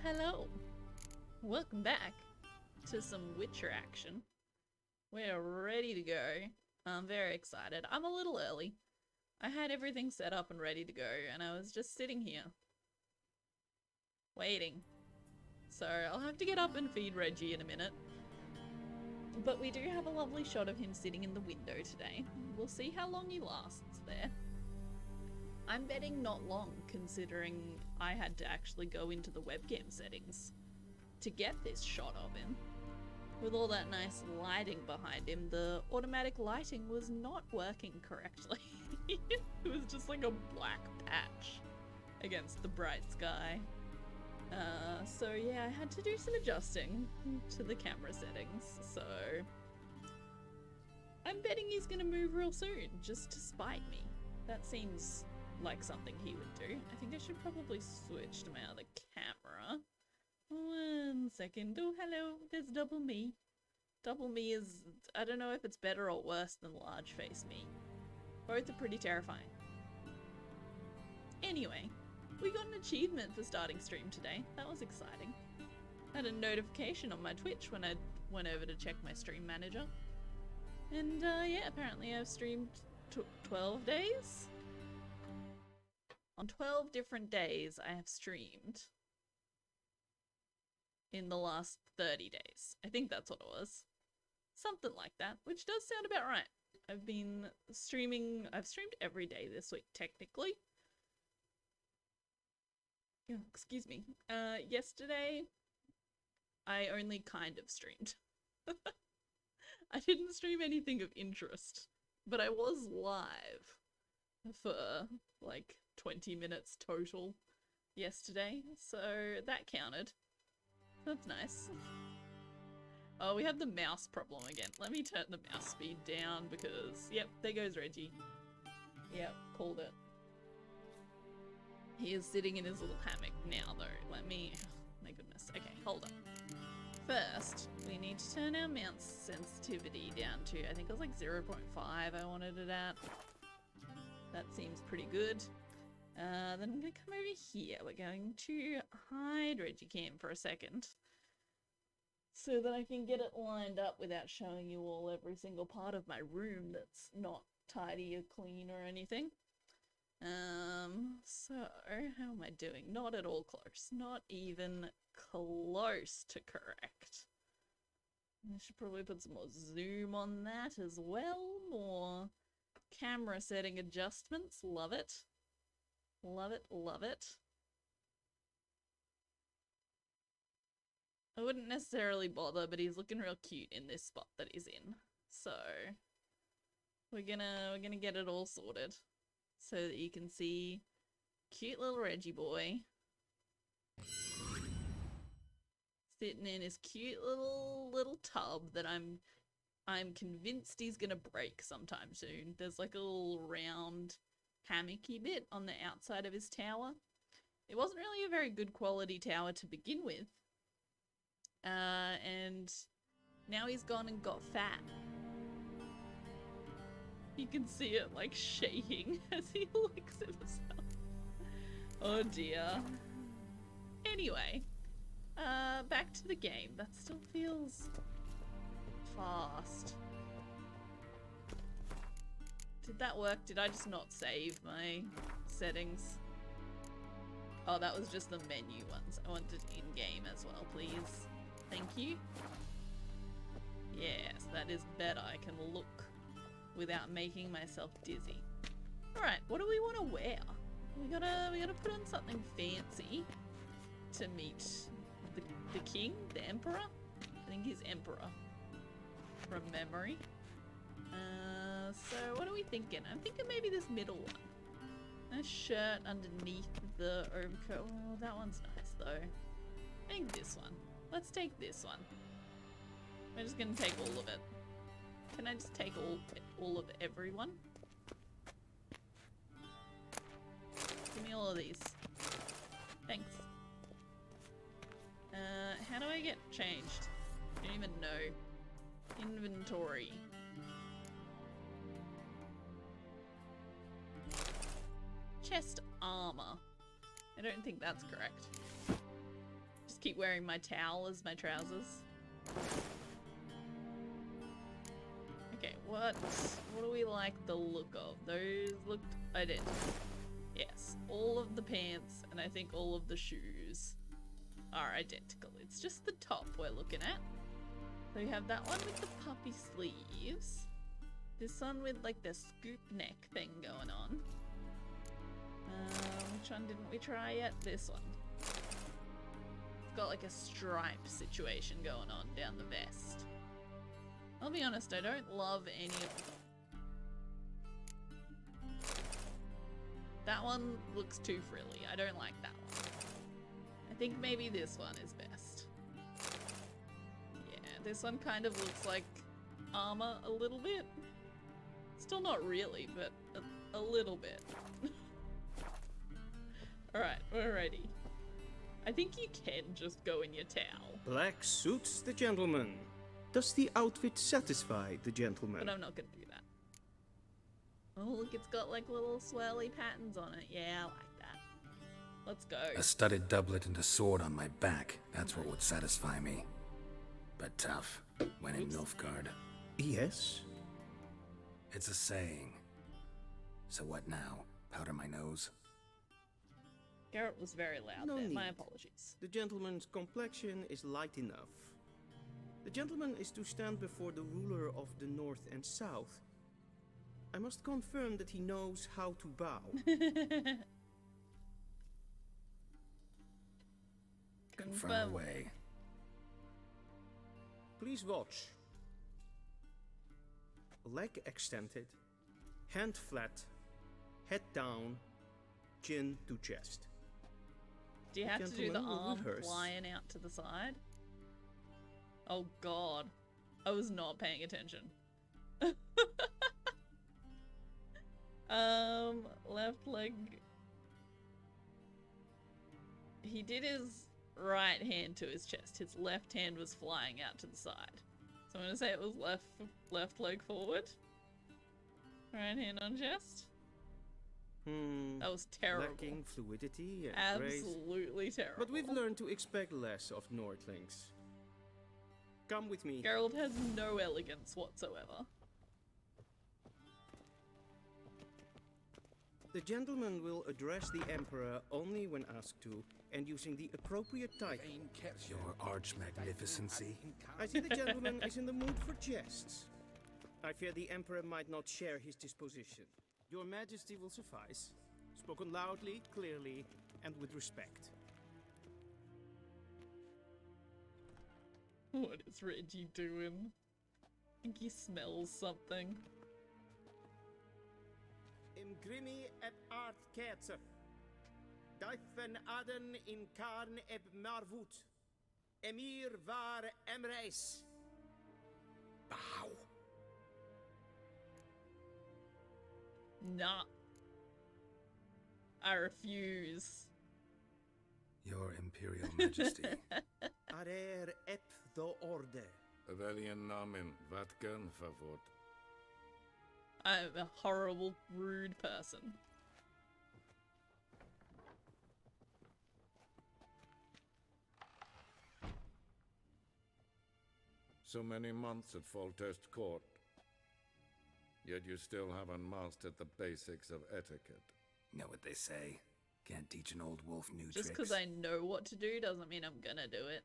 hello. Welcome back to some Witcher action. We're ready to go. I'm very excited. I'm a little early. I had everything set up and ready to go, and I was just sitting here waiting. So I'll have to get up and feed Reggie in a minute. But we do have a lovely shot of him sitting in the window today. We'll see how long he lasts there. I'm betting not long, considering I had to actually go into the webcam settings to get this shot of him. With all that nice lighting behind him, the automatic lighting was not working correctly. It was just like a black patch against the bright sky. So yeah, I had to do some adjusting to the camera settings, so I'm betting he's gonna move real soon, just to spite me. That seems like something he would do. I think I should probably switch to my other camera. 1 second. Oh, hello, there's double me. Double me is, I don't know if it's better or worse than large face me. Both are pretty terrifying. Anyway, we got an achievement for starting stream today. That was exciting. Had a notification on my Twitch when I went over to check my stream manager. And yeah, apparently I've streamed 12 days? On 12 different days I have streamed in the last 30 days. I think that's what it was. Something like that, which does sound about right. I've been streaming, I've streamed every day this week, technically. Oh, excuse me. Yesterday, I only kind of streamed. I didn't stream anything of interest, but I was live for like 20 minutes total yesterday, so that counted. That's nice. Oh, we have the mouse problem again. Let me turn the mouse speed down because, yep, there goes Reggie. Yep, called it. He is sitting in his little hammock now, though. Let me... Oh, my goodness. Okay, hold on. First, we need to turn our mouse sensitivity down to, I think it was like 0.5 I wanted it at. That seems pretty good. Then I'm going to come over here. We're going to hide Reggie Cam for a second, so that I can get it lined up without showing you all every single part of my room that's not tidy or clean or anything. So how am I doing? Not at all close. Not even close to correct. I should probably put some more zoom on that as well. More camera setting adjustments. Love it. Love it, love it. I wouldn't necessarily bother, but he's looking real cute in this spot that he's in. So we're gonna get it all sorted so that you can see cute little Reggie boy sitting in his cute little tub that I'm convinced he's gonna break sometime soon. There's like a little round hammocky bit on the outside of his tower. It wasn't really a very good quality tower to begin with. And now he's gone and got fat. You can see it like shaking as he looks at himself. Oh dear. Anyway, back to the game. That still feels fast. Did that work? Did I just not save my settings? Oh, that was just the menu ones. I wanted in-game as well, please. Thank you. Yes, that is better. I can look without making myself dizzy. Alright, what do we want to wear? We gotta put on something fancy to meet the king, the emperor? I think he's emperor from memory. So what are we thinking? I'm thinking maybe this middle one. A shirt underneath the overcoat. Oh, that one's nice though. I think this one. Let's take this one. We're just gonna take all of it. Can I just take all of everyone? Give me all of these. Thanks. How do I get changed? I don't even know. Inventory. Chest armor. I don't think that's correct. Just just keep wearing my towel as my trousers. Okay, what do we like the look of? Those looked identical. Yes, all of the pants and I think all of the shoes are identical. It's just the top we're looking at. So we have that one with the puffy sleeves. This one with like the scoop neck thing going on. Which one didn't we try yet? This one. It's got like a stripe situation going on down the vest. I'll be honest, I don't love any of them. That one looks too frilly. I don't like that one. I think maybe this one is best. Yeah, this one kind of looks like armor a little bit. Still not really, but a little bit. Alright, we're ready. I think you can just go in your towel. Black suits the gentleman. Does the outfit satisfy the gentleman? But I'm not gonna do that. Oh, look, it's got like little swirly patterns on it. Yeah, I like that. Let's go. A studded doublet and a sword on my back. That's what would satisfy me. But tough, when in Nilfgaard. Yes? It's a saying. So what now? Powder my nose? Geralt was very loud No there. need. My apologies. The gentleman's complexion is light enough. The gentleman is to stand before the ruler of the North and South. I must confirm that he knows how to bow. Confirm away. Please watch. Leg extended, hand flat, head down, chin to chest. Do you have to do the Gentlemen will arm rehearse. flying out to the side? Oh god. I was not paying attention. Left leg. He did his right hand to his chest. His left hand was flying out to the side. So I'm gonna say it was left leg forward. Right hand on chest. That was terrible. Lacking fluidity and grace. Absolutely terrible. But we've learned to expect less of Nordlings. Come with me. Geralt has no elegance whatsoever. The gentleman will address the Emperor only when asked to, and using the appropriate title. Your arch magnificency. I see the gentleman is in the mood for jests. I fear the Emperor might not share his disposition. Your Majesty will suffice. Spoken loudly, clearly, and with respect. What is Reggie doing? I think he smells something. Im grimi eb art kerzer. Duifen aden in karn eb marvut. Emir var emreis. Bow. Nah. I refuse. Your Imperial Majesty. Arer eb the orde. Valian namen, wat gun favort. I'm a horrible, rude person. So many months at Foltest Court. Yet you still haven't mastered the basics of etiquette. Know what they say? Can't teach an old wolf new Just tricks. because I know what to do doesn't mean I'm gonna do it.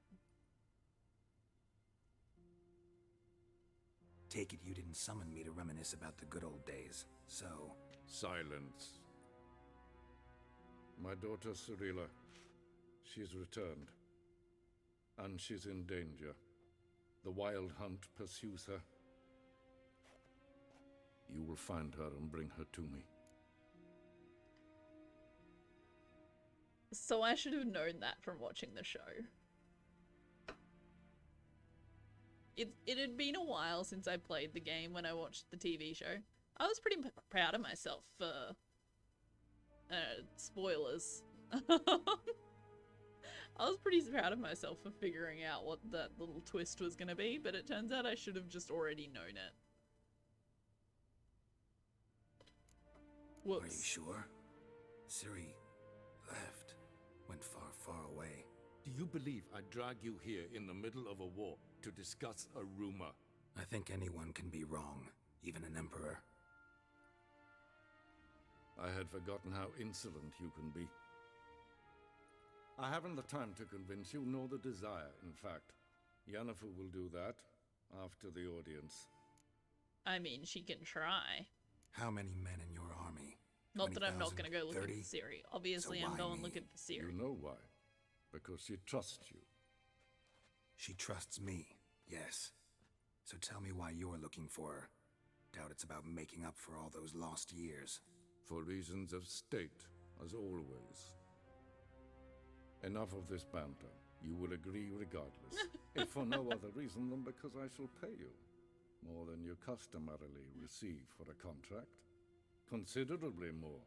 Take it you didn't summon me to reminisce about the good old days. So, Silence. My daughter Cirilla, she's returned. And she's in danger. The wild hunt pursues her. You will find her and bring her to me. So I should have known that from watching the show. It had been a while since I played the game when I watched the TV show. I was pretty proud of myself for... spoilers. I was pretty proud of myself for figuring out what that little twist was going to be, but it turns out I should have just already known it. Whoops. are you sure? Ciri left. Went far, far away. Do you believe I drag you here in the middle of a war to discuss a rumor? I think anyone can be wrong, even an emperor. I had forgotten how insolent you can be. I haven't the time to convince you, nor the desire, in fact. Yennefer will do that after the audience. I mean, she can try. How many men in your army? Not that I'm not 20,000? going to go looking 30? for Ciri. Obviously, So I'm why going me? looking for Ciri. You know why? Because she trusts you. She trusts me, yes. So tell me why you're looking for her. Doubt it's about making up for all those lost years. For reasons of state, as always. Enough of this banter. You will agree regardless. If for no other reason than because I shall pay you. More than you customarily receive for a contract. Considerably more.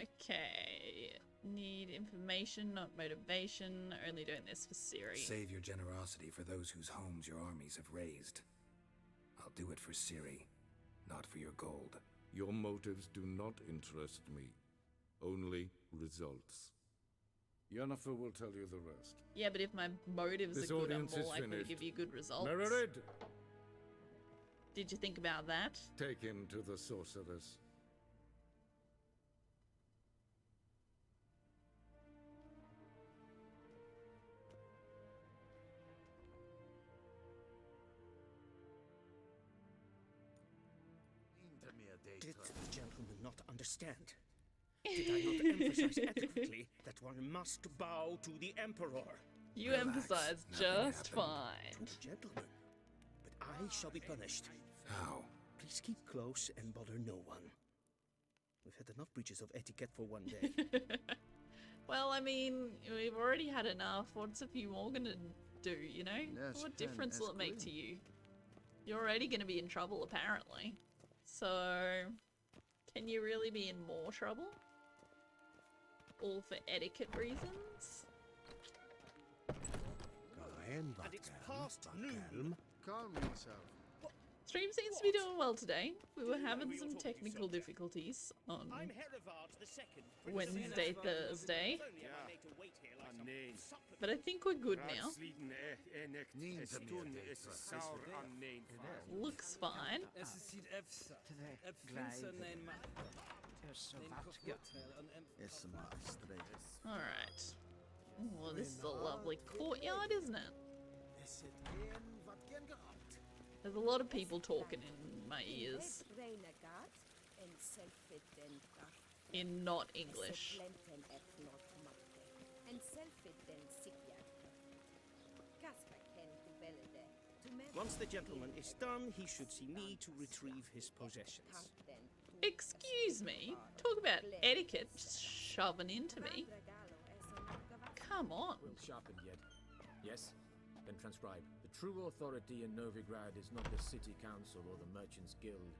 Okay. Need information, not motivation. Only doing this for Ciri. Save your generosity for those whose homes your armies have razed. I'll do it for Ciri, not for your gold. Your motives do not interest me. Only results. Yennefer will tell you the rest. Yeah, but if my motives This are good, I'm audience more is likely to finished. give you good results. Mererid! Did you think about that? Take him to the sorceress. Did the gentleman not understand? Did I not emphasize adequately that one must bow to the Emperor? You Relax, emphasized nothing just happened. fine. Gentlemen, but I shall be punished. How? Please keep close and bother no one. We've had enough breaches of etiquette for one day. Well, I mean, we've already had enough. What's a few more gonna do, you know? Yes, What pen difference will it is make green. to you? You're already gonna be in trouble, apparently. So, can you really be in more trouble? All for etiquette reasons? And it's past noon. Calm yourself. Stream seems to be doing well today. We were having some technical difficulties on I'm Herivard the Second. Wednesday, Thursday, Nee, but I think we're good now. Raadsleden echt Niet es te meer doen denken. is sauer aan nee. Looks fine. Is maar streed. Alright. Well, this is a lovely courtyard, isn't it? There's a lot of people talking in my ears. In not English. Once the gentleman is done, he should see me to retrieve his possessions. Excuse me? Talk about etiquette shoving into me. Come on. Well sharpened yet. Yes? Then transcribe. The true authority in Novigrad is not the city council or the merchants guild,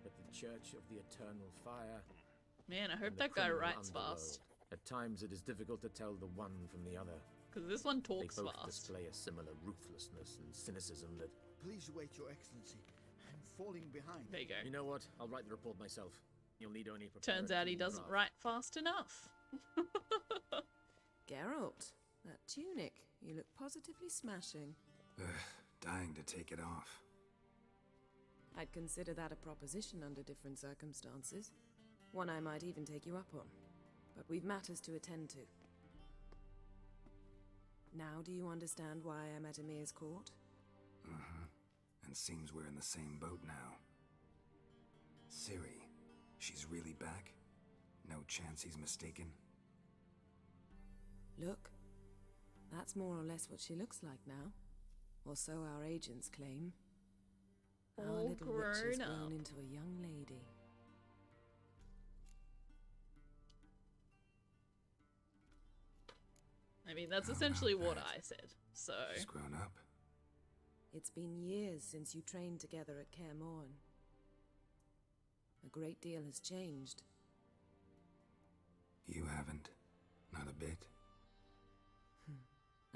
but the Church of the Eternal Fire. Man, I hope and the that guy criminal writes underworld. fast. At times it is difficult to tell the one from the other. Because this one They talks both fast. display a similar ruthlessness and cynicism that... Please wait, Your Excellency. I'm falling behind. There you go. You know what? I'll write the report myself. You'll need only prepare Turns a out he clean doesn't draft. write fast enough. Geralt, that tunic. You look positively smashing. Ugh, dying to take it off. I'd consider that a proposition under different circumstances. One I might even take you up on. But we've matters to attend to. Now do you understand why I'm at Emir's court? Uh-huh. And seems we're in the same boat now. Ciri, she's really back? No chance he's mistaken? Look, that's more or less what she looks like now. Or so our agents claim. Our All little witch has grown up. grown into a young lady. I mean, that's How essentially about what that? I said. So, She's grown up. It's been years since you trained together at Kaer Morhen. A great deal has changed. You haven't. Not a bit.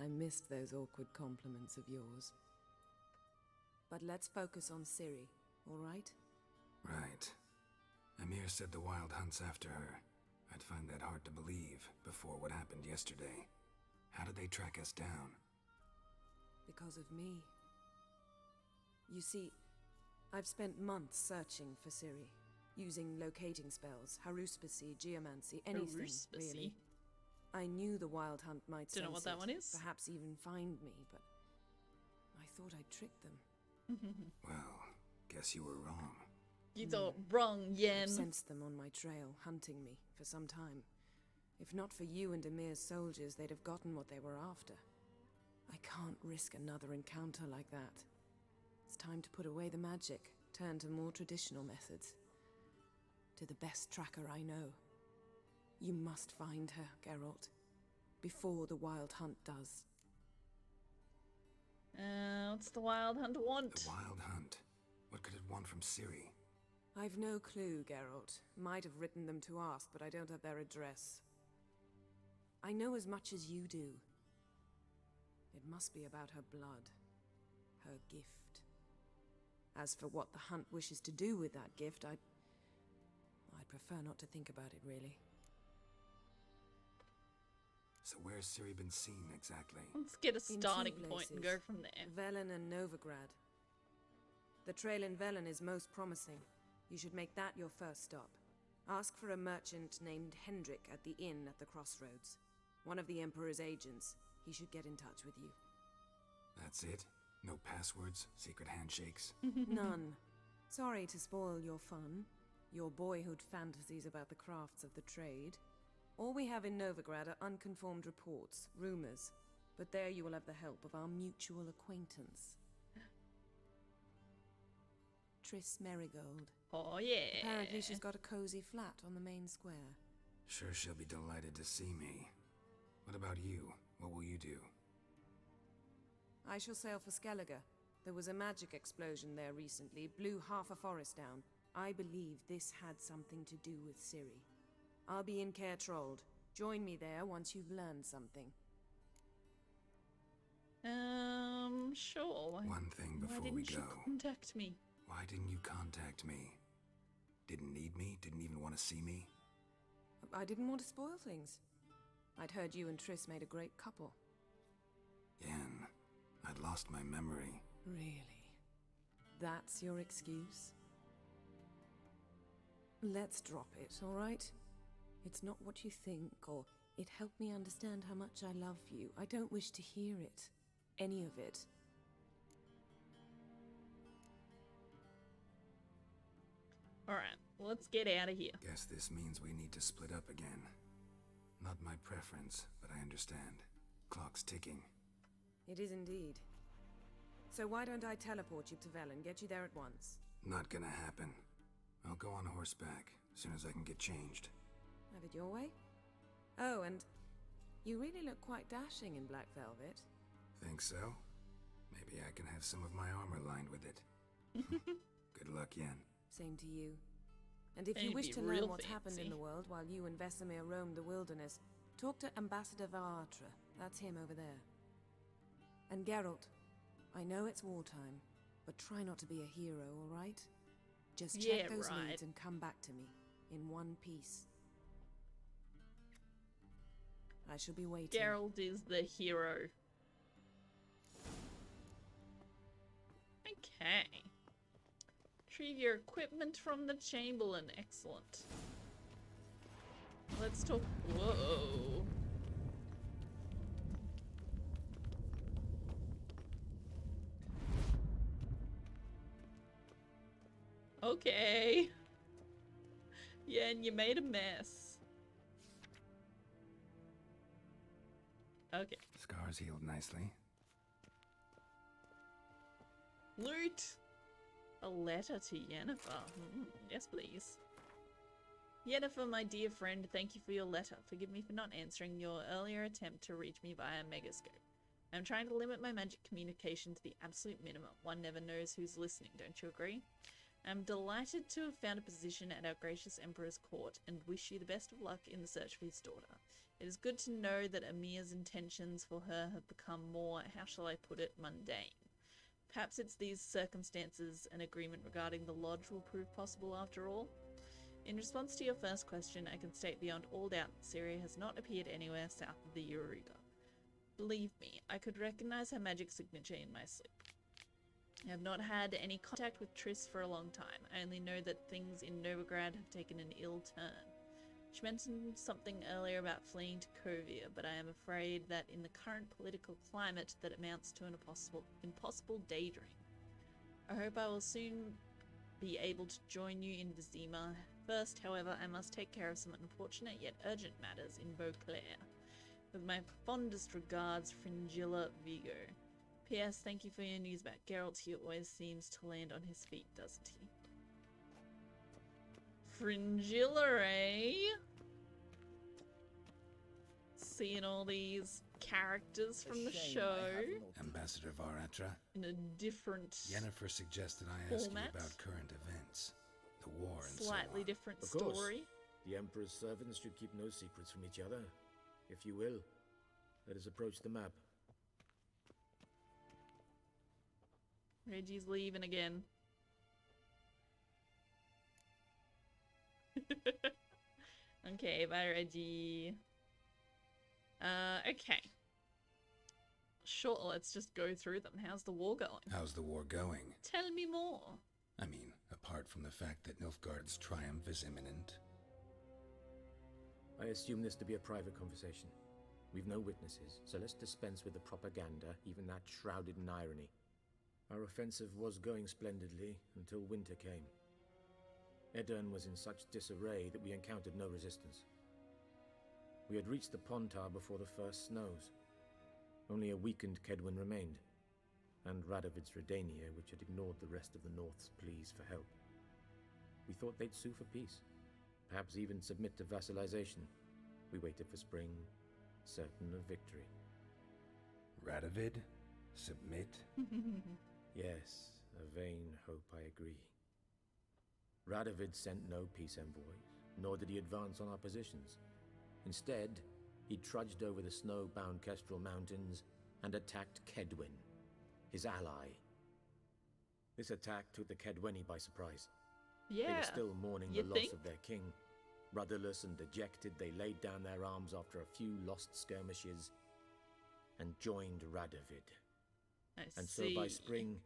I missed those awkward compliments of yours. But let's focus on Ciri, all right? Right. Emir said the Wild hunt's after her. I'd find that hard to believe before what happened yesterday. How did they track us down? Because of me. You see, I've spent months searching for Ciri, using locating spells, haruspicy, geomancy, anything, Haruspicy? really. I knew the Wild Hunt might Don't know what sense that it, one is. perhaps even find me, but I thought I'd trick them. Well, guess you were wrong. You thought wrong, Yen. I've sensed them on my trail, hunting me, for some time. If not for you and Emir's soldiers, they'd have gotten what they were after. I can't risk another encounter like that. It's time to put away the magic, turn to more traditional methods. To the best tracker I know. You must find her, Geralt. Before the Wild Hunt does. What's the Wild Hunt want? The Wild Hunt. What could it want from Ciri? I've no clue, Geralt. Might have written them to ask, but I don't have their address. I know as much as you do. It must be about her blood. Her gift. As for what the Hunt wishes to do with that gift, I'd prefer not to think about it, really. So where's Ciri been seen exactly? Let's get a In starting two point and places. go from there. Velen and Novigrad. The trail in Velen is most promising. You should make that your first stop. Ask for a merchant named Hendrik at the inn at the crossroads. One of the Emperor's agents. He should get in touch with you. That's it? No passwords? Secret handshakes? None. Sorry to spoil your fun. Your boyhood fantasies about the crafts of the trade. All we have in Novigrad are unconfirmed reports, rumors. But there you will have the help of our mutual acquaintance. Triss Merigold. Oh, yeah. Apparently she's got a cozy flat on the main square. Sure she'll be delighted to see me. What about you? What will you do? I shall sail for Skellige. There was a magic explosion there recently, blew half a forest down. I believe this had something to do with Ciri. I'll be in Caer Trold. Join me there once you've learned something. Sure. One thing Why before didn't we you go. contact me? Why didn't you contact me? Didn't need me? Didn't even want to see me? I didn't want to spoil things. I'd heard you and Triss made a great couple. Yen, I'd lost my memory. Really? That's your excuse? Let's drop it, all right? It's not what you think, or it helped me understand how much I love you. I don't wish to hear it. Any of it. Alright, let's get out of here. Guess this means we need to split up again. Not my preference, but I understand. Clock's ticking. It is indeed. So why don't I teleport you to Velen, get you there at once? Not gonna happen. I'll go on horseback, as soon as I can get changed. Have it your way? Oh, and you really look quite dashing in black velvet. Think so? Maybe I can have some of my armor lined with it. Good luck, Yen. Same to you. And if And you you'd wish be to real learn what's happened in fancy. the world while you and Vesemir roamed the wilderness, talk to Ambassador Varatra. That's him over there. And Geralt, I know it's wartime, but try not to be a hero, all right? Just check Yeah, those right. needs and come back to me, in one piece. I shall be waiting. Geralt is the hero. Okay. Retrieve your equipment from the Chamberlain. Excellent. Let's talk. Whoa. Okay. Yeah, and you made a mess. Okay. Scars healed nicely. Loot! A letter to Yennefer. Yes, please. Yennefer, my dear friend, thank you for your letter. Forgive me for not answering your earlier attempt to reach me via Megascope. I'm trying to limit my magic communication to the absolute minimum. One never knows who's listening, don't you agree? I'm delighted to have found a position at our gracious Emperor's court and wish you the best of luck in the search for his daughter. It is good to know that Amir's intentions for her have become more, how shall I put it, mundane. Perhaps it's these circumstances an agreement regarding the lodge will prove possible after all. In response to your first question, I can state beyond all doubt that Ciri has not appeared anywhere south of the Yoruga. Believe me, I could recognize her magic signature in my sleep. I have not had any contact with Triss for a long time. I only know that things in Novigrad have taken an ill turn. She mentioned something earlier about fleeing to Kovia, but I am afraid that in the current political climate that amounts to an impossible daydream. I hope I will soon be able to join you in Vizima. First, however, I must take care of some unfortunate yet urgent matters in Beauclair. With my fondest regards, Fringilla Vigo. P.S. Thank you for your news about Geralt. He always seems to land on his feet, doesn't he? Fringilla, eh? Seeing all these characters from the show Ambassador Varatra, in a different Yennefer suggested I ask format. you about current events, the war and Slightly so on. different Of course. story. The Emperor's servants should keep no secrets from each other. If you will, let us approach the map. Reggie's leaving again. Okay, bye Reggie. Okay. Sure, let's just go through them. How's the war going? How's the war going? Tell me more. I mean, apart from the fact that Nilfgaard's triumph is imminent. I assume this to be a private conversation. We've no witnesses, so let's dispense with the propaganda, even that shrouded in irony. Our offensive was going splendidly until winter came. Edirn was in such disarray that we encountered no resistance. We had reached the Pontar before the first snows. Only a weakened Kedwin remained, and Radovid's Redania, which had ignored the rest of the North's pleas for help. We thought they'd sue for peace, perhaps even submit to vassalization. We waited for spring, certain of victory. Radovid? Submit? Yes, a vain hope, I agree. Radovid sent no peace envoys, nor did he advance on our positions. Instead, he trudged over the snow-bound Kestrel Mountains and attacked Kedwin, his ally. This attack took the Kedweni by surprise. Yeah. They were still mourning the you loss think? of their king. Rudderless and dejected, they laid down their arms after a few lost skirmishes and joined Radovid. I And see. so by spring,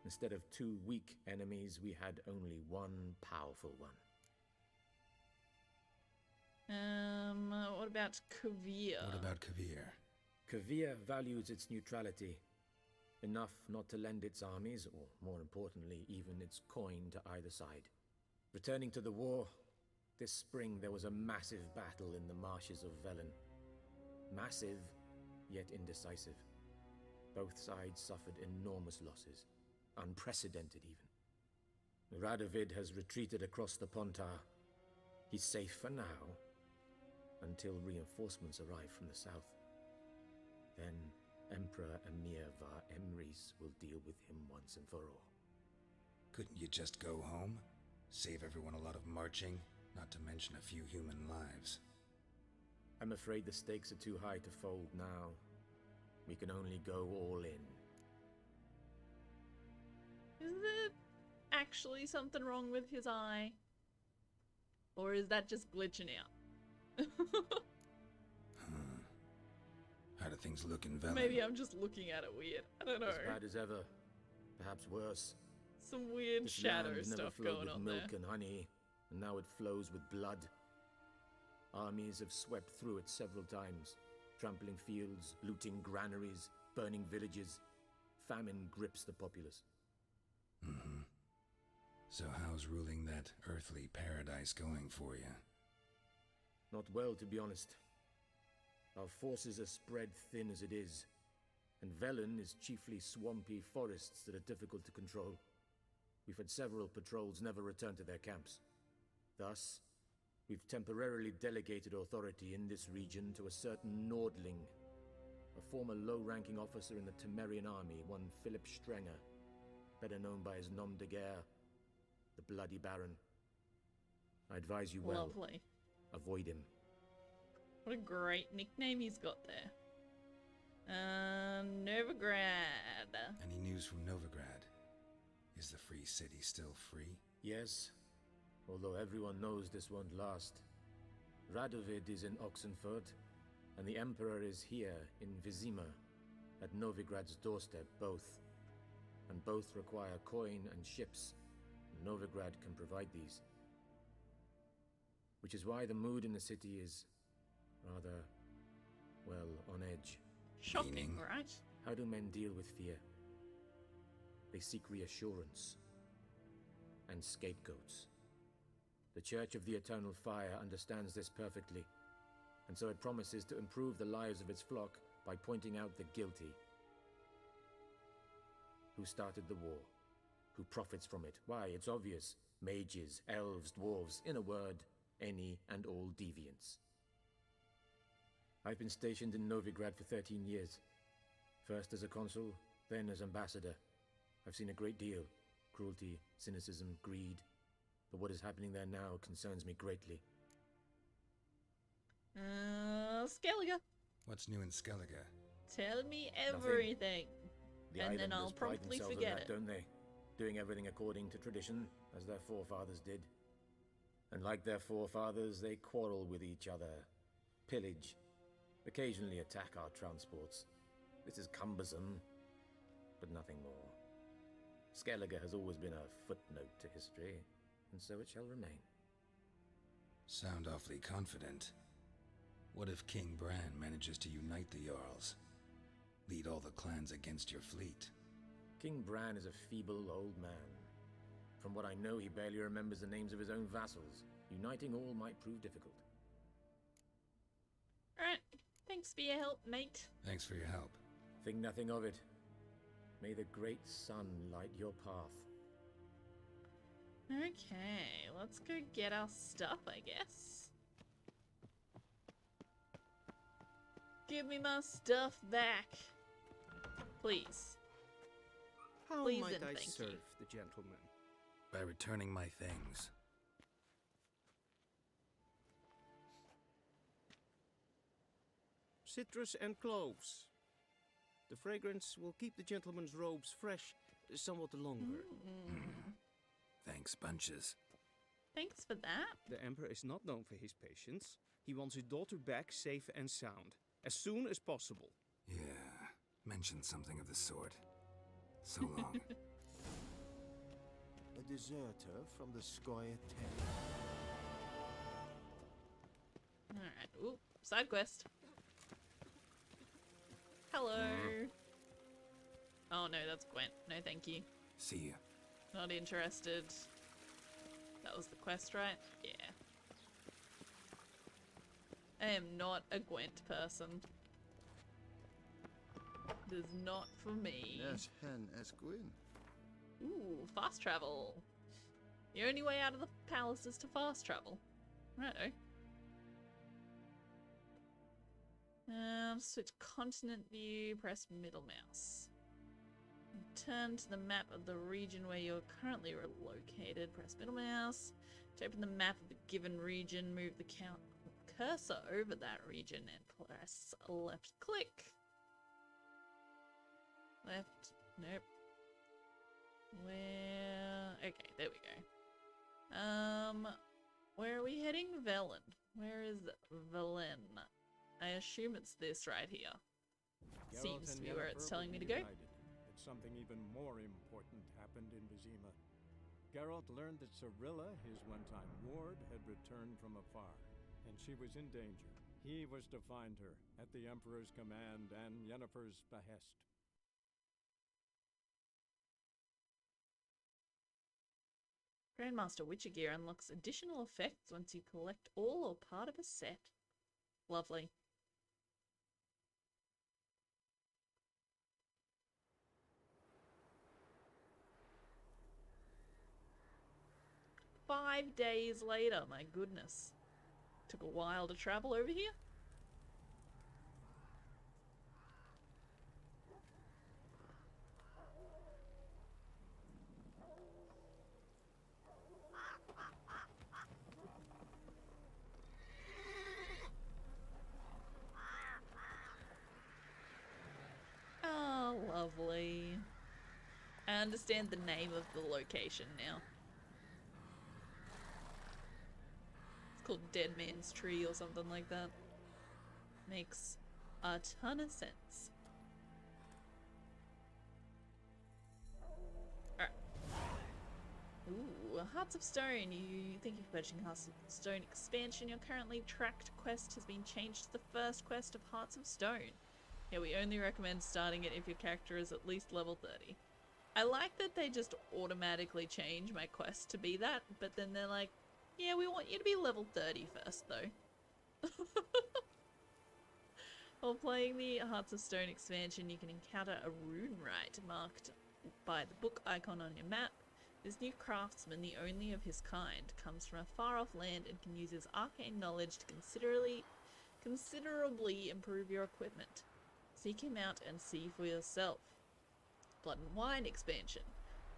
instead of two weak enemies, we had only one powerful one. What about Kovir? What about Kavir? Kavir values its neutrality, enough not to lend its armies, or more importantly, even its coin to either side. Returning to the war, this spring there was a massive battle in the marshes of Velen. Massive, yet indecisive. Both sides suffered enormous losses, unprecedented even. Radovid has retreated across the Pontar. He's safe for now, until reinforcements arrive from the south. Then Emperor Emir Var Emrys will deal with him once and for all. Couldn't you just go home? Save everyone a lot of marching, not to mention a few human lives. I'm afraid the stakes are too high to fold now. We can only go all in. Is there actually something wrong with his eye? Or is that just glitching out? How do things look in Velen? Maybe I'm just looking at it weird. I don't know. As bad as ever. Perhaps worse. Some weird This shadow land never stuff flowed going with on milk there. and honey, and now it flows with blood. Armies have swept through it several times, trampling fields, looting granaries, burning villages. Famine grips the populace. Mm-hmm. So how's ruling that earthly paradise going for you? Not well, to be honest. Our forces are spread thin as it is, and Velen is chiefly swampy forests that are difficult to control. We've had several patrols never return to their camps. Thus, we've temporarily delegated authority in this region to a certain Nordling, a former low-ranking officer in the Temerian army, one Philip Strenger, better known by his nom de guerre, the Bloody Baron. I advise you well. Lovely. Avoid him. What a great nickname he's got there. Novigrad. Any news from Novigrad? Is the free city still free? Yes, although everyone knows this won't last. Radovid is in Oxenfurt, and the Emperor is here in Vizima, at Novigrad's doorstep, both. And both require coin and ships. Novigrad can provide these. Which is why the mood in the city is rather, well, on edge. Shocking, Meaning? right? How do men deal with fear? They seek reassurance and scapegoats. The Church of the Eternal Fire understands this perfectly, and so it promises to improve the lives of its flock by pointing out the guilty. Who started the war? Who profits from it? Why, it's obvious. Mages, elves, dwarves, in a word, any and all deviants. I've been stationed in Novigrad for 13 years. First as a consul, then as ambassador. I've seen a great deal. Cruelty, cynicism, greed. But what is happening there now concerns me greatly. Skellige. What's new in Skellige? Tell me everything. The And then islanders I'll pride promptly themselves on forget that, it. don't they? Doing everything according to tradition, as their forefathers did. And like their forefathers, they quarrel with each other, pillage, occasionally attack our transports. This is cumbersome, but nothing more. Skellige has always been a footnote to history, and so it shall remain. Sound awfully confident. What if King Bran manages to unite the Jarls? Lead all the clans against your fleet? King Bran is a feeble old man. From what I know, he barely remembers the names of his own vassals. Uniting all might prove difficult. Alright. Thanks for your help, mate. Thanks for your help. Think nothing of it. May the great sun light your path. Okay, let's go get our stuff, I guess. Give me my stuff back. Please. How Please might and I thank you. serve the gentleman? By returning my things. Citrus and cloves. The fragrance will keep the gentleman's robes fresh somewhat longer. Thanks, bunches. Thanks for that. The Emperor is not known for his patience. He wants his daughter back safe and sound, as soon as possible. Yeah, mentioned something of the sort. So long. A deserter from the Skoye tent. Alright. Ooh, side quest. Hello. Oh no, that's Gwent. No, thank you. See you. Not interested. That was the quest, right? Yeah. I am not a Gwent person. This is not for me. Yes, hen as Gwyn. Ooh, fast travel. The only way out of the palace is to fast travel. Righto. Switch continent view, press middle mouse. Turn to the map of the region where you're currently located. Press middle mouse. To open the map of the given region, move the cursor over that region and press left click. Left. Nope. Where? Okay, there we go. Where are we heading? Velen. Where is Velen? I assume it's this right here. Seems to be where it's telling me to go. But something even more important happened in Vizima. Geralt learned that Cirilla, his one-time ward, had returned from afar, and she was in danger. He was to find her, at the Emperor's command and Yennefer's behest. Grandmaster Witcher gear unlocks additional effects once you collect all or part of a set. Lovely. "5 days later, my goodness. Took a while to travel over here. Oh, lovely. I understand the name of the location now. called Dead Man's Tree or something like that. Makes a ton of sense. Alright. Ooh, Hearts of Stone. You think you're purchasing Hearts of Stone expansion. Your currently tracked quest has been changed to the first quest of Hearts of Stone. Yeah, we only recommend starting it if your character is at least level 30. I like that they just automatically change my quest to be that, but then they're like, yeah, we want you to be level 30 first, though. While playing the Hearts of Stone expansion, you can encounter a rune rite marked by the book icon on your map. This new craftsman, the only of his kind, comes from a far-off land and can use his arcane knowledge to considerably improve your equipment. Seek him out and see for yourself. Blood and Wine expansion.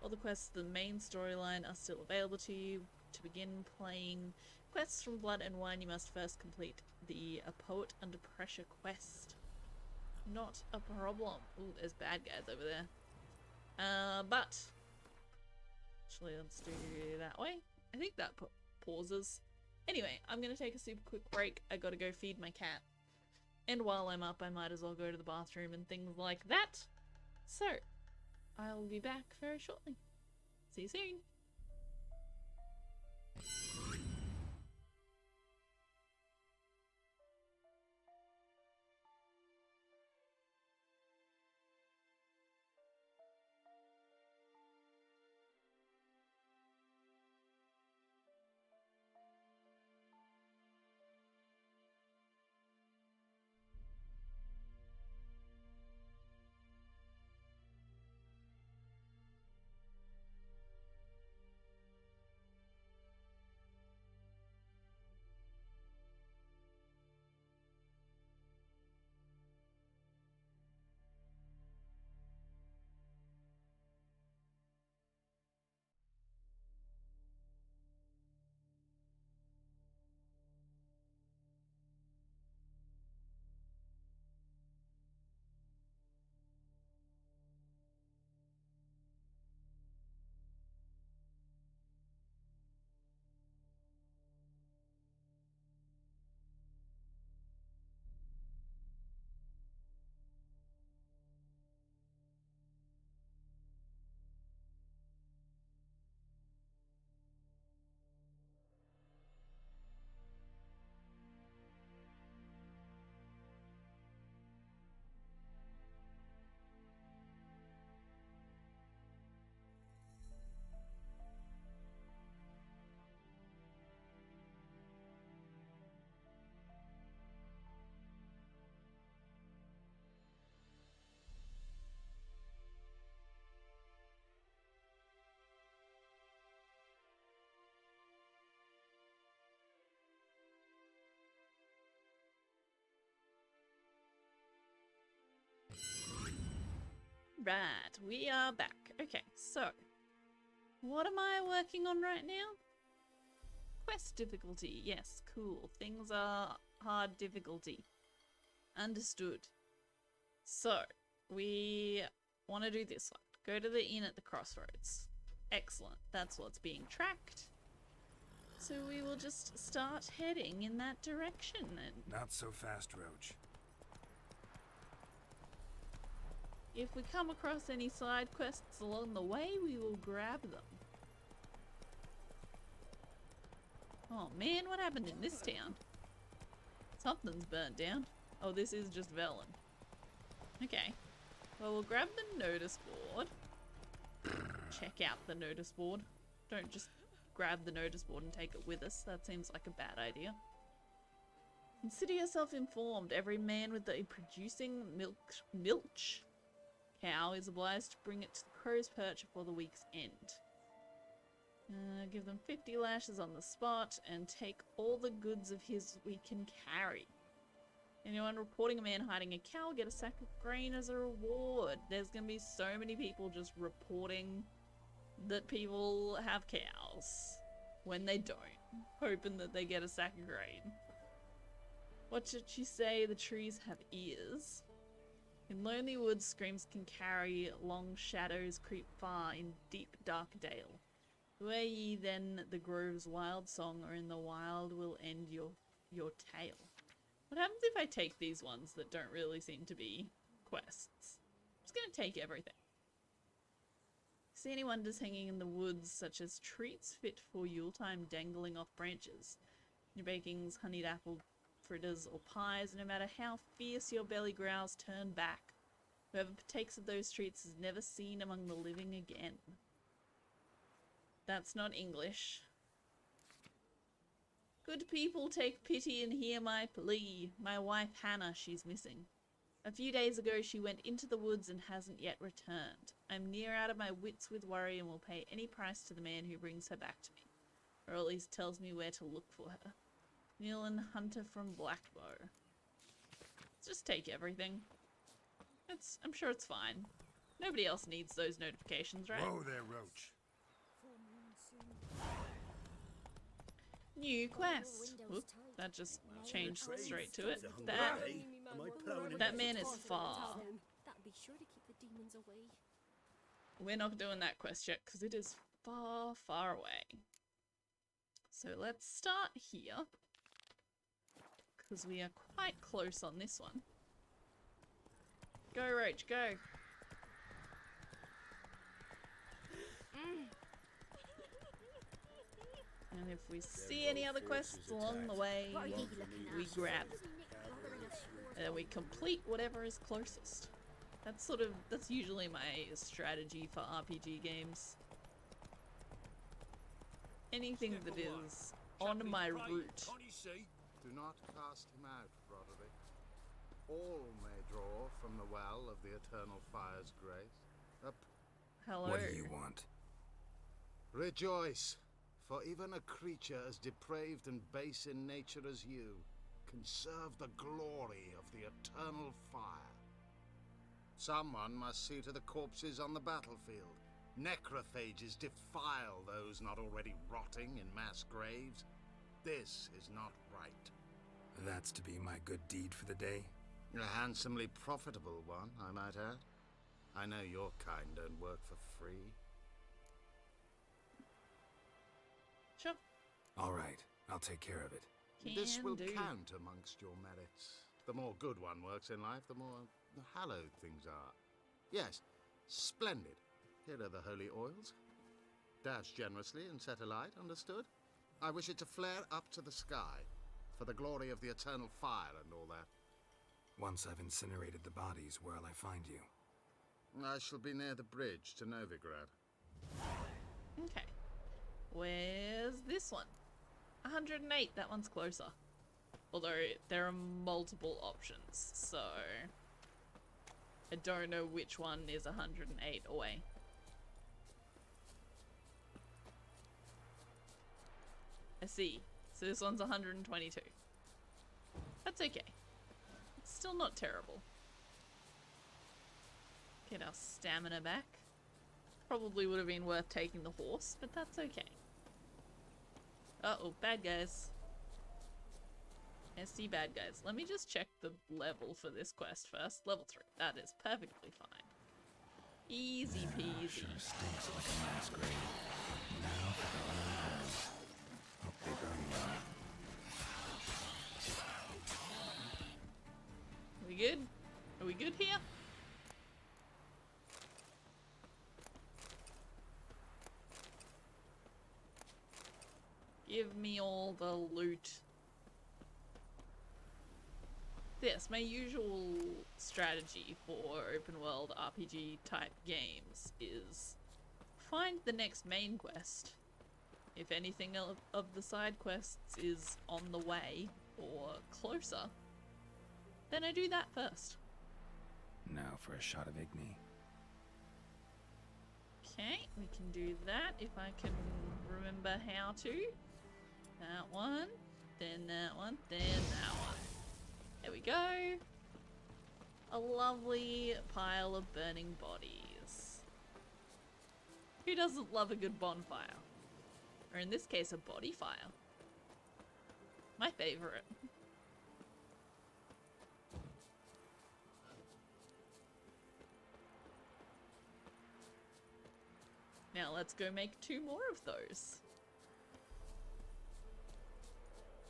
All the quests of the main storyline are still available to you. To begin playing quests from Blood and Wine, you must first complete the A Poet Under Pressure quest. Not a problem. Ooh, there's bad guys over there. But actually, let's do that way. I think that pauses. Anyway, I'm gonna take a super quick break. I gotta go feed my cat. And while I'm up, I might as well go to the bathroom and things like that. So, I'll be back very shortly. See you soon. Right, we are back. Okay, so what am I working on right now? Quest difficulty. Yes, cool. Things are hard difficulty. Understood. So, we want to do this one. Go to the inn at the crossroads. Excellent. That's what's being tracked. So we will just start heading in that direction then. Not so fast, Roach. If we come across any side quests along the way, we will grab them. Oh man, what happened in this town? Something's burnt down. Oh, this is just Velen. Okay. Well, we'll grab the notice board. Check out the notice board. Don't just grab the notice board and take it with us. That seems like a bad idea. Consider yourself informed. Every man with a producing milch cow is obliged to bring it to the crow's perch before the week's end. Give them 50 lashes on the spot and take all the goods of his we can carry. Anyone reporting a man hiding a cow will get a sack of grain as a reward. There's gonna be so many people just reporting that people have cows when they don't, hoping that they get a sack of grain. What should she say? The trees have ears. In lonely woods, screams can carry, long shadows creep far in deep dark dale. Were ye then the grove's wild song, or in the wild will end your tale? What happens if I take these ones that don't really seem to be quests? I'm just gonna take everything. See any wonders hanging in the woods, such as treats fit for Yuletime dangling off branches? Your bakings, honeyed apple fritters, or pies, no matter how fierce your belly growls, turn back. Whoever partakes of those treats is never seen among the living again. That's not English. Good people, take pity and hear my plea. My wife Hannah, she's missing. A few days ago she went into the woods and hasn't yet returned. I'm near out of my wits with worry and will pay any price to the man who brings her back to me, or at least tells me where to look for her. Nealon Hunter from Blackbow. Let's just take everything. I'm sure it's fine. Nobody else needs those notifications, right? Whoa there, Roach. New quest. Whoop, that just changed straight to it. That man is far. That'll be sure to keep the demons away. We're not doing that quest yet because it is far, far away. So let's start here because we are quite close on this one. Go, Roach, go. And if we see any other quests along the way, we grab it. And then we complete whatever is closest. That's usually my strategy for RPG games. Anything that is on my route. Do not cast him out, Roderick. All may draw from the well of the eternal fire's grace. Hello. What do you want? Rejoice, for even a creature as depraved and base in nature as you can serve the glory of the eternal fire. Someone must see to the corpses on the battlefield. Necrophages defile those not already rotting in mass graves. This is not right. That's to be my good deed for the day? A handsomely profitable one, I might add. I know your kind don't work for free. Sure. All right, I'll take care of it. This will count amongst your merits. The more good one works in life, the more hallowed things are. Yes, splendid. Here are the holy oils. Dash generously and set alight, understood? I wish it to flare up to the sky, for the glory of the eternal fire and all that. Once I've incinerated the bodies, where'll I find you? I shall be near the bridge to Novigrad. Okay. Where's this one? 108, that one's closer. Although there are multiple options, so I don't know which one is 108 away. I see. So this one's 122. That's okay. It's still not terrible. Get our stamina back. Probably would have been worth taking the horse, but that's okay. Uh-oh, bad guys. I see bad guys. Let me just check the level for this quest first. Level 3. That is perfectly fine. Easy peasy. Sure stinks like a mass grave. Now for the old ones. Hope they burn well. We good? Are we good here? Give me all the loot. Yes, my usual strategy for open world RPG type games is find the next main quest. If anything of the side quests is on the way or closer, then I do that first. Now for a shot of Igni. Okay, we can do that if I can remember how to. That one, then that one, then that one. There we go. A lovely pile of burning bodies. Who doesn't love a good bonfire? Or in this case, a body fire. My favorite. Now let's go make 2 more of those.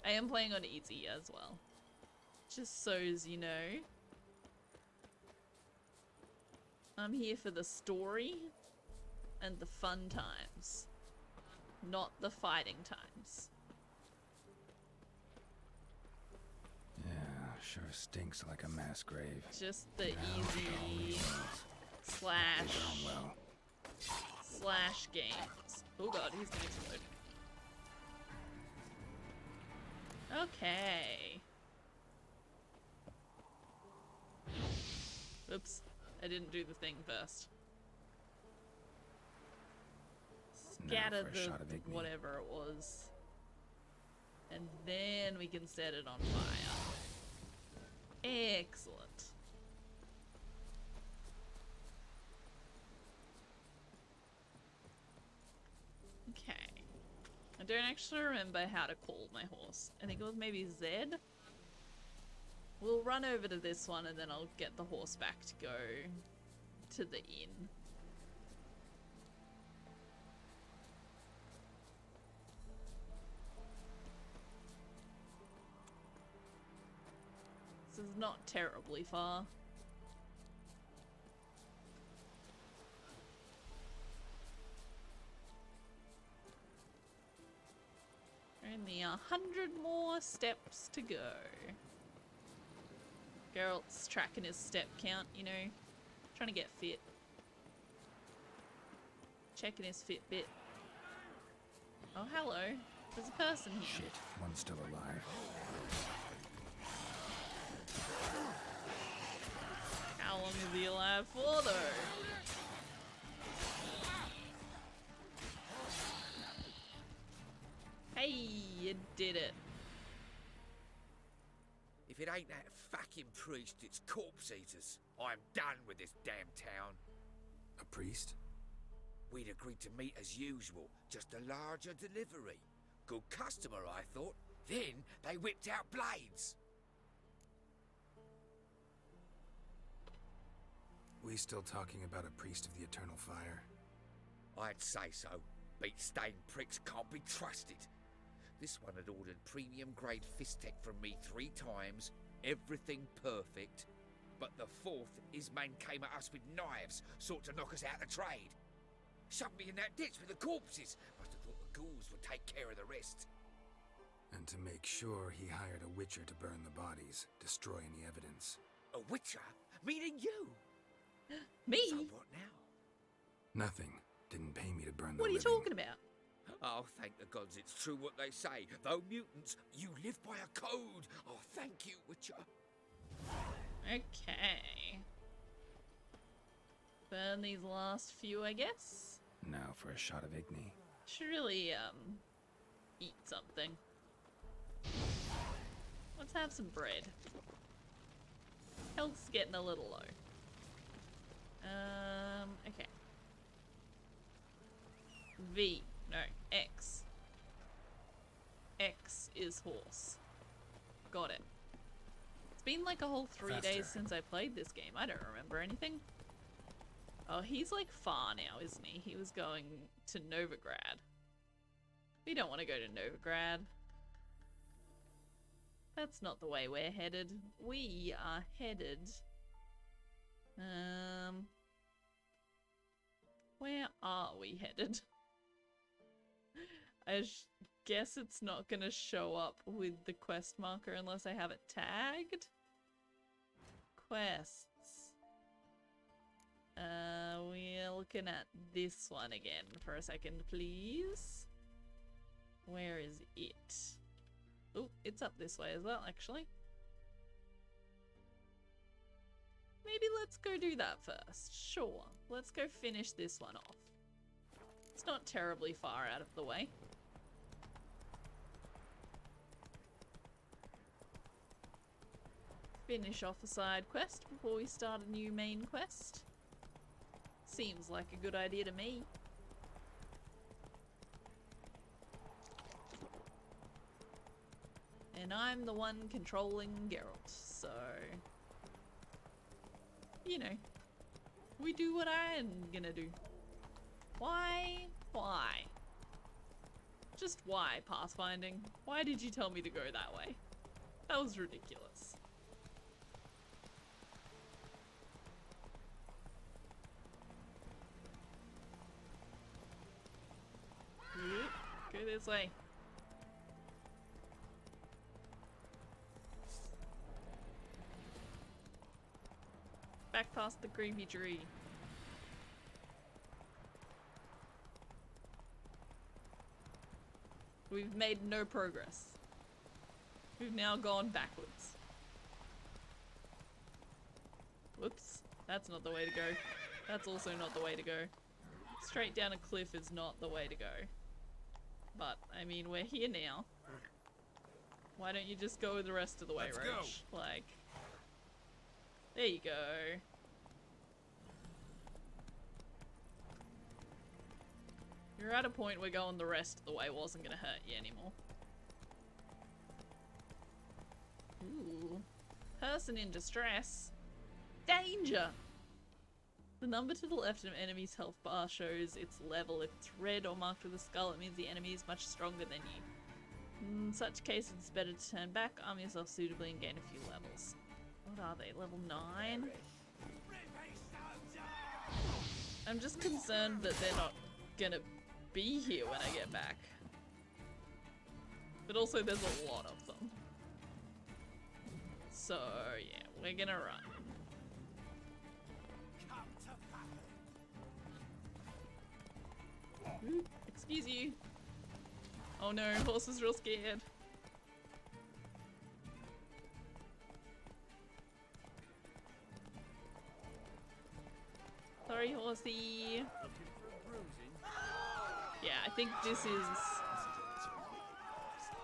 I am playing on easy as well. Just so as you know. I'm here for the story and the fun times. Not the fighting times. Yeah, sure stinks like a mass grave. Just the easy slash games. Oh god, he's gonna explode. Okay. Oops, I didn't do the thing first. Scatter the whatever it was. And then we can set it on fire. Excellent. Okay. I don't actually remember how to call my horse. I think it was maybe Zed. We'll run over to this one and then I'll get the horse back to go to the inn. This is not terribly far. Only 100 more steps to go. Geralt's tracking his step count, you know, trying to get fit. Checking his Fitbit. Oh, hello. There's a person here. Shit, one's still alive. How long is he alive for, though? Hey, you did it. If it ain't that fucking priest, it's corpse eaters. I'm done with this damn town. A priest? We'd agreed to meet as usual, just a larger delivery. Good customer, I thought. Then they whipped out blades. We still talking about a priest of the eternal fire? I'd say so. Beat-stained pricks can't be trusted. This one had ordered premium-grade fist-tech from me 3 times, everything perfect. But the 4th, his man came at us with knives, sought to knock us out of trade. Shoved me in that ditch with the corpses. Must have thought the ghouls would take care of the rest. And to make sure, he hired a witcher to burn the bodies, destroy any evidence. A witcher? Meaning you? Me? So what now? Nothing. Didn't pay me to burn the What are you living. talking about? Oh, thank the gods it's true what they say. Though mutants, you live by a code. Oh, thank you, Witcher. Okay. Burn these last few, I guess. Now for a shot of Igni. Should really, eat something. Let's have some bread. Health's getting a little low. Okay. V. No, X. X is horse. Got it. It's been like a whole 3 days since I played this game. I don't remember anything. Oh, he's like far now, isn't he? He was going to Novigrad. We don't want to go to Novigrad. That's not the way we're headed. We are headed... Where are we headed? I guess it's not gonna show up with the quest marker unless I have it tagged. Quests. We're looking at this one again for a second, please. Where is it? Oh, it's up this way as well, actually. Maybe let's go do that first. Sure. Let's go finish this one off. It's not terribly far out of the way. Finish off a side quest before we start a new main quest. Seems like a good idea to me. And I'm the one controlling Geralt, so... You know, we do what I'm gonna do. Why? Why? Just why, pathfinding? Why did you tell me to go that way? That was ridiculous. Go this way. Back past the creepy tree. We've made no progress. We've now gone backwards. Whoops. That's not the way to go. That's also not the way to go. Straight down a cliff is not the way to go. But, I mean, we're here now. Why don't you just go the rest of the way, Roach? Like, there you go. You're at a point where going the rest of the way wasn't gonna hurt you anymore. Ooh. Person in distress. Danger! The number to the left of an enemy's health bar shows its level. If it's red or marked with a skull, it means the enemy is much stronger than you. In such cases, it's better to turn back, arm yourself suitably, and gain a few levels. What are they? Level 9? I'm just concerned that they're not gonna be here when I get back. But also there's a lot of them. So yeah, we're gonna run. Ooh, excuse you. Oh no, horse is real scared. Sorry, horsey. Yeah, I think this is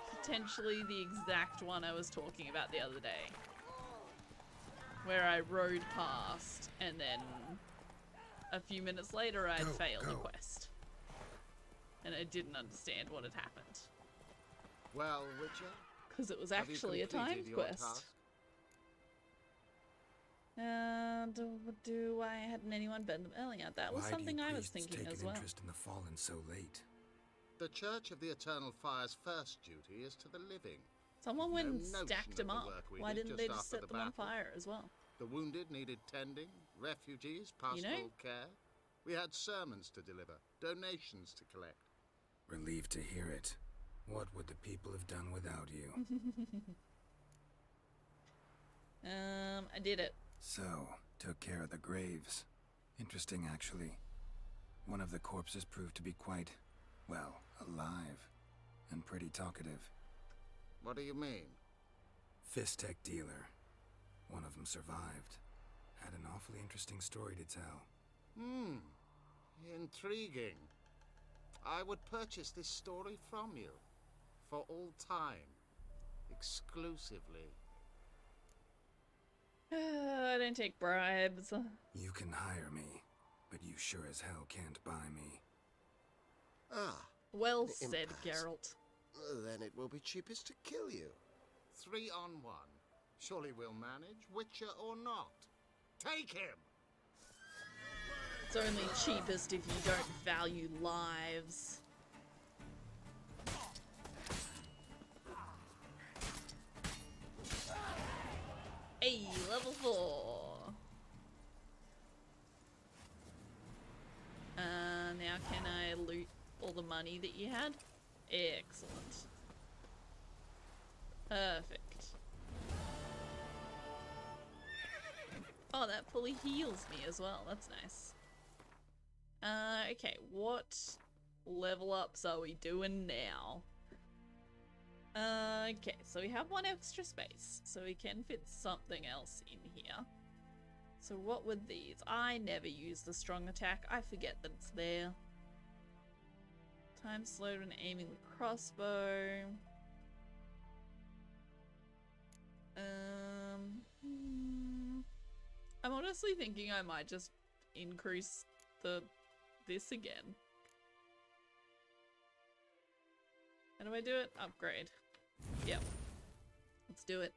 potentially the exact one I was talking about the other day. Where I rode past and then a few minutes later I'd failed a quest. And I didn't understand what had happened. Well, Witcher? Because it was actually a timed quest. Why hadn't anyone been them earlier? That was something I was thinking as well. Interest in the fallen so late? The Church of the Eternal Fire's first duty is to the living. Someone went and stacked them up. Why didn't they just set them on fire as well? The wounded needed tending, refugees, pastoral care. We had sermons to deliver, donations to collect. Relieved to hear it. What would the people have done without you? I did it. So, took care of the graves. Interesting, actually. One of the corpses proved to be quite, well, alive. And pretty talkative. What do you mean? Fist tech dealer. One of them survived. Had an awfully interesting story to tell. Intriguing. I would purchase this story from you. For all time. Exclusively. I don't take bribes. You can hire me, but you sure as hell can't buy me. Ah. Well said, Geralt. Then it will be cheapest to kill you. 3 on 1. Surely we'll manage, Witcher or not. Take him! It's only cheapest if you don't value lives. Hey, level 4. Now can I loot all the money that you had? Excellent. Perfect. Oh, that fully heals me as well. That's nice. Okay, what level ups are we doing now? Okay, so we have 1 extra space, so we can fit something else in here. So what were these? I never use the strong attack. I forget that it's there. Time slowed when aiming the crossbow. I'm honestly thinking I might just increase this again. How do I do it? Upgrade. Yep. Let's do it.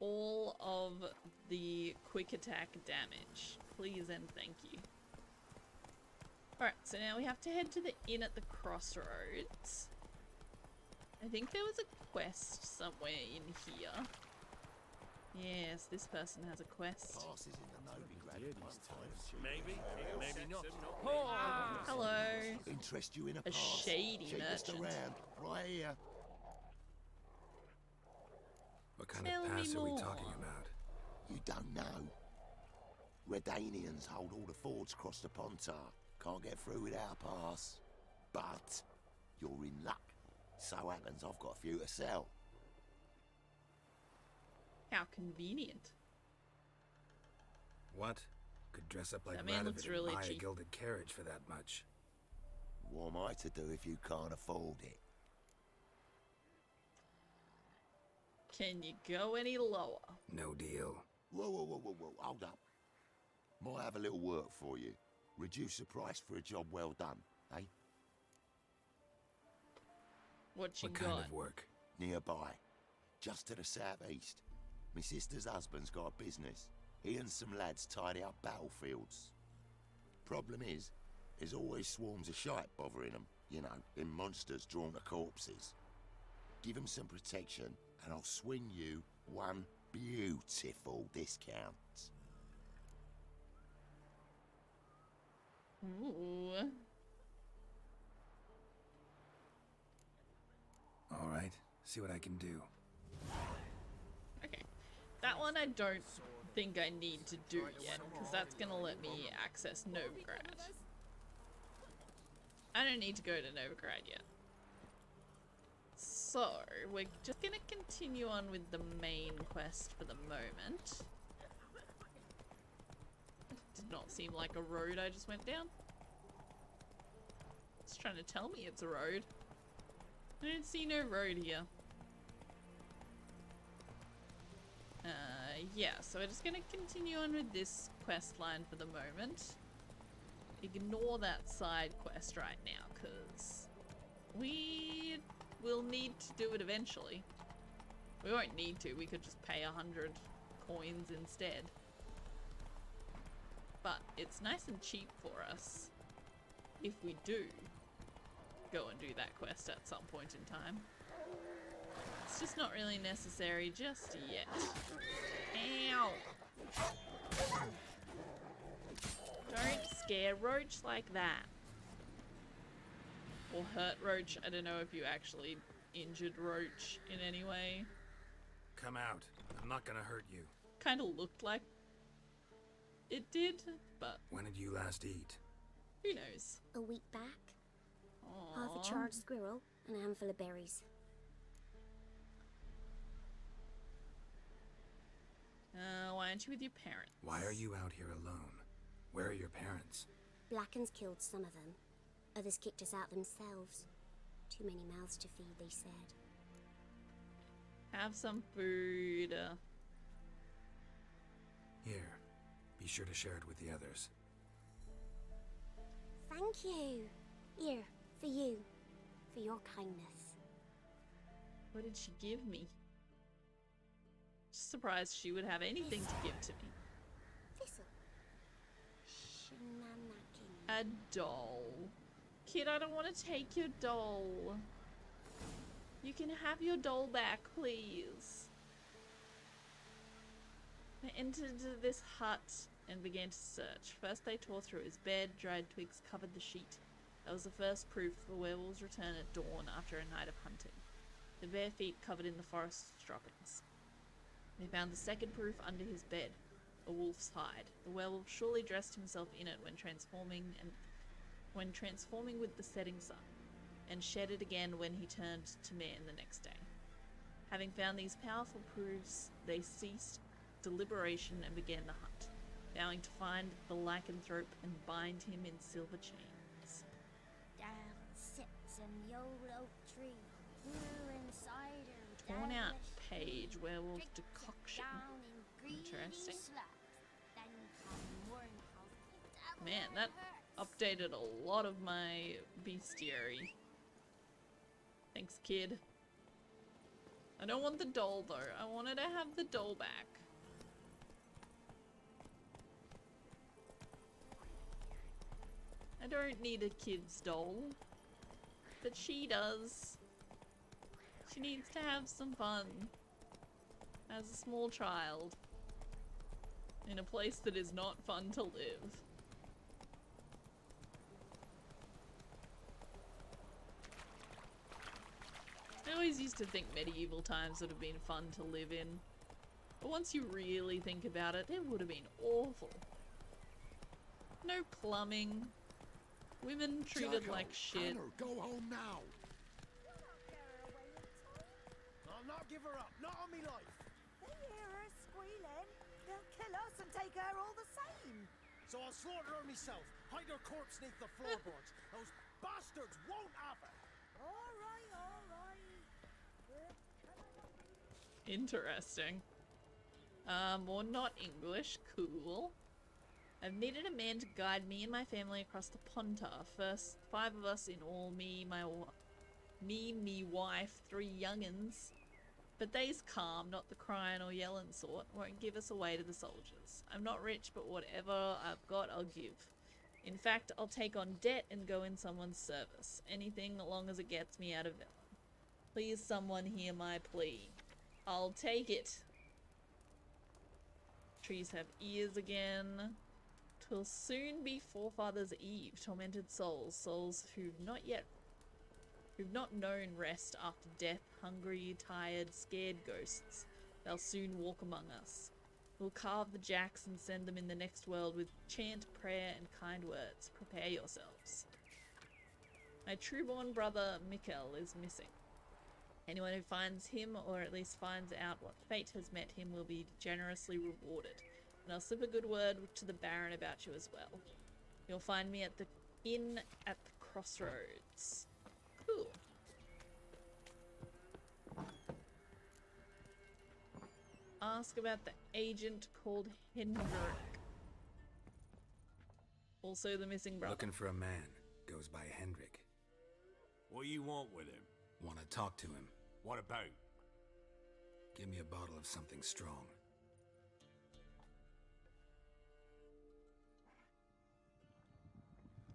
All of the quick attack damage. Please and thank you. Alright, so now we have to head to the inn at the crossroads. I think there was a quest somewhere in here. Yes, this person has a quest. Passes in the Novigrad at one time. Maybe, maybe not. Oh, hello. Interest you in a A pass? shady Cheapest merchant. around, right here. What kind Tell of me pass are we more. talking about? You don't know. Redanians hold all the fords across the Pontar. Can't get through without a pass. But you're in luck. So happens I've got a few to sell. How convenient. What? Could dress up like That man looks Radovid really and buy cheap. a gilded carriage for that much. What am I to do if you can't afford it? Can you go any lower? No deal. Whoa, hold up. Might have a little work for you. Reduce the price for a job well done, eh? What you What got? kind of work? Nearby. Just to the southeast. My sister's husband's got a business. He and some lads tidy up battlefields. Problem is, there's always swarms of shite bothering them. You know, them monsters drawn to corpses. Give them some protection, and I'll swing you one beautiful discount. Ooh. All right, see what I can do. Okay. That one I don't think I need to do yet, because that's gonna let me access Novigrad. I don't need to go to Novigrad yet. So, we're just gonna continue on with the main quest for the moment. Did not seem like a road I just went down. It's trying to tell me it's a road. I don't see no road here. Yeah, so we're just gonna continue on with this quest line for the moment. Ignore that side quest right now, because we will need to do it eventually. We won't need to, we could just pay 100 coins instead. But it's nice and cheap for us if we do go and do that quest at some point in time. It's just not really necessary just yet. Ow! Don't scare Roach like that. Or hurt Roach. I don't know if you actually injured Roach in any way. Come out. I'm not gonna hurt you. Kind of looked like it did, but When did you last eat? who knows? A week back, half Aww. a charred squirrel and a handful of berries. Why aren't you with your parents? Why are you out here alone? Where are your parents? Blackens killed some of them. Others kicked us out themselves. Too many mouths to feed, they said. Have some food. Here. Be sure to share it with the others. Thank you. Here, for you. For your kindness. What did she give me? Just surprised she would have anything to give to me. Thistle. Shenanigans. A doll. Kid, I don't want to take your doll. You can have your doll back, please. They entered this hut and began to search. First they tore through his bed, dried twigs covered the sheet. That was the first proof the werewolves return at dawn after a night of hunting. The bare feet covered in the forest's droppings. They found the second proof under his bed, a wolf's hide. The werewolf surely dressed himself in it when transforming with the setting sun, and shed it again when he turned to man the next day. Having found these powerful proofs, they ceased deliberation and began the hunt, vowing to find the lycanthrope and bind him in silver chains. Down sits in the old oak tree, brew and cider. Torn down out the page, street, werewolf drink decoction. down in greedy Interesting. slugs. Then come Wormhouse, the Man, devil that hurts. updated a lot of my bestiary. Thanks, kid. I don't want the doll though. I wanted to have the doll back. I don't need a kid's doll. But she does. She needs to have some fun. As a small child. In a place that is not fun to live. I always used to think medieval times would have been fun to live in. But once you really think about it, it would have been awful. No plumbing. Women treated Jacko, like shit. Connor, go home now. I'll not give her up. Not on me life. They hear her squealing. They'll kill us and take her all the same. So I'll slaughter her myself. Hide her corpse neath the floorboards. Those bastards won't have her. All right, all right. Interesting. More not English. Cool. I've needed a man to guide me and my family across the Ponta. First, 5 of us in all. Me, wife, 3 young'uns. But they's calm, not the crying or yelling sort. Won't give us away to the soldiers. I'm not rich, but whatever I've got, I'll give. In fact, I'll take on debt and go in someone's service. Anything, as long as it gets me out of villain. Please, someone hear my plea. I'll take it. Trees have ears again. 'Twill soon be Forefathers' Eve. Tormented souls who've not known rest after death, hungry, tired, scared ghosts. They'll soon walk among us. We'll carve the jacks and send them in the next world with chant, prayer, and kind words. Prepare yourselves. My true-born brother, Mikkel, is missing. Anyone who finds him, or at least finds out what fate has met him, will be generously rewarded. And I'll slip a good word to the Baron about you as well. You'll find me at the inn at the crossroads. Cool. Ask about the agent called Hendrik. Also the missing brother. Looking for a man. Goes by Hendrik. What you want with him? Want to talk to him. What about? Give me a bottle of something strong.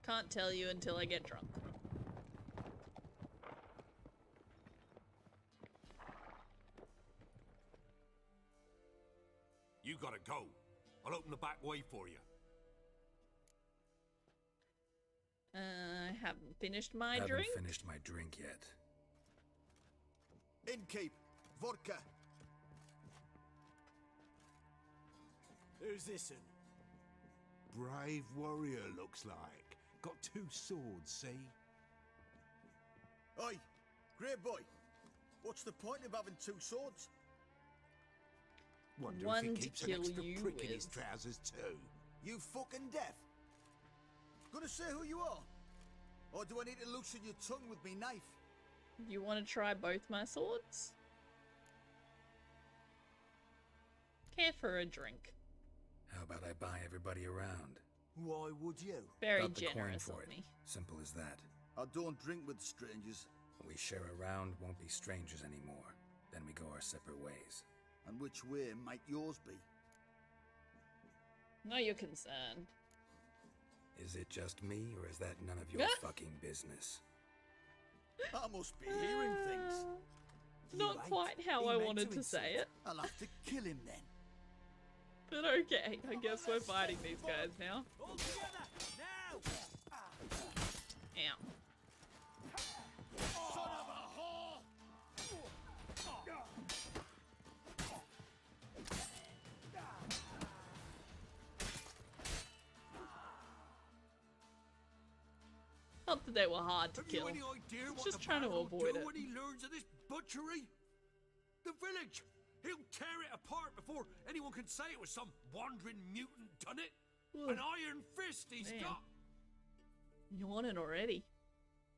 Can't tell you until I get drunk. You gotta go. I'll open the back way for you. I haven't finished my drink. Haven't finished my drink yet. Innkeep, vodka. Who's this in? Brave warrior, looks like. Got 2 swords, see? Oi, great boy. What's the point of having 2 swords? Wonder One if he to keeps an kill extra you prick in his with. trousers too. You fucking deaf? Gonna say who you are? Or do I need to loosen your tongue with me knife? You want to try both my swords? Care for a drink. How about I buy everybody around? Why would you? Very Got the coin generous for of it. me. Simple as that. I don't drink with strangers. We share a round, won't be strangers anymore. Then we go our separate ways. And which way might yours be? Not your concern. Is it just me, or is that none of your fucking business? I must be hearing things. Not You ain't. quite how He I meant wanted to insult. say it. I'll have to kill him then. But okay, I guess we're fighting these guys now. All together, now! Ow. Son of a whore! Not that they were hard to Have you kill. any idea what Just the trying to man will avoid do it. when he learns of this butchery? The village! He'll tear it apart before anyone can say it was some wandering mutant done it. An iron fist he's Man. got. You want it already?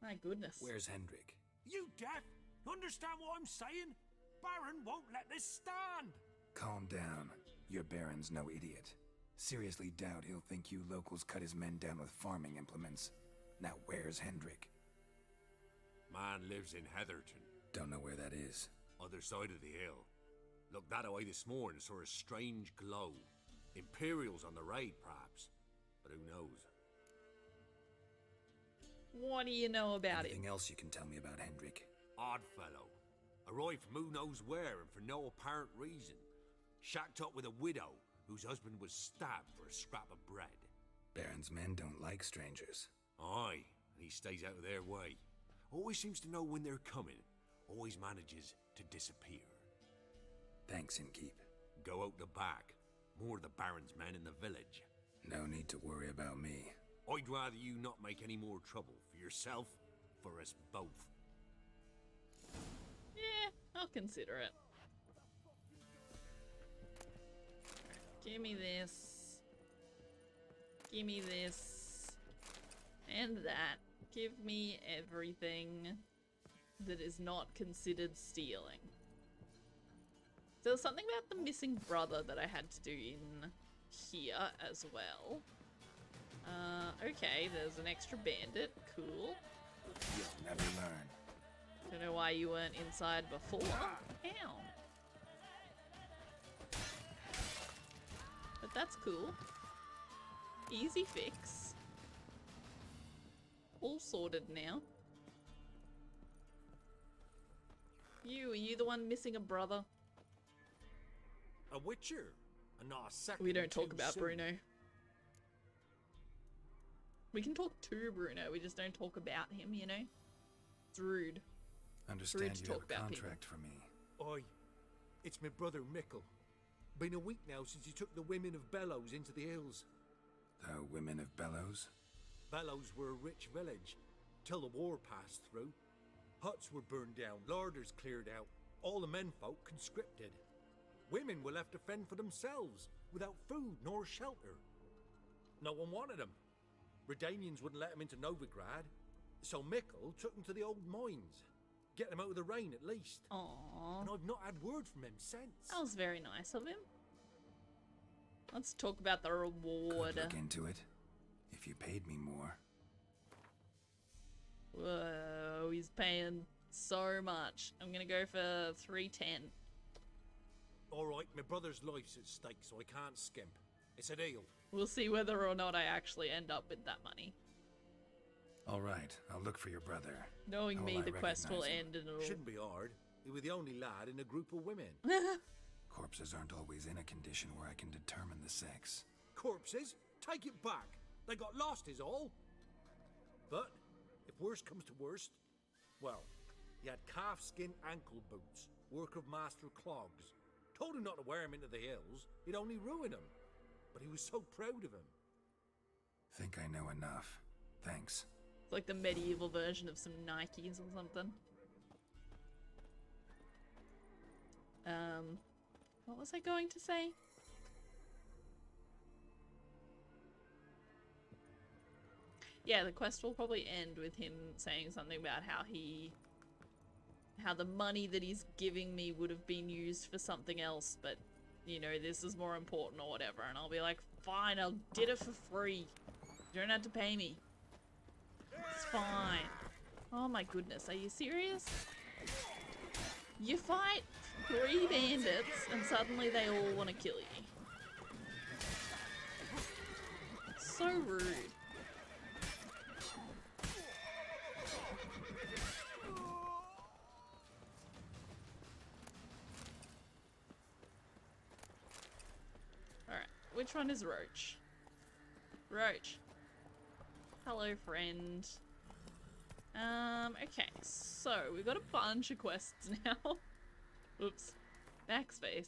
My goodness. Where's Hendrik? You deaf? Understand what I'm saying? Baron won't let this stand. Calm down. Your Baron's no idiot. Seriously doubt he'll think you locals cut his men down with farming implements. Now where's Hendrik? Man lives in Heatherton, Don't know where that is. other side of the hill. Looked that away this morning, saw a strange glow. Imperials on the raid, perhaps. But who knows? What do you know about Anything him? else you can tell me about Hendrik? Odd fellow. Arrived from who knows where and for no apparent reason. Shacked up with a widow whose husband was stabbed for a scrap of bread. Baron's men don't like strangers. Aye, and he stays out of their way. Always seems to know when they're coming. Always manages to disappear. Thanks, Innkeep. Go out the back. More of the Baron's men in the village. No need to worry about me. I'd rather you not make any more trouble for yourself, for us both. Yeah, I'll consider it. Give me this. Give me this. And that. Give me everything that is not considered stealing. There was something about the missing brother that I had to do in here as well. Okay, there's an extra bandit. Cool. You'll never learn. Don't know why you weren't inside before. Ow. But that's cool. Easy fix. All sorted now. Are you the one missing a brother? A witcher, and not a second. We don't talk too about soon. Bruno. We can talk to Bruno, we just don't talk about him, you know? It's rude. Understand Rude to you talk have a about contract for me. Aye, it's my brother Mickle. Been a week now since he took the women of Bellows into the hills. The women of Bellows? Bellows were a rich village, till the war passed through. Huts were burned down, larders cleared out, all the menfolk conscripted. Women were left to fend for themselves, without food nor shelter. No one wanted them. Redanians wouldn't let them into Novigrad, so Mickle took them to the old mines. Get them out of the rain at least. Aww. And I've not had word from him since. That was very nice of him. Let's talk about the reward. Could look into it. If you paid me more. Whoa, he's paying so much. I'm gonna go for 310. Alright, my brother's life's at stake, so I can't skimp. It's a deal. We'll see whether or not I actually end up with that money. All right, I'll look for your brother. Knowing How me, will I the quest will recognize him? end and it'll... Shouldn't be hard. You were the only lad in a group of women. Corpses aren't always in a condition where I can determine the sex. Corpses? Take it back. They got lost is all. But, if worst comes to worst, well, he had calfskin ankle boots, work of Master Clogs. Told him not to wear him into the hills, he'd only ruin him. But he was so proud of him. Think I know enough. Thanks. It's like the medieval version of some Nikes or something. What was I going to say? Yeah, the quest will probably end with him saying something about how the money that he's giving me would have been used for something else, but, you know, this is more important or whatever, and I'll be like, fine, I did it for free. You don't have to pay me. It's fine. Oh my goodness, are you serious? You fight 3 bandits and suddenly they all want to kill you. So rude. Alright, which one is Roach? Roach. Hello, friend. Okay, so we've got a bunch of quests now. Oops. Backspace.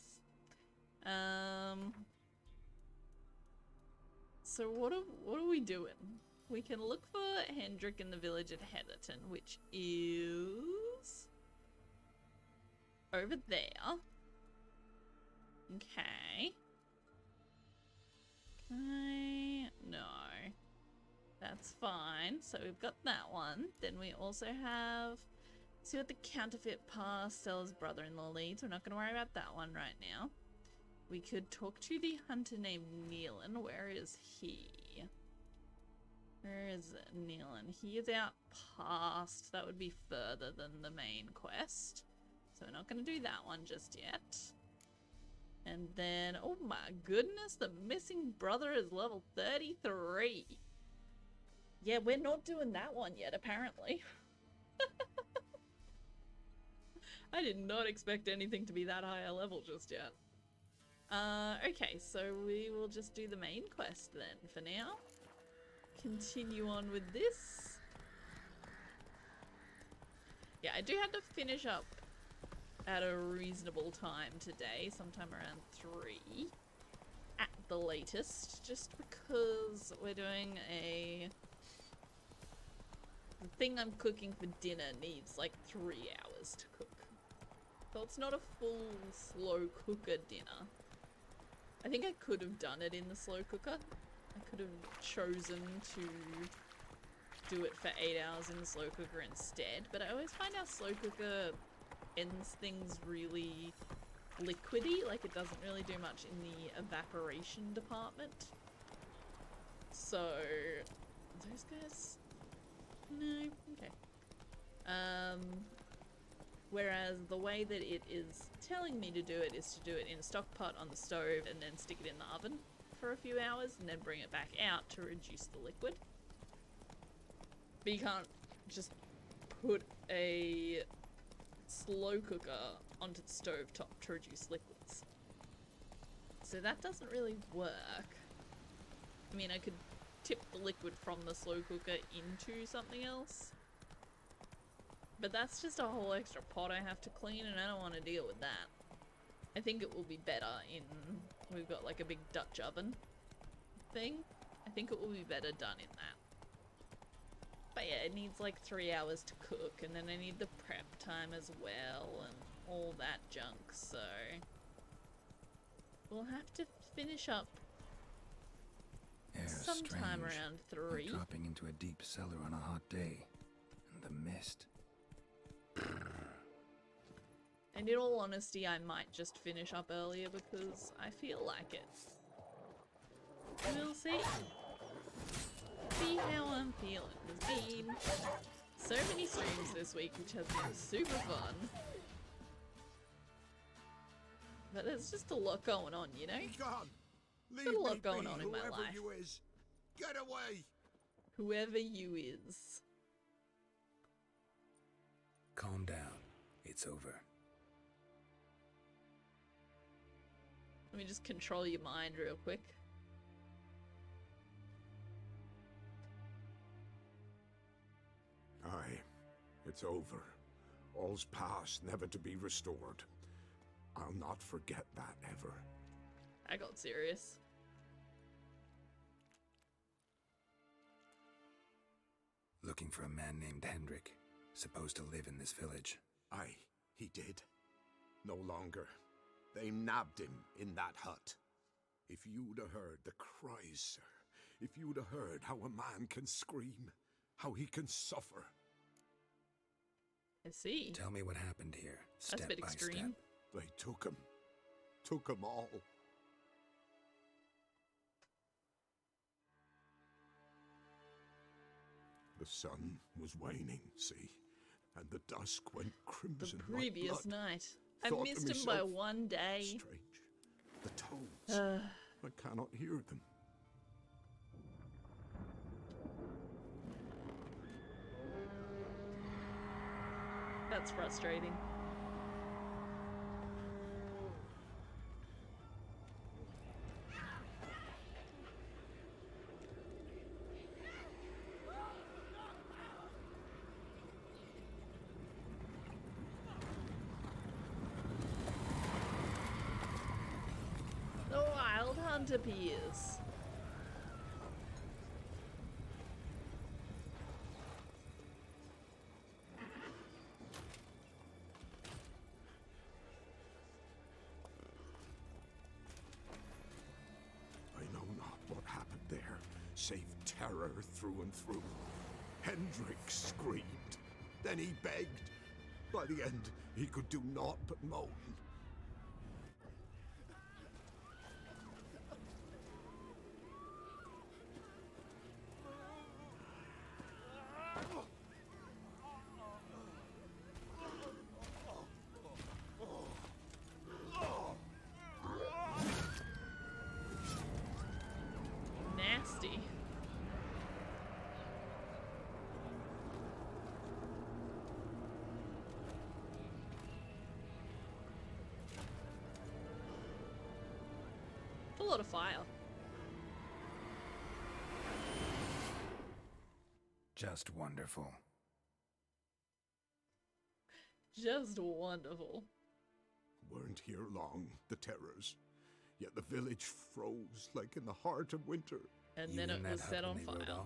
So what are we doing? We can look for Hendrik in the village at Heatherton, which is over there. Okay. Okay, no. That's fine. So we've got that one. Then we also have... See what the counterfeit pass sells brother-in-law leads. We're not going to worry about that one right now. We could talk to the hunter named Neelan. Where is he? Where is Neelan? He is out past. That would be further than the main quest. So we're not going to do that one just yet. And then, oh my goodness, the missing brother is level 33. Yeah, we're not doing that one yet, apparently. I did not expect anything to be that high a level just yet. Okay, so we will just do the main quest then for now. Continue on with this. Yeah, I do have to finish up at a reasonable time today, sometime around 3 at the latest, just because we're doing the thing I'm cooking for dinner needs like 3 hours to cook. So it's not a full slow cooker dinner. I think I could have done it in the slow cooker. I could have chosen to do it for 8 hours in the slow cooker instead, but I always find our slow cooker ends things really liquidy, like it doesn't really do much in the evaporation department. So, those guys? No, okay. Whereas the way that it is telling me to do it is to do it in a stock pot on the stove and then stick it in the oven for a few hours and then bring it back out to reduce the liquid. But you can't just put a slow cooker onto the stove top to reduce liquids. So that doesn't really work. I mean, I could tip the liquid from the slow cooker into something else, but that's just a whole extra pot I have to clean, and I don't want to deal with that. I think it will be better in... We've got like a big Dutch oven thing. I think it will be better done in that. But yeah, it needs like 3 hours to cook, and then I need the prep time as well, and all that junk, so... We'll have to finish up sometime around 3. Like dropping into a deep cellar on a hot day. And the mist. And in all honesty, I might just finish up earlier because I feel like it. We'll see. See how I'm feeling. There's been so many streams this week, which has been super fun. But there's just a lot going on, you know? Leave Got a lot me going be, on in my whoever life. you is. Get away! Whoever you is. Calm down. It's over. Let me just control your mind real quick. Aye, it's over. All's past, never to be restored. I'll not forget that ever. I got serious. Looking for a man named Hendrik, supposed to live in this village. Aye, he did. No longer. They nabbed him in that hut. If you'd have heard the cries, sir. If you'd have heard how a man can scream, how he can suffer. I see. Tell me what happened here, That's a bit by extreme. step. They took him. Took him all. The sun was waning, see? And the dusk went crimson The previous like blood. night. I Thought to missed him by myself, one day. Strange. The toads. I cannot hear them. That's frustrating. The Wild Hunt appears. I know not what happened there, save terror through and through. Hendrik screamed. Then he begged. By the end, he could do naught but moan. Nasty. lot of fire. Just wonderful. Just wonderful. Weren't here long, the terrors. Yet the village froze like in the heart of winter. And then it was set on fire.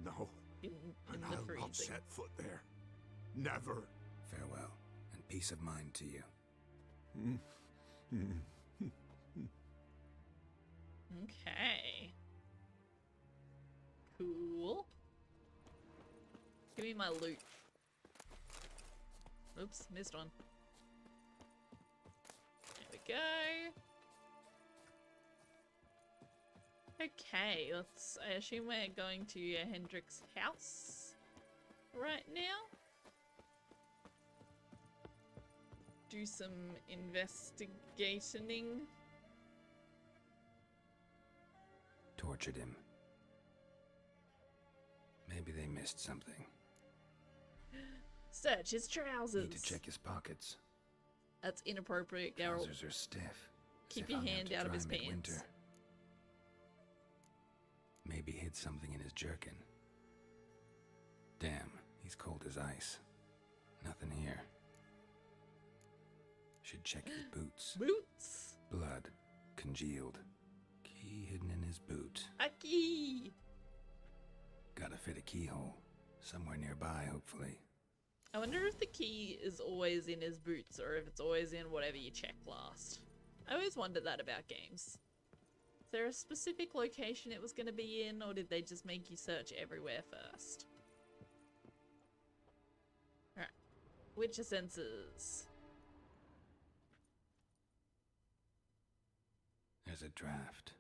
No, In and the I'll freezing. not set foot there. Never. Farewell, and peace of mind to you. Okay. Cool. Give me my loot. Oops, missed one. There we go. Okay, I assume we're going to Hendrik's house right now. Do some investigating. Tortured him. Maybe they missed something. Search his trousers. Need to check his pockets. That's inappropriate, Geralt. Trousers are stiff. as Keep if your hung hand to out of dry his pants. midwinter. Maybe hid something in his jerkin. Damn, he's cold as ice. Nothing here. Should check his boots. Boots? Blood. Congealed. Key hidden in his boot. A key! Gotta fit a keyhole. Somewhere nearby, hopefully. I wonder if the key is always in his boots or if it's always in whatever you check last. I always wondered that about games. Is there a specific location it was going to be in, or did they just make you search everywhere first? Alright. Witcher senses. There's a draft.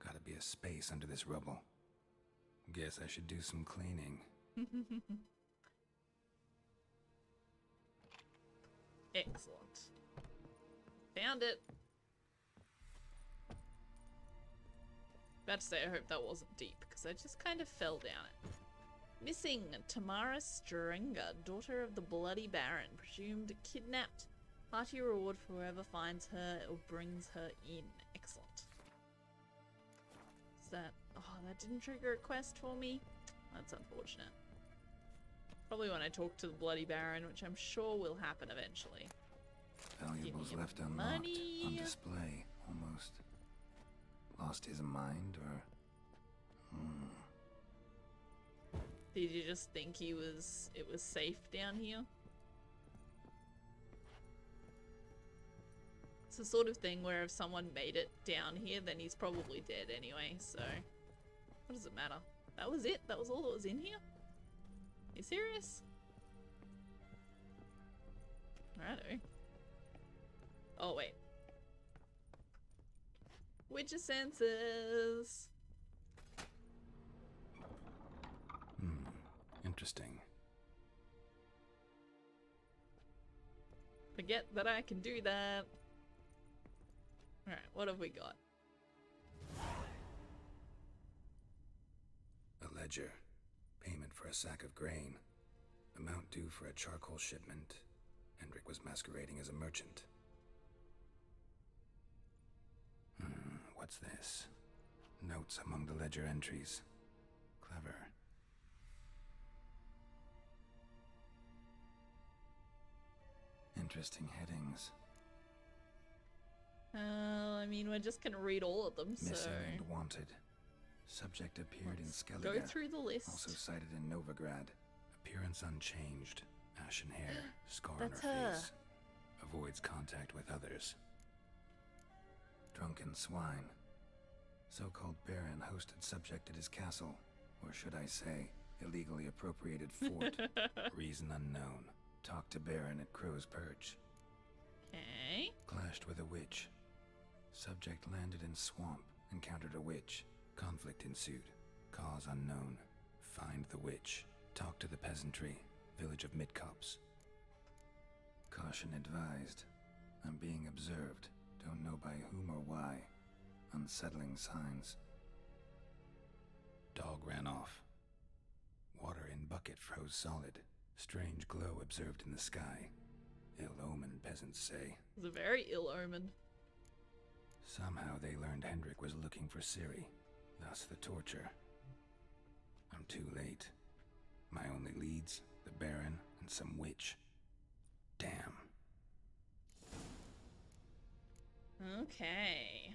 Gotta be a space under this rubble. Guess I should do some cleaning. Excellent. Found it. About to say, I hope that wasn't deep, because I just kind of fell down it. Missing Tamara Stringer, daughter of the Bloody Baron, presumed kidnapped. Party reward for whoever finds her or brings her in. Excellent. Is that... Oh, that didn't trigger a quest for me? That's unfortunate. Probably when I talk to the Bloody Baron, which I'm sure will happen eventually. Valuables left unlocked, money. on display, almost. Lost his mind, or... Did you just think it was safe down here? It's the sort of thing where if someone made it down here, then he's probably dead anyway, so... What does it matter? That was it? That was all that was in here? You serious? Righto. Oh, wait. Witcher senses! Interesting. Forget that I can do that. Alright, what have we got? A ledger. Payment for a sack of grain. Amount due for a charcoal shipment. Hendrik was masquerading as a merchant. What's this? Notes among the ledger entries. Clever. Interesting headings. I mean, we're just gonna read all of them, so... Missing and wanted. Subject appeared in Skellige. Go through the list. Also cited in Novigrad. Appearance unchanged. Ashen hair. Scar on her That's her. face. Avoids contact with others. Drunken swine. So-called baron hosted subject at his castle. Or should I say, illegally appropriated fort. Reason unknown. Talked to baron at Crow's Perch. Okay. Clashed with a witch. Subject landed in swamp. Encountered a witch. Conflict ensued. Cause unknown. Find the witch. Talk to the peasantry. Village of Midcopse. Caution advised. I'm being observed. Don't know by whom or why. Unsettling signs. Dog ran off. Water in bucket froze solid. Strange glow observed in the sky. Ill omen, peasants say. It's a very ill omen. Somehow they learned Hendrik was looking for Ciri, thus the torture. I'm too late. My only leads, the Baron and some witch. Damn. Okay.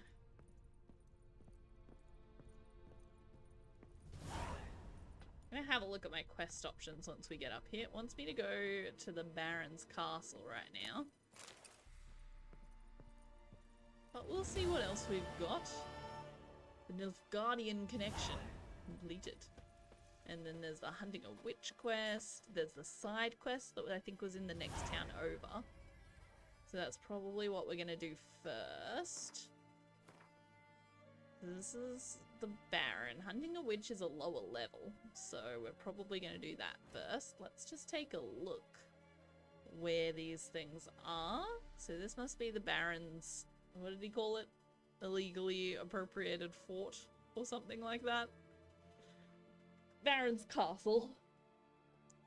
I'm gonna have a look at my quest options once we get up here. It wants me to go to the Baron's castle right now. But we'll see what else we've got. The Nilfgaardian connection completed. And then there's the hunting a witch quest. There's the side quest that I think was in the next town over. So that's probably what we're gonna do first. This is the Baron. Hunting a witch is a lower level, so we're probably gonna do that first. Let's just take a look where these things are. So this must be the Baron's, what did he call it? Illegally appropriated fort or something like that. Baron's castle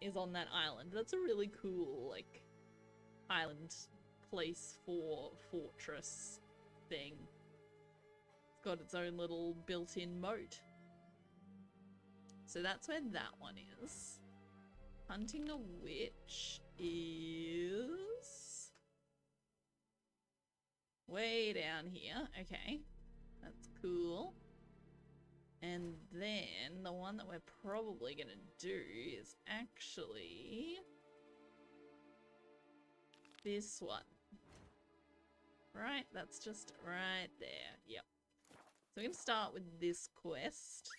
is on that island. That's a really cool, like, island place for fortress thing. It's got its own little built-in moat. So that's where that one is. Hunting a witch is way down here. Okay, that's cool. And then the one that we're probably gonna do is actually this one. Right, that's just right there. Yep. So we're gonna start with this quest.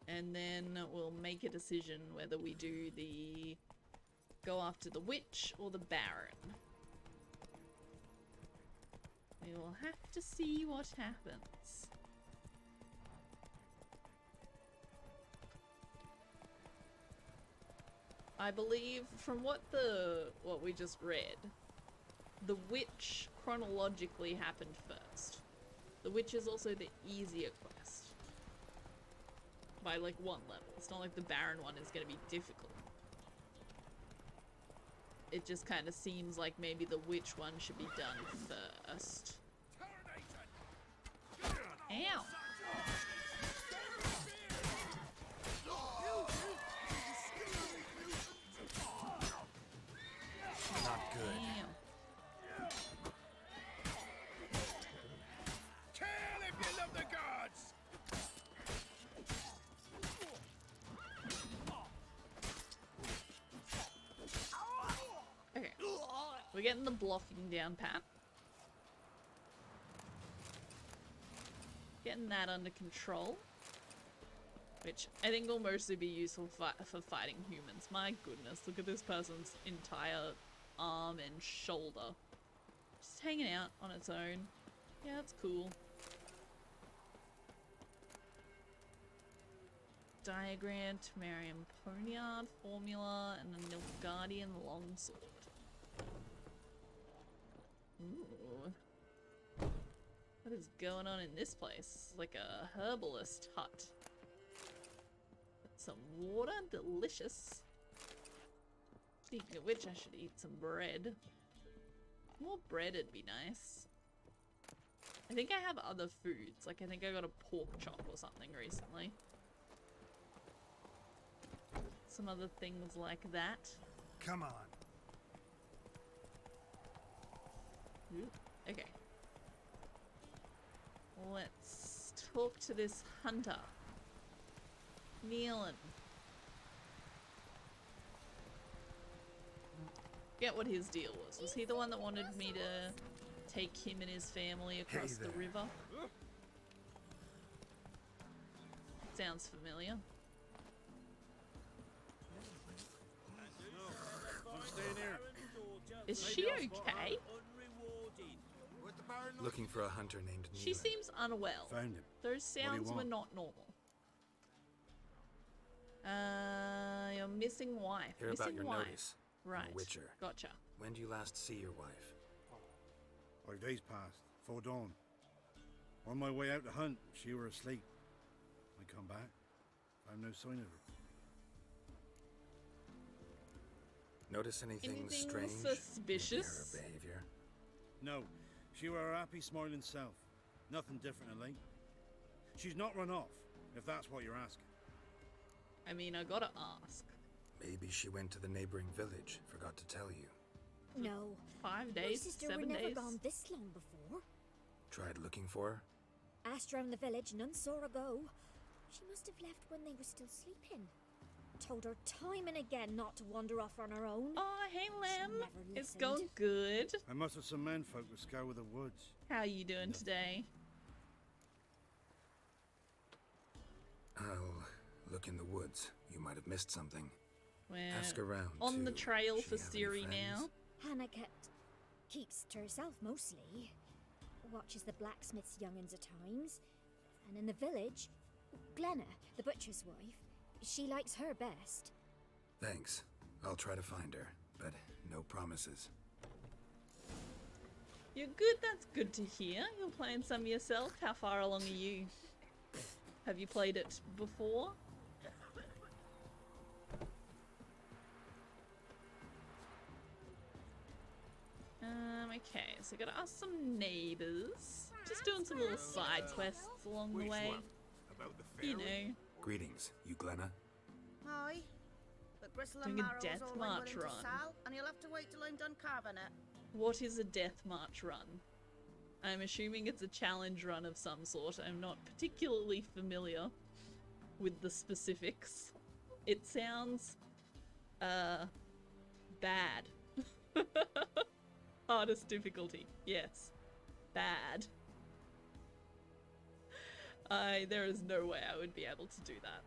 And then we'll make a decision whether we do the go after the witch or the Baron. We will have to see what happens. I believe from what we just read, the witch chronologically happened first. The witch is also the easier quest. By like one level. It's not like the Baron one is going to be difficult. It just kind of seems like maybe the witch one should be done first. Ow! Not good. Ow. Kill if you love the gods! Okay. We're getting the blocking down pat. Getting that under control. Which I think will mostly be useful for fighting humans. My goodness, look at this person's entire arm and shoulder. Just hanging out on its own. Yeah, that's cool. Diagram, Temerium Poniard, Formula, and a Nilfgaardian Longsword. Ooh. What is going on in this place? It's like a herbalist hut. Some water, delicious. Speaking of which, I should eat some bread. More bread would be nice. I think I have other foods. Like I think I got a pork chop or something recently. Some other things like that. Come on. Ooh, okay. Let's talk to this hunter. Nealon. Get what his deal was. Was he the one that wanted me to take him and his family across the river? Sounds familiar. Is she okay? Looking for a hunter named Nealon. She seems unwell. Found him. Those sounds were not normal. Your missing wife. Hear missing about your wife. notice. Right. I'm a witcher. Gotcha. When did you last see your wife? 5 days passed, 'fore dawn. On my way out to hunt, she were asleep. I come back, found no sign of her. Notice anything Anything strange? suspicious? Her behavior? No, she were her happy, smiling self. Nothing different, Elaine. She's not run off, if that's what you're asking. I mean, I gotta ask. Maybe she went to the neighboring village. Forgot to tell you. No. 5 My days, sister 7 were never days. gone this long before. Tried looking for her? Asked round the village, none saw her go. She must have left when they were still sleeping. Told her time and again not to wander off on her own. Oh, hey, Lamb. never It's listened. going good. I must have some menfolk to scour the woods. How you doing today? I'll look in the woods. You might have missed something. We're Ask around, on the too. trail She for have any Ciri friends? now. Hannah keeps to herself mostly. Watches the blacksmith's young'uns at times. And in the village, Glenna, the butcher's wife, she likes her best. Thanks. I'll try to find her, but no promises. You're good, that's good to hear. You're playing some yourself. How far along are you? Have you played it before? Okay, so gotta ask some neighbors. Just doing some little side quests along the way. About the You ferry? know. Greetings, you Glenna? Aye. But Gristle Doing and a Marrow's death all I'm march willing to run. sell, and you'll have to wait till I'm done carving it. What is a death march run? I'm assuming it's a challenge run of some sort. I'm not particularly familiar with the specifics. It sounds bad. Hardest difficulty. Yes. Bad. There is no way I would be able to do that.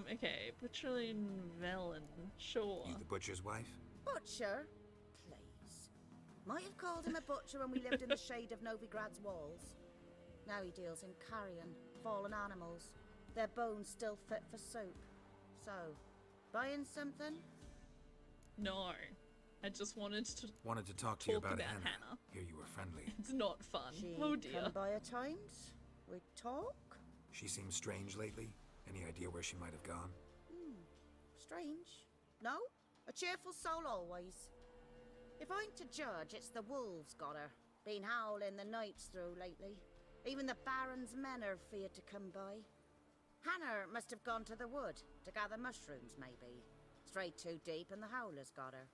Okay. Butcherlin Velen. Sure. You the butcher's wife? Butcher? Please. Might have called him a butcher when we lived in the shade of Novigrad's walls. Now he deals in carrion, fallen animals. Their bones still fit for soup. So, buying something? No. I just wanted to Wanted to talk to you about Hannah. Hannah. Hear you were friendly. It's not fun. She Oh dear. come by at times. We talk. She seems strange lately. Any idea where she might have gone? Strange. No? A cheerful soul always. If I'm to judge, it's the wolves got her. Been howling the nights through lately. Even the Baron's men are feared to come by. Hannah must have gone to the wood to gather mushrooms, maybe. Strayed too deep and the howlers got her.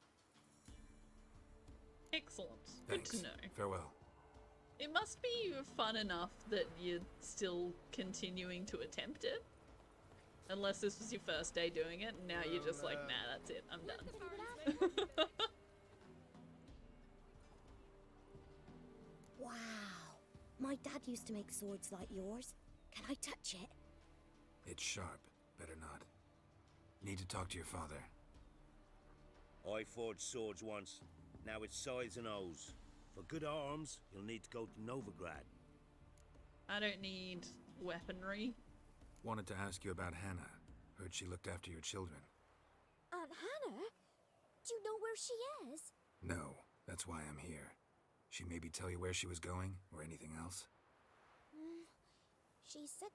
Excellent. Thanks. Good to know. Farewell. It must be fun enough that you're still continuing to attempt it. Unless this was your first day doing it, and now you're just like, nah, that's it, I'm done. Wow. My dad used to make swords like yours. Can I touch it? It's sharp. Better not. Need to talk to your father. I forged swords once. Now it's scythes and O's. For good arms, you'll need to go to Novigrad. I don't need weaponry. Wanted to ask you about Hannah. Heard she looked after your children. Aunt Hannah? Do you know where she is? No, that's why I'm here. She maybe tell you where she was going, or anything else? She said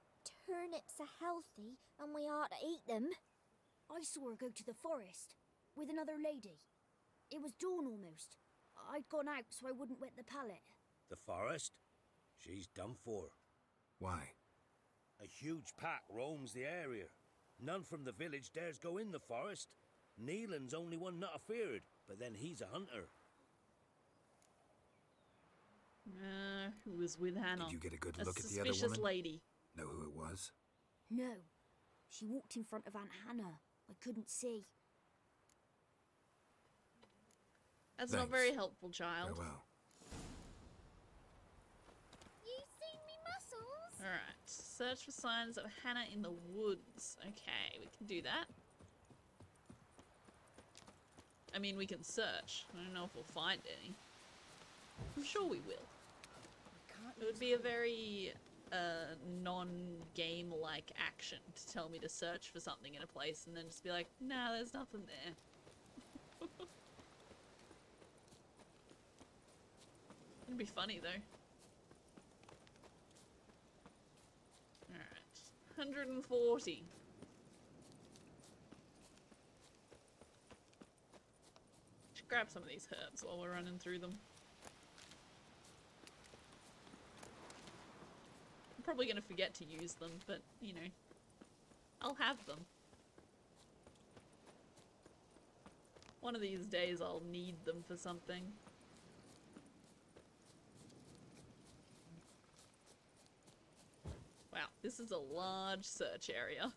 turnips are healthy and we ought to eat them. I saw her go to the forest with another lady. It was dawn almost. I'd gone out so I wouldn't wet the pallet. The forest? She's done for. Why? A huge pack roams the area. None from the village dares go in the forest. Neelan's only one not afeared, but then he's a hunter. Who was with Hannah? Did you get a good A look at the other suspicious woman? lady. Know who it was? No. She walked in front of Aunt Hannah. I couldn't see. That's not Thanks. very helpful, child. Farewell. You seen me muscles? Alright, search for signs of Hannah in the woods. Okay, we can do that. I mean, we can search. I don't know if we'll find any. I'm sure we will. It would be a very non-game-like action to tell me to search for something in a place and then just be like, nah, there's nothing there. It'd be funny though. Alright. 140. grab some of these herbs while we're running through them. I'm probably going to forget to use them, but, you know, I'll have them. One of these days I'll need them for something. Wow, this is a large search area.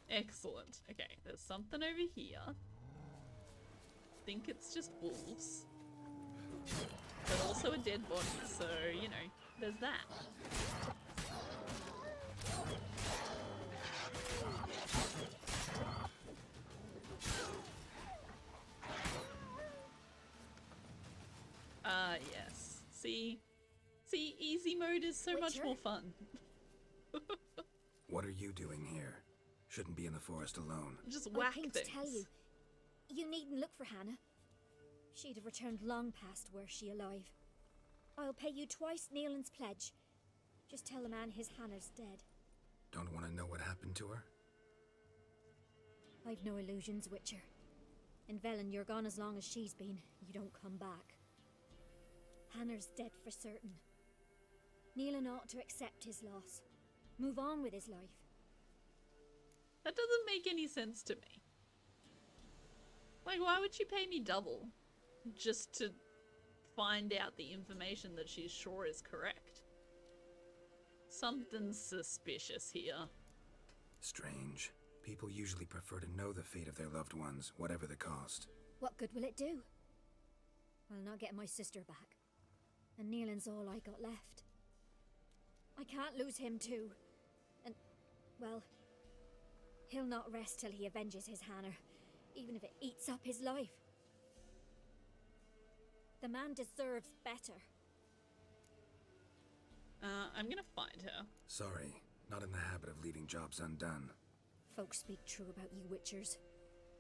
Excellent. Okay, there's something over here. I think it's just wolves. But also a dead body, so, you know, there's that. Yes. See, easy mode is so much more fun. What are you doing here? Shouldn't be in the forest alone. Just whack I came things. to tell you. You needn't look for Hannah. She'd have returned long past were she alive. I'll pay you twice Neelan's pledge. Just tell the man his Hannah's dead. Don't want to know what happened to her? I've no illusions, Witcher. In Velen, you're gone as long as she's been. You don't come back. Hannah's dead for certain. Neelan ought to accept his loss. Move on with his life. That doesn't make any sense to me. Like, why would she pay me double? Just to find out the information that she's sure is correct. Something's suspicious here. Strange. People usually prefer to know the fate of their loved ones, whatever the cost. What good will it do? I'll not get my sister back. And Neelan's all I got left. I can't lose him too. And, well, he'll not rest till he avenges his Hannah, even if it eats up his life. The man deserves better. I'm gonna find her. Sorry, not in the habit of leaving jobs undone. Folks speak true about you Witchers.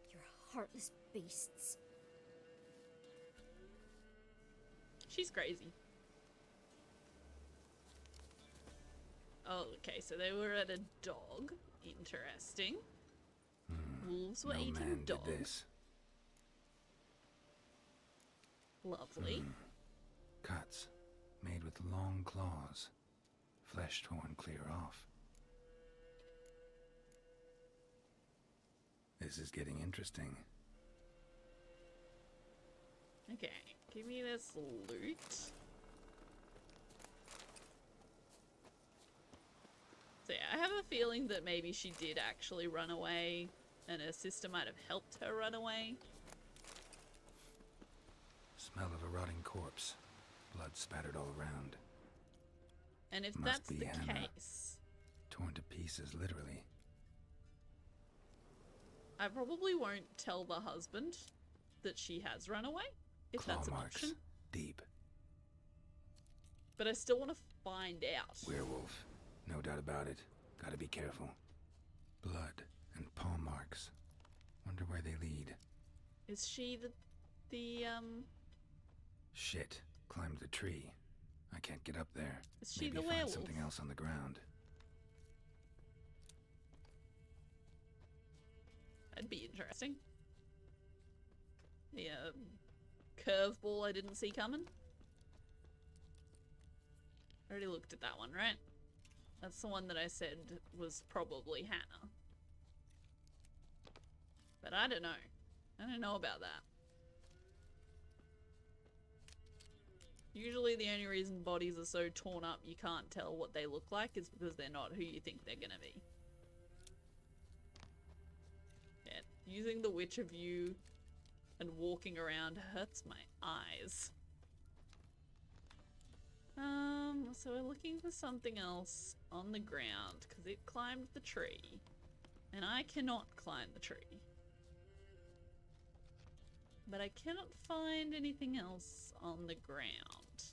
You're heartless beasts. She's crazy. Oh, okay, so they were at a dog. Interesting. Wolves were No eating man dogs. did this. Lovely. Cuts, made with long claws. Flesh torn clear off. This is getting interesting. Okay, give me this loot. So yeah, I have a feeling that maybe she did actually run away, and her sister might have helped her run away. Smell of a rotting corpse. Blood spattered all around. And if Must that's be the Hannah. case, Torn to pieces, literally. I probably won't tell the husband that she has run away, if Claw that's an marks. option. Deep. But I still want to find out. Werewolf. No doubt about it. Gotta be careful. Blood and paw marks. Wonder where they lead. Is she the Shit. Climbed the tree. I can't get up there. Is she Maybe the find werewolf? something else on the ground. That'd be interesting. The curveball I didn't see coming. I already looked at that one, right? That's the one that I said was probably Hannah. But I don't know. I don't know about that. Usually the only reason bodies are so torn up you can't tell what they look like is because they're not who you think they're gonna be. Yeah, using the Witcher view and walking around hurts my eyes. So we're looking for something else on the ground because it climbed the tree. And I cannot climb the tree. But I cannot find anything else on the ground.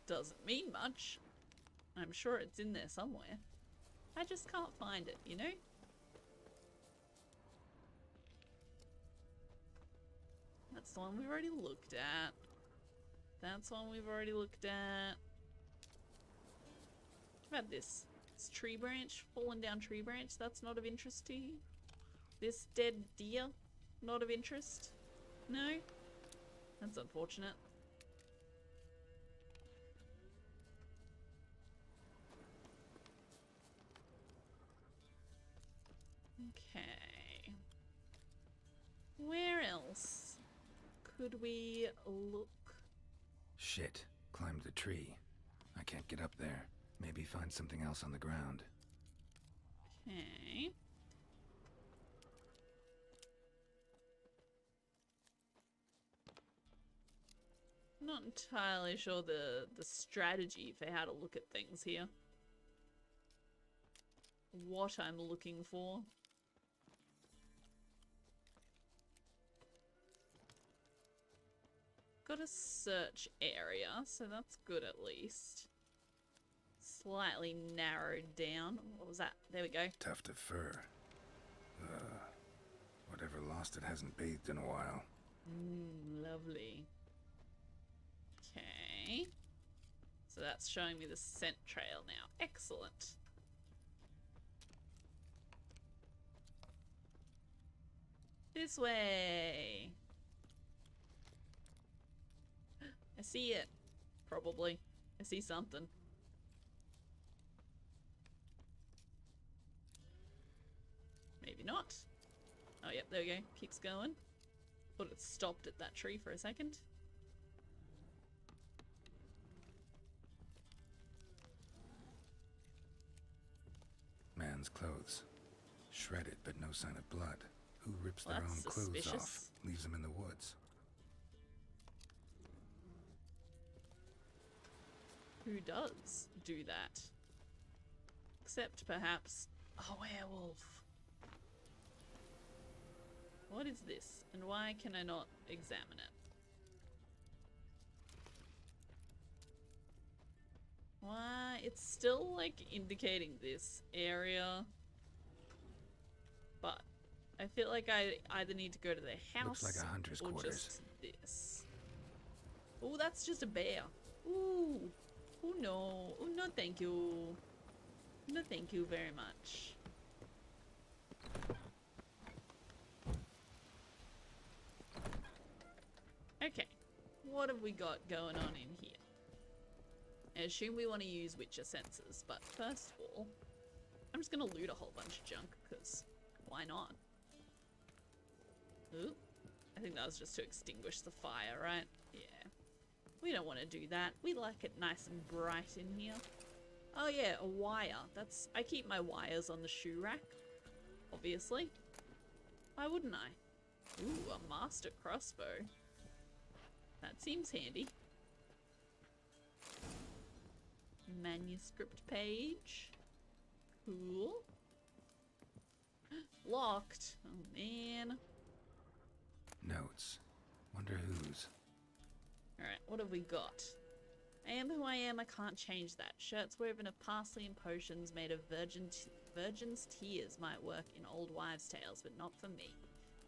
Doesn't mean much. I'm sure it's in there somewhere. I just can't find it, you know? That's the one we've already looked at. That's one we've already looked at. What about this? This tree branch, fallen down tree branch, that's not of interest to you? This dead deer, not of interest? No? That's unfortunate. Okay. Where else could we look? Shit. Climbed the tree. I can't get up there. Maybe find something else on the ground. Okay. Not entirely sure the strategy for how to look at things here. What I'm looking for. Got a search area, so that's good at least. Slightly narrowed down. What was that? There we go. Tuft of fur. Whatever lost it hasn't bathed in a while. Lovely. Okay. So that's showing me the scent trail now. Excellent. This way. I see it. Probably. I see something. Maybe not. Oh, yep, there we go. Keeps going. Thought it stopped at that tree for a second. Man's clothes. Shredded, but no sign of blood. Who rips their own clothes off, leaves them in the woods? Who does do that? Except perhaps a werewolf. What is this, and why can I not examine it? Why? It's still like indicating this area, but I feel like I either need to go to the house Looks like a hunter's or quarters. just this. Oh, that's just a bear. Ooh. Oh no. Oh no, thank you. No, thank you very much. Okay. What have we got going on in here? I assume we want to use Witcher senses, but first of all, I'm just going to loot a whole bunch of junk, because why not? Ooh. I think that was just to extinguish the fire, right? Yeah. We don't want to do that. We like it nice and bright in here. Oh yeah, a wire. I keep my wires on the shoe rack, obviously. Why wouldn't I? Ooh, a master crossbow. That seems handy. Manuscript page. Cool. Locked. Oh man. Notes. Wonder whose. Alright, what have we got? I am who I am, I can't change that. Shirts woven of parsley and potions made of virgin's tears might work in old wives' tales, but not for me.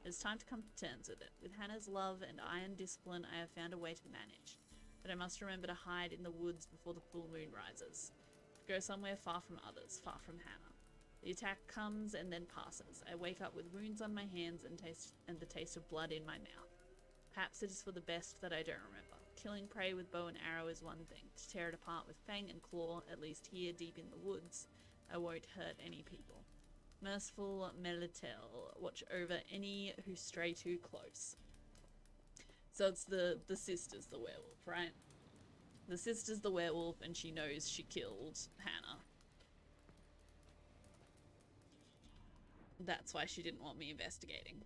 It's time to come to terms with it. With Hannah's love and iron discipline, I have found a way to manage. But I must remember to hide in the woods before the full moon rises. To go somewhere far from others, far from Hannah. The attack comes and then passes. I wake up with wounds on my hands and the taste of blood in my mouth. Perhaps it is for the best that I don't remember. Killing prey with bow and arrow is one thing. To tear it apart with fang and claw, at least here deep in the woods, I won't hurt any people. Merciful Melitel, watch over any who stray too close. So it's the sister's the werewolf, right? The sister's the werewolf and she knows she killed Hannah. That's why she didn't want me investigating.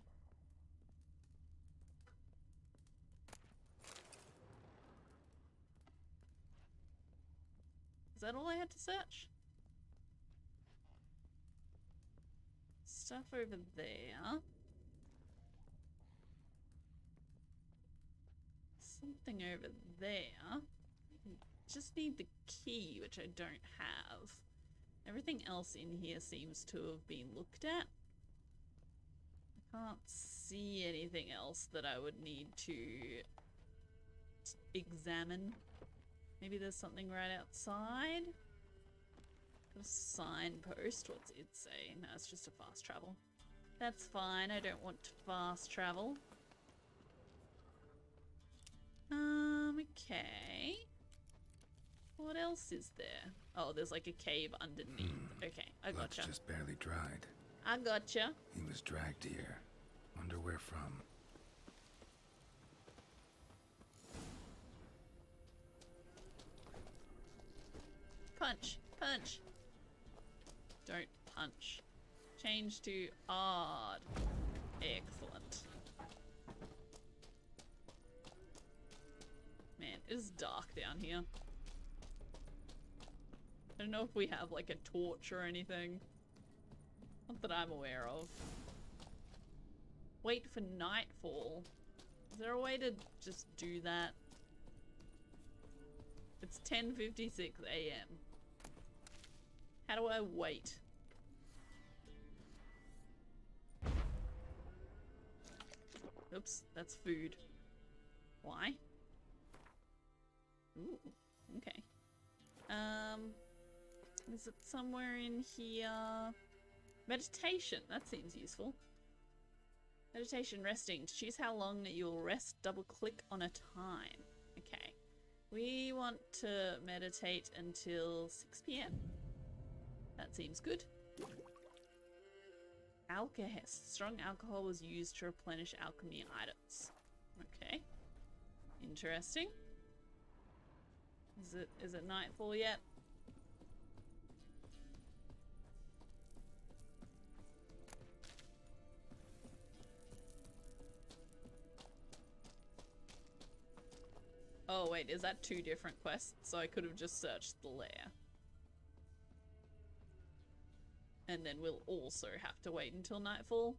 Is that all I had to search? Stuff over there. Something over there. Just need the key, which I don't have. Everything else in here seems to have been looked at. I can't see anything else that I would need to examine. Maybe there's something right outside? Got a signpost. What's it say? No, it's just a fast travel. That's fine, I don't want to fast travel. Okay. What else is there? Oh, there's like a cave underneath. Okay, I Blood's gotcha. just barely dried. I gotcha. He was dragged here. Wonder where from. Punch, punch. Don't punch. Change to odd. Excellent. Man, it is dark down here. I don't know if we have like a torch or anything. Not that I'm aware of. Wait for nightfall. Is there a way to just do that? It's 10:56 a.m. How do I wait? Oops, that's food. Why? Ooh, okay. Is it somewhere in here? Meditation, that seems useful. Meditation resting. To choose how long that you'll rest, double click on a time. Okay. We want to meditate until 6 p.m. That seems good. Alkahest. Strong alcohol was used to replenish alchemy items. Okay. Interesting. Is it nightfall yet? Oh wait, is that 2 different quests? So I could have just searched the lair. And then we'll also have to wait until nightfall.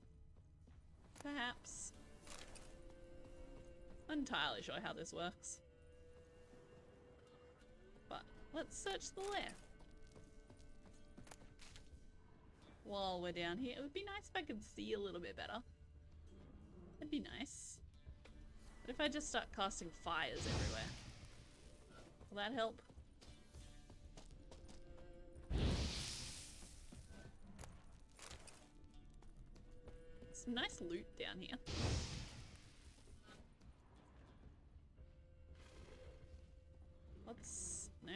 Perhaps. Not entirely sure how this works. But let's search the lair. While we're down here, it would be nice if I could see a little bit better. That'd be nice. But if I just start casting fires everywhere, will that help? Some nice loot down here. What's... no?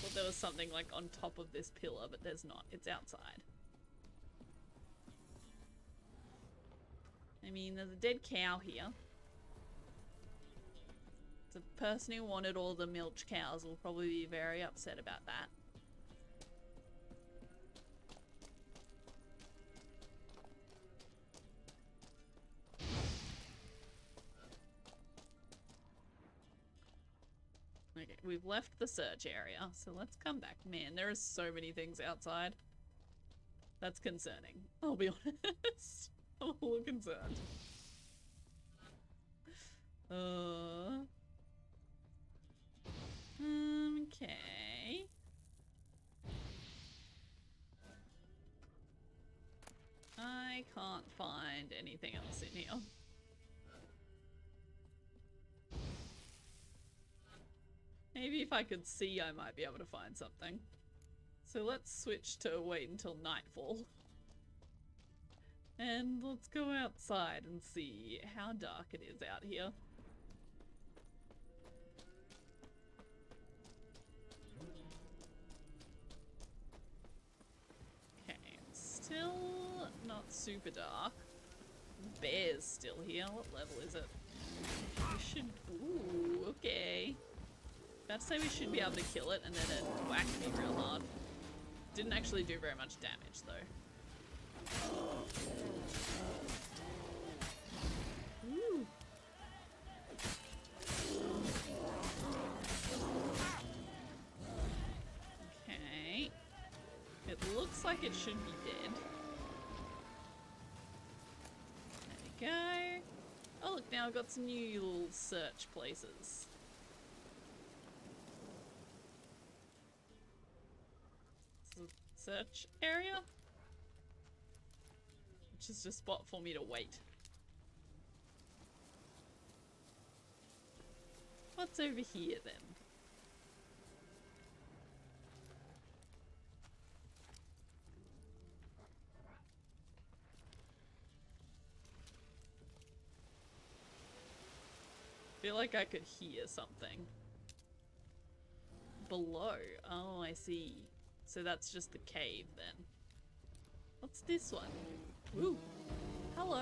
Thought there was something like on top of this pillar, but there's not. It's outside. I mean, there's a dead cow here. The person who wanted all the milch cows will probably be very upset about that. Okay, we've left the search area, so let's come back. Man, there are so many things outside. That's concerning, I'll be honest. I'm a little concerned. Okay. I can't find anything else in here. Maybe if I could see, I might be able to find something. So let's switch to wait until nightfall. And let's go outside and see how dark it is out here. Okay, it's still not super dark. The bear's still here. What level is it? We should... ooh, okay. About to say we should be able to kill it and then it whacked me real hard. Didn't actually do very much damage though. Ooh. Okay. It looks like it should be dead. There we go. Oh look, now I've got some new little search places. Search area, which is just a spot for me to wait. What's over here then? like I could hear something. Below. Oh, I see. So that's just the cave then. What's this one? Ooh. Hello.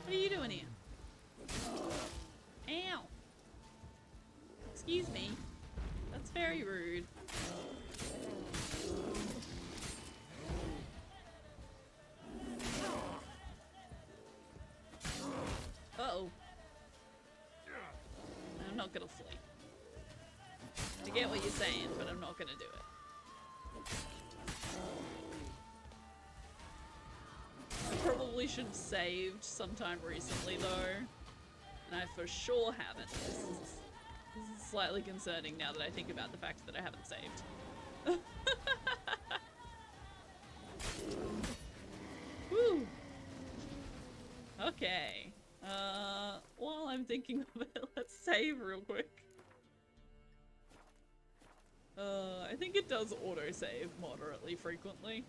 What are you doing here? Ow. Excuse me. That's very rude. Uh-oh. I'm not gonna flee. I get what you're saying, but I'm not gonna do it. I probably should have saved sometime recently though, and I for sure haven't. This is slightly concerning now that I think about the fact that I haven't saved. Woo! Okay. While I'm thinking of it, let's save real quick. I think it does auto-save moderately frequently.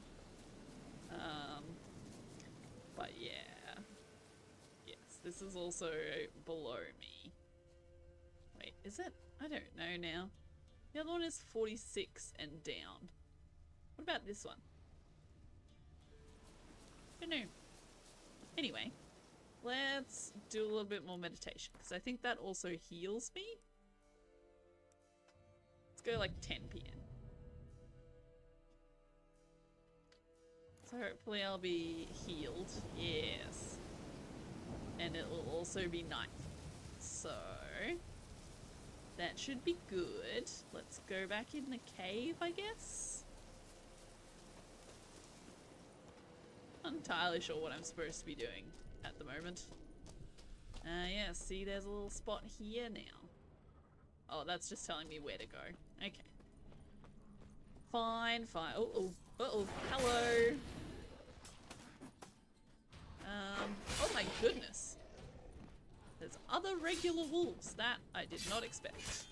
But yeah. Yes, this is also below me. Wait, is it? I don't know now. The other one is 46 and down. What about this one? Don't know. Anyway, let's do a little bit more meditation, because I think that also heals me. Let's go like 10 p.m. So hopefully I'll be healed. Yes. And it will also be night. So that should be good. Let's go back in the cave, I guess. Not entirely sure what I'm supposed to be doing at the moment. Yeah, see there's a little spot here now. Oh, that's just telling me where to go. Okay. Fine, fine. Oh, hello. Oh my goodness. There's other regular wolves. That I did not expect.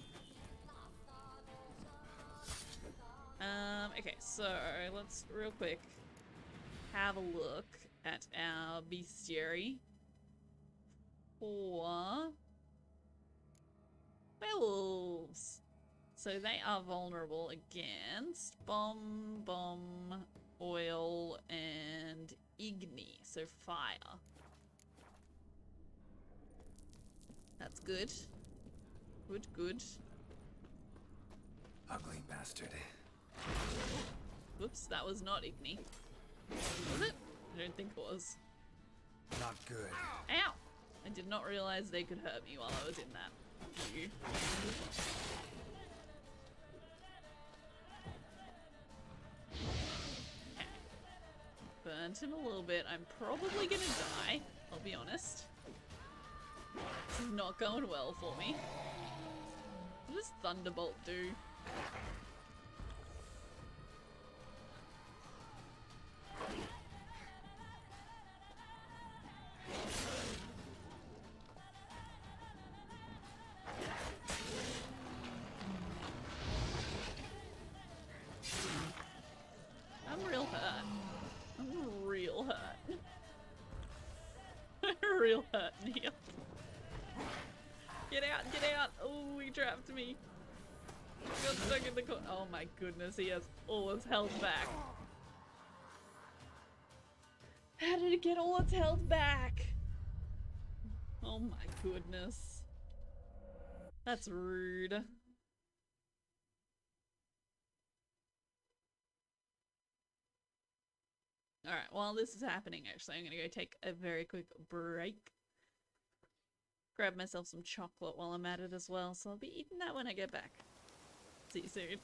Okay, so let's real quick have a look at our bestiary for werewolves. So they are vulnerable against bomb, oil, and igni, so fire. That's good. Good. Ugly bastard. Whoops, that was not igni. Was it? I don't think it was. Not good. Ow! I did not realize they could hurt me while I was in that view. Okay. Burnt him a little bit. I'm probably gonna die, I'll be honest. This is not going well for me. What does Thunderbolt do? I'm real hurt. I'm real hurt. Real hurt, Neil. Get out, get out! Oh, he trapped me. He got stuck in the corner. Oh my goodness, he has all his health back. How did it get all its health back? Oh my goodness. That's rude. Alright, while this is happening, actually, I'm gonna go take a very quick break. Grab myself some chocolate while I'm at it as well, so I'll be eating that when I get back. See you soon.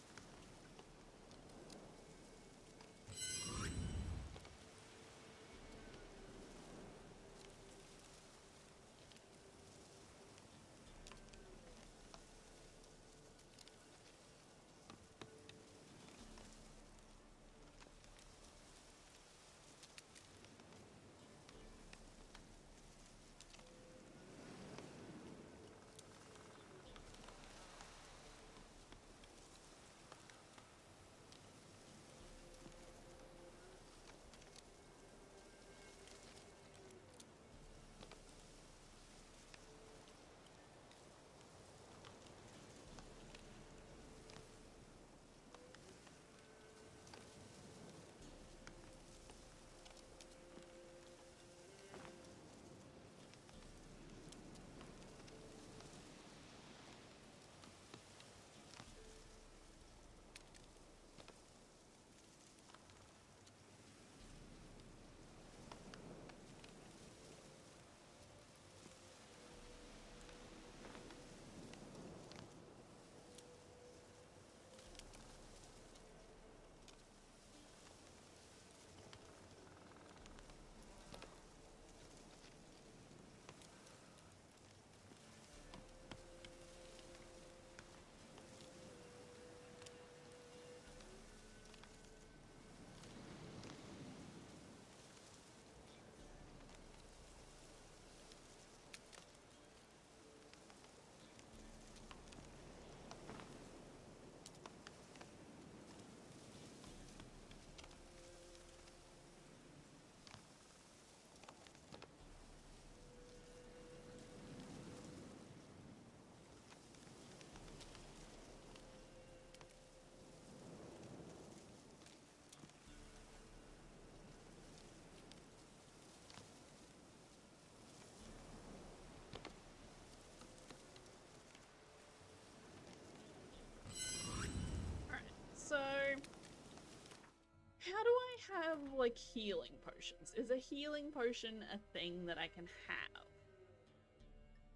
like healing potions. Is a healing potion a thing that I can have?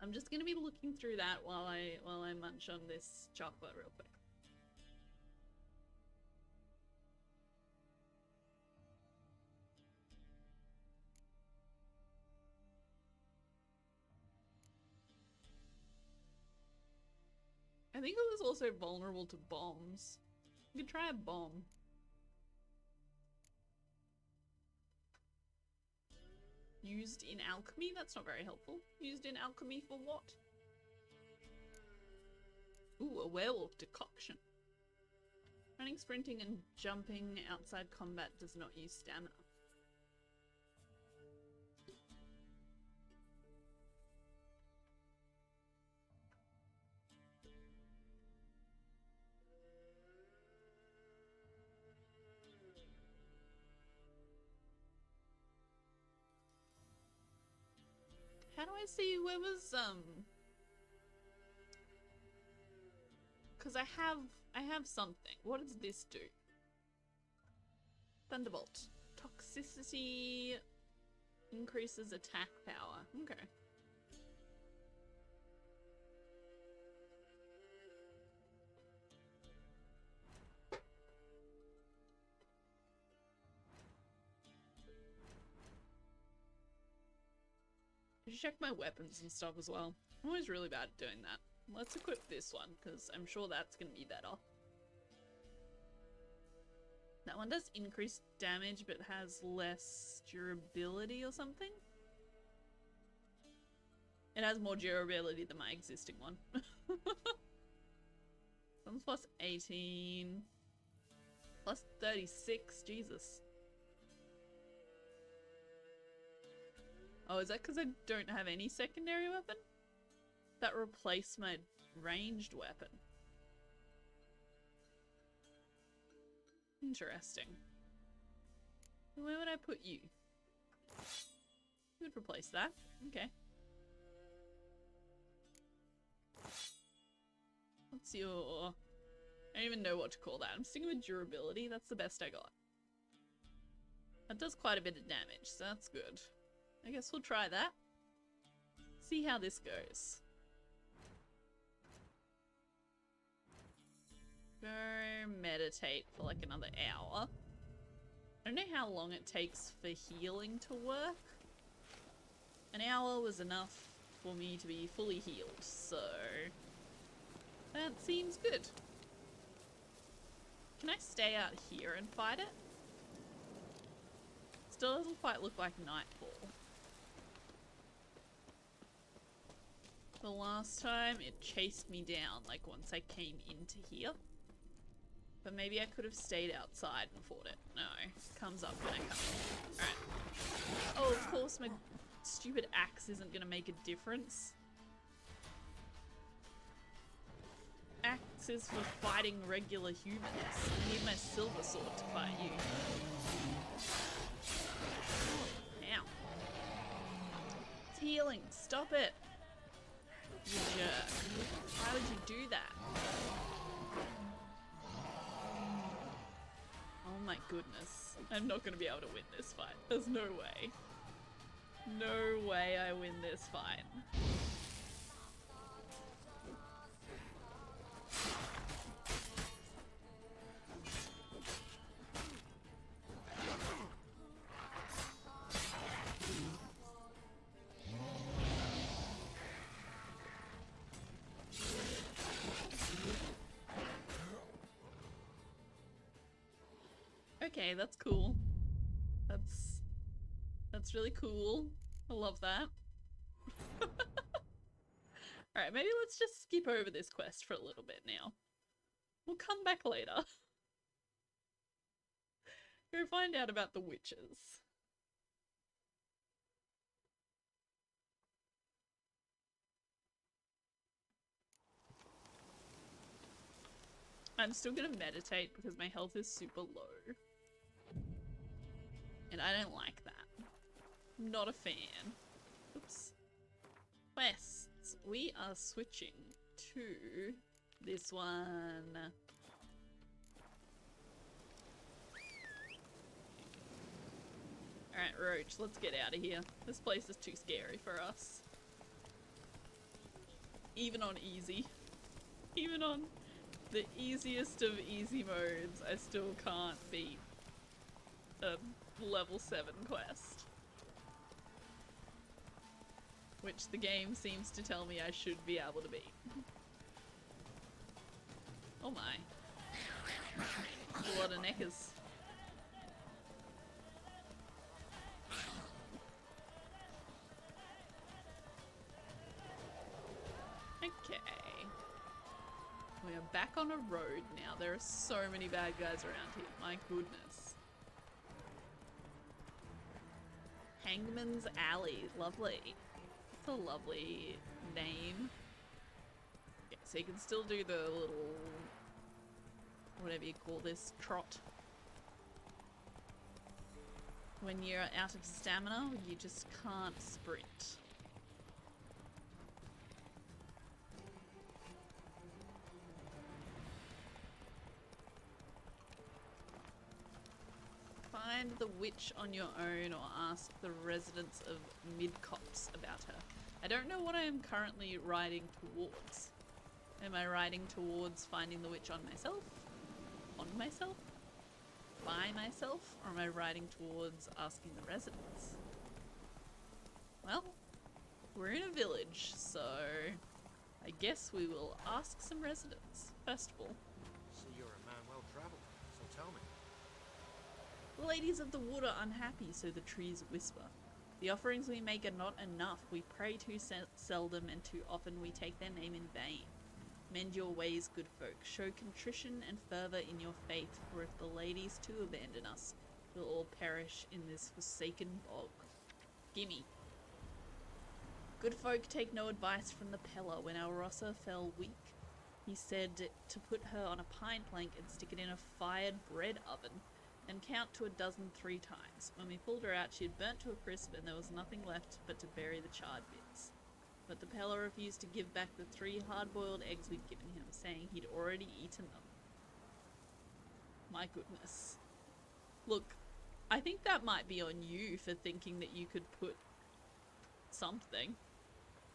I'm just gonna be looking through that while I munch on this chocolate real quick. I think it was also vulnerable to bombs. You could try a bomb. Used in alchemy? That's not very helpful. Used in alchemy for what? Ooh, a werewolf decoction. Running, sprinting, and jumping outside combat does not use stamina. How do I see where was because I have something. What does this do? Thunderbolt. Toxicity increases attack power. Okay. I should check my weapons and stuff as well. I'm always really bad at doing that. Let's equip this one, because I'm sure that's going to be better. That one does increase damage, but has less durability or something? It has more durability than my existing one. One's plus 18. Plus 36, Jesus. Oh, is that because I don't have any secondary weapon? That replaced my ranged weapon. Interesting. Where would I put you? You would replace that. Okay. What's your... I don't even know what to call that. I'm sticking with durability. That's the best I got. That does quite a bit of damage, so that's good. I guess we'll try that. See how this goes. Go meditate for like another hour. I don't know how long it takes for healing to work. An hour was enough for me to be fully healed, so that seems good. Can I stay out here and fight it? Still doesn't quite look like nightfall. The last time it chased me down, like once I came into here. But maybe I could have stayed outside and fought it. No, it comes up when I come in. Alright. Oh, of course my stupid axe isn't gonna make a difference. Axe is for fighting regular humans. I need my silver sword to fight you. Ow. It's healing. Stop it. You jerk. Why would you do that? Oh my goodness. I'm not going to be able to win this fight. There's no way. No way I win this fight. Okay, that's cool. That's really cool. I love that. Alright, maybe let's just skip over this quest for a little bit now. We'll come back later. Go find out about the witches. I'm still gonna meditate because my health is super low. And I don't like that. I'm not a fan. Oops. Quests. We are switching to this one. Alright, Roach, let's get out of here. This place is too scary for us. Even on easy. Even on the easiest of easy modes, I still can't beat a level 7 quest. Which the game seems to tell me I should be able to beat. Oh my. That's a lot of neckers. Okay. We are back on a road now. There are so many bad guys around here. My goodness. Hangman's Alley. Lovely. That's a lovely name. Okay, so you can still do the little... whatever you call this, trot. When you're out of stamina, you just can't sprint. Find the witch on your own or ask the residents of Midcopse about her. I don't know what I am currently riding towards. Am I riding towards finding the witch on myself? On myself? By myself? Or am I riding towards asking the residents? Well, we're in a village, so I guess we will ask some residents, first of all. So you're a man well traveled, so tell me. The ladies of the wood are unhappy, so the trees whisper. The offerings we make are not enough. We pray too seldom, and too often we take their name in vain. Mend your ways, good folk. Show contrition and fervour in your faith, for if the ladies too abandon us, we'll all perish in this forsaken bog. Gimme. Good folk take no advice from the Peller. When our Rossa fell weak, he said to put her on a pine plank and stick it in a fired bread oven, and count to 12 3 times. When we pulled her out, she had burnt to a crisp, and there was nothing left but to bury the charred bits. But the Peller refused to give back the 3 hard-boiled eggs we'd given him, saying he'd already eaten them. My goodness. Look, I think that might be on you for thinking that you could put something.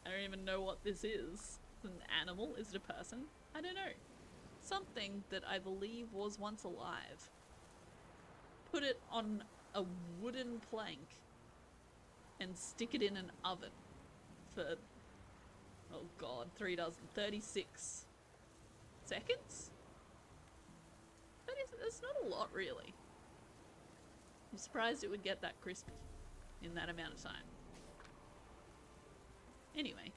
I don't even know what this is. Is it an animal? Is it a person? I don't know. Something that I believe was once alive. Put it on a wooden plank and stick it in an oven for, oh god, 36 seconds? That's not a lot, really. I'm surprised it would get that crispy in that amount of time. Anyway,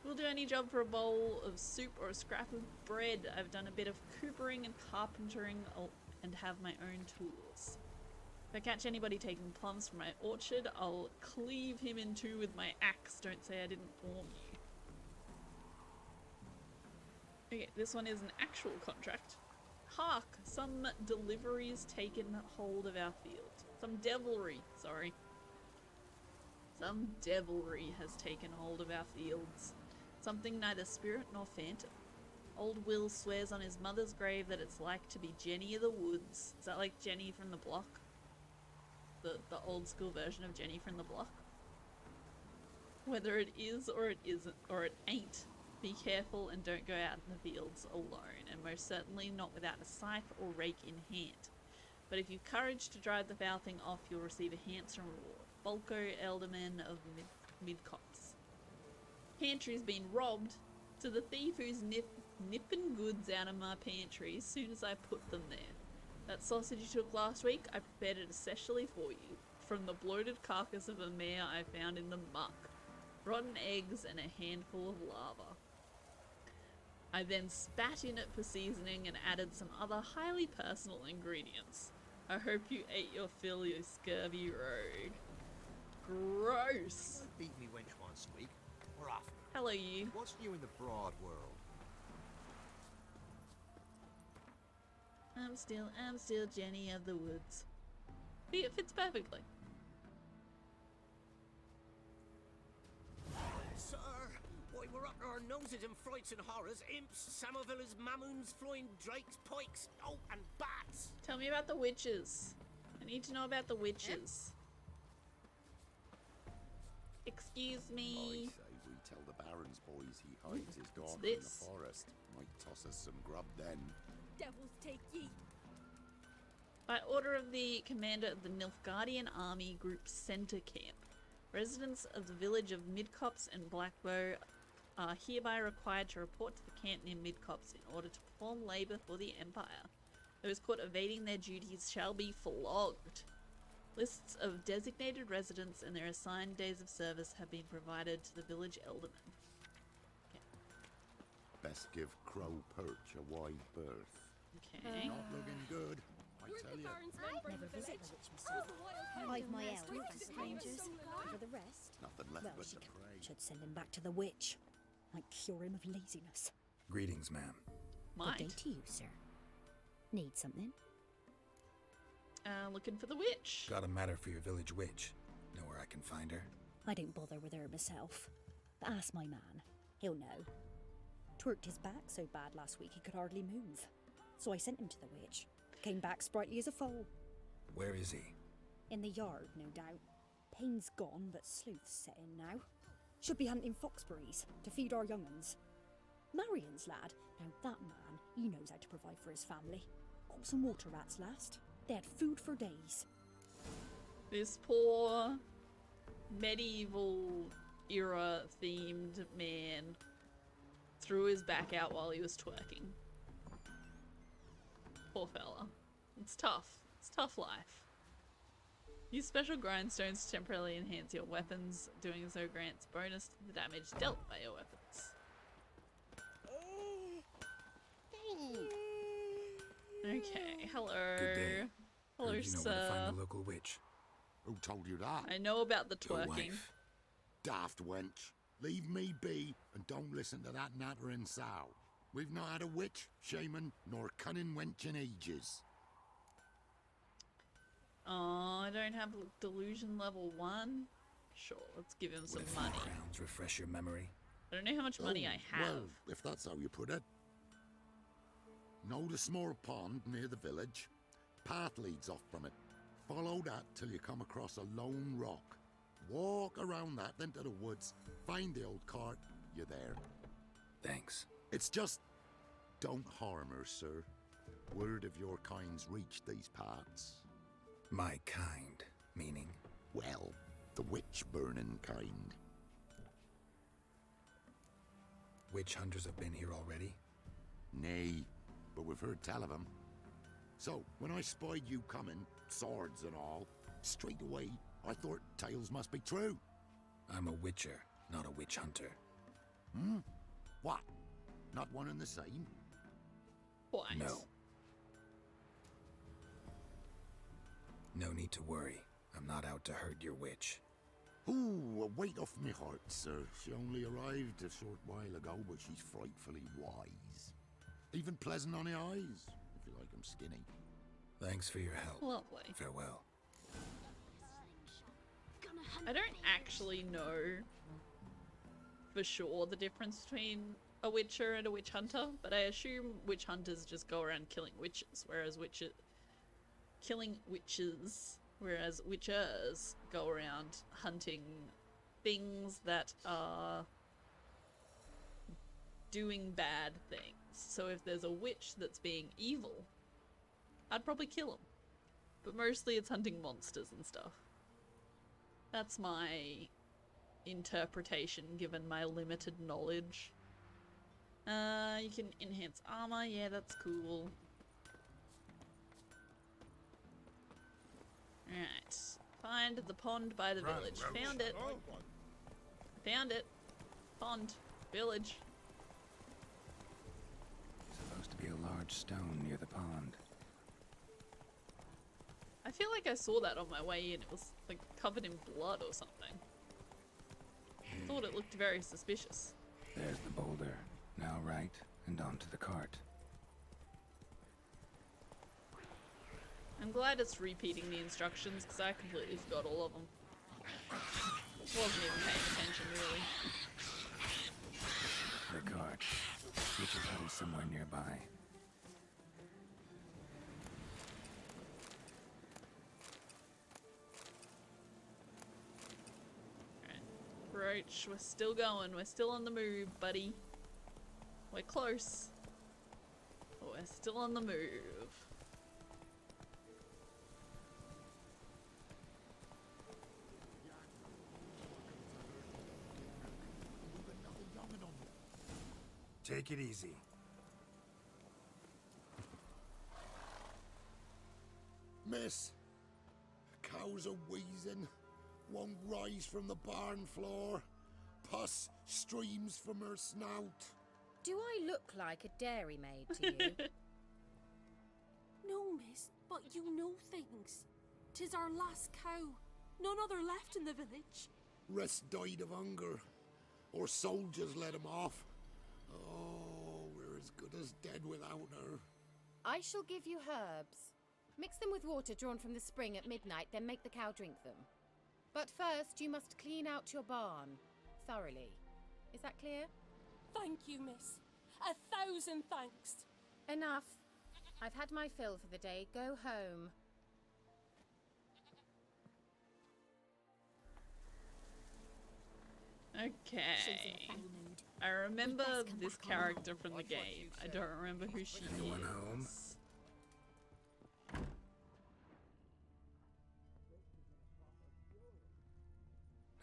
we'll do any job for a bowl of soup or a scrap of bread. I've done a bit of coopering and carpentering and have my own tools. If I catch anybody taking plums from my orchard, I'll cleave him in two with my axe. Don't say I didn't warn you. Okay, this one is an actual contract. Hark! Some deliveries taken hold of our field. Some devilry has taken hold of our fields. Something neither spirit nor phantom. Old Will swears on his mother's grave that it's like to be Jenny of the Woods. Is that like Jenny from the Block? The old school version of Jenny from the Block? Whether it is or it isn't, or it ain't, be careful and don't go out in the fields alone, and most certainly not without a scythe or rake in hand. But if you've courage to drive the foul thing off, you'll receive a handsome reward. Bolko, Elderman of Midcopse. Pantry's been robbed. To the thief who's nipping goods out of my pantry as soon as I put them there. That sausage you took last week, I prepared it especially for you, from the bloated carcass of a mare I found in the muck. Rotten eggs and a handful of lava. I then spat in it for seasoning and added some other highly personal ingredients. I hope you ate your fill, you scurvy rogue. Gross! Beat me wench once a week. We're off. Hello, you. What's new in the broad world? I'm still Jenny of the Woods. See, it fits perfectly. Sir, why we're up to our noses in frights and horrors, imps, Samovillas, mamoons, flying drakes, pikes, oh, and bats. Tell me about the witches. I need to know about the witches. Excuse I me. say we tell the Baron's boys he hides his daughter in this? the forest. Might toss us some grub then. Devils take ye. By order of the commander of the Nilfgaardian Army Group Center Camp, residents of the village of Midcopse and Blackbow are hereby required to report to the camp near Midcopse in order to perform labor for the Empire. Those caught evading their duties shall be flogged. Lists of designated residents and their assigned days of service have been provided to the village eldermen. Best give Crow Perch a wide berth. Okay. Not looking good, I tell you. Never visit the witch myself. I've my elf and strangers. For the rest, Nothing left well, but she the prey. should send him back to the witch. Might cure him of laziness. Greetings, ma'am. Might. Good day to you, sir. Need something? Looking for the witch. Got a matter for your village witch. Know where I can find her? I don't bother with her myself. But ask my man. He'll know. Twerked his back so bad last week he could hardly move. So I sent him to the witch. Came back sprightly as a foal. Where is he? In the yard, no doubt. Pain's gone, but sleuth's set in now. Should be hunting foxberries to feed our young'uns. Marion's lad. Now that man, he knows how to provide for his family. Got some water rats last. They had food for days. This poor medieval era themed man threw his back out while he was twerking. Poor fella. It's tough. It's tough life. Use special grindstones to temporarily enhance your weapons. Doing so grants bonus to the damage dealt by your weapons. Okay, hello. Good day. Hello, Heard you know where to sir. find the local witch. Who told you that? I know about the Your twerking. wife. Daft wench. Leave me be and don't listen to that nattering sow. We've not had a witch, shaman, nor cunning wench in ages. Oh, I don't have delusion level 1. Sure, let's give him some Would a few money. crowns refresh your memory? I don't know how much money I have. Well, if that's how you put it. Know the small pond near the village? Path leads off from it. Follow that till you come across a lone rock. Walk around that, then to the woods. Find the old cart. You're there. Thanks. It's just... don't harm her, sir. Word of your kind's reached these parts. My kind, meaning? Well, the witch-burning kind. Witch hunters have been here already? Nay, but we've heard tell of them. So, when I spied you coming, swords and all, straight away I thought tales must be true. I'm a witcher, not a witch hunter. Hmm? What? Not one and the same? What? No. No need to worry. I'm not out to hurt your witch. Ooh, a weight off me heart, sir. She only arrived a short while ago, but she's frightfully wise. Even pleasant on the eyes, if you like 'em skinny. Thanks for your help. Lovely. Farewell. I don't actually know for sure the difference between a witcher and a witch hunter, but I assume witch hunters just go around killing witches, whereas witchers go around hunting things that are doing bad things. So if there's a witch that's being evil, I'd probably kill him. But mostly it's hunting monsters and stuff. That's my interpretation given my limited knowledge. You can enhance armor, yeah, that's cool. Alright. Find the pond by the village. Found it. Found it. Pond. Village. Supposed to be a large stone near the pond. I feel like I saw that on my way in. It was like covered in blood or something. I thought it looked very suspicious. There's the boulder. Now right, and onto the cart. I'm glad it's repeating the instructions because I completely forgot all of them. Wasn't even paying attention really. The cart. Which is probably somewhere nearby. Roach. We're still going. We're still on the move, buddy. We're close. But we're still on the move. Take it easy. Miss, cows are wheezing, won't rise from the barn floor, pus streams from her snout. Do I look like a dairymaid to you? No, miss, but you know things. 'Tis our last cow. None other left in the village. Rest died of hunger, or soldiers let him off. Oh, we're as good as dead without her. I shall give you herbs. Mix them with water drawn from the spring at midnight, then make the cow drink them. But first, you must clean out your barn thoroughly. Is that clear? Thank you, miss. 1,000 thanks. Enough. I've had my fill for the day. Go home. Okay. I remember this character from the game. I don't remember who she is.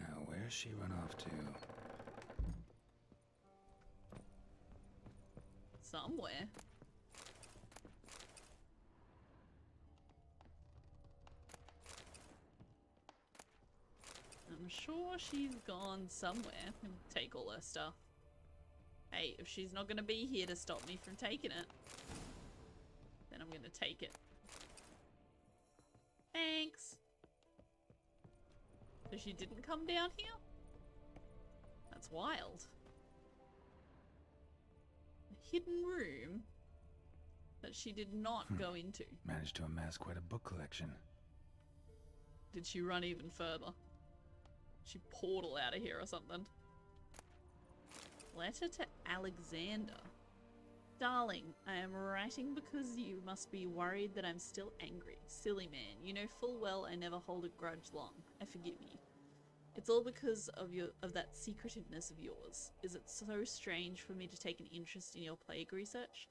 Now, where's she run off to? Somewhere. I'm sure she's gone somewhere and take all her stuff. Hey, if she's not gonna be here to stop me from taking it, then I'm gonna take it. Thanks. So she didn't come down here? That's wild. A hidden room that she did not go into. Managed to amass quite a book collection. Did she run even further? She portal out of here or something. Letter to Alexander. Darling, I am writing because you must be worried that I'm still angry. Silly man, you know full well I never hold a grudge long. I forgive you. It's all because of that secretiveness of yours. Is it so strange for me to take an interest in your plague research?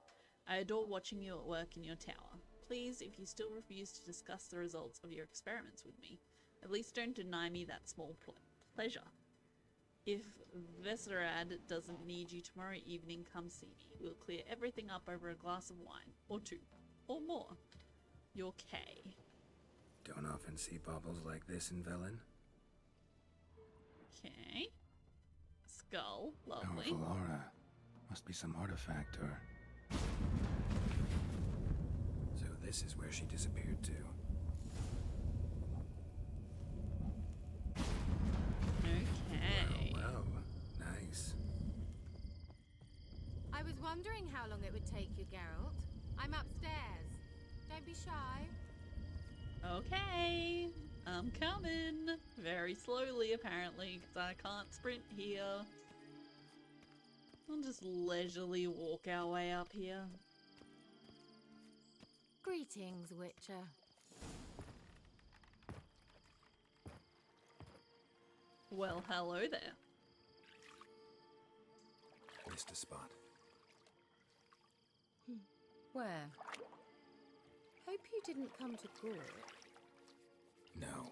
I adore watching you at work in your tower. Please, if you still refuse to discuss the results of your experiments with me, at least don't deny me that small pleasure. If Vesserad doesn't need you tomorrow evening, come see me. We'll clear everything up over a glass of wine, or two, or more. Your K. Don't often see baubles like this in Velen. Okay. Skull, lovely. Powerful aura. Must be some artifact or... So this is where she disappeared to. Okay. Wow, nice. I was wondering how long it would take you, Geralt. I'm upstairs. Don't be shy. Okay. I'm coming. Very slowly, apparently, because I can't sprint here. I'll just leisurely walk our way up here. Greetings, Witcher. Well, hello there. Missed a spot. Where? Hope you didn't come to Gore. No.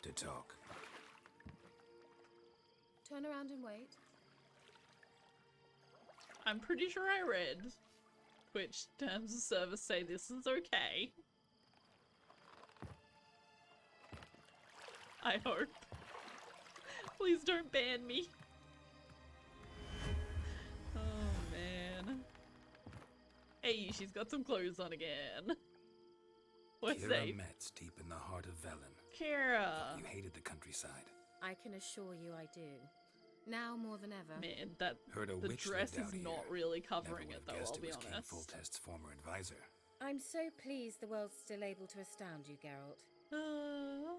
To talk. Turn around and wait. I'm pretty sure I read which terms of service say this is okay. I hope. Please don't ban me. Oh man. Hey, she's got some clothes on again. We're Ciri safe. Metz, deep in the heart of Velen. Kira. You hated the countryside. I can assure you I do. Now more than ever. Man, that Heard a the witch dress lived is out not here. really covering Never it would though, have guessed I'll be it was King honest. Foltest's former advisor. I'm so pleased the world's still able to astound you, Geralt.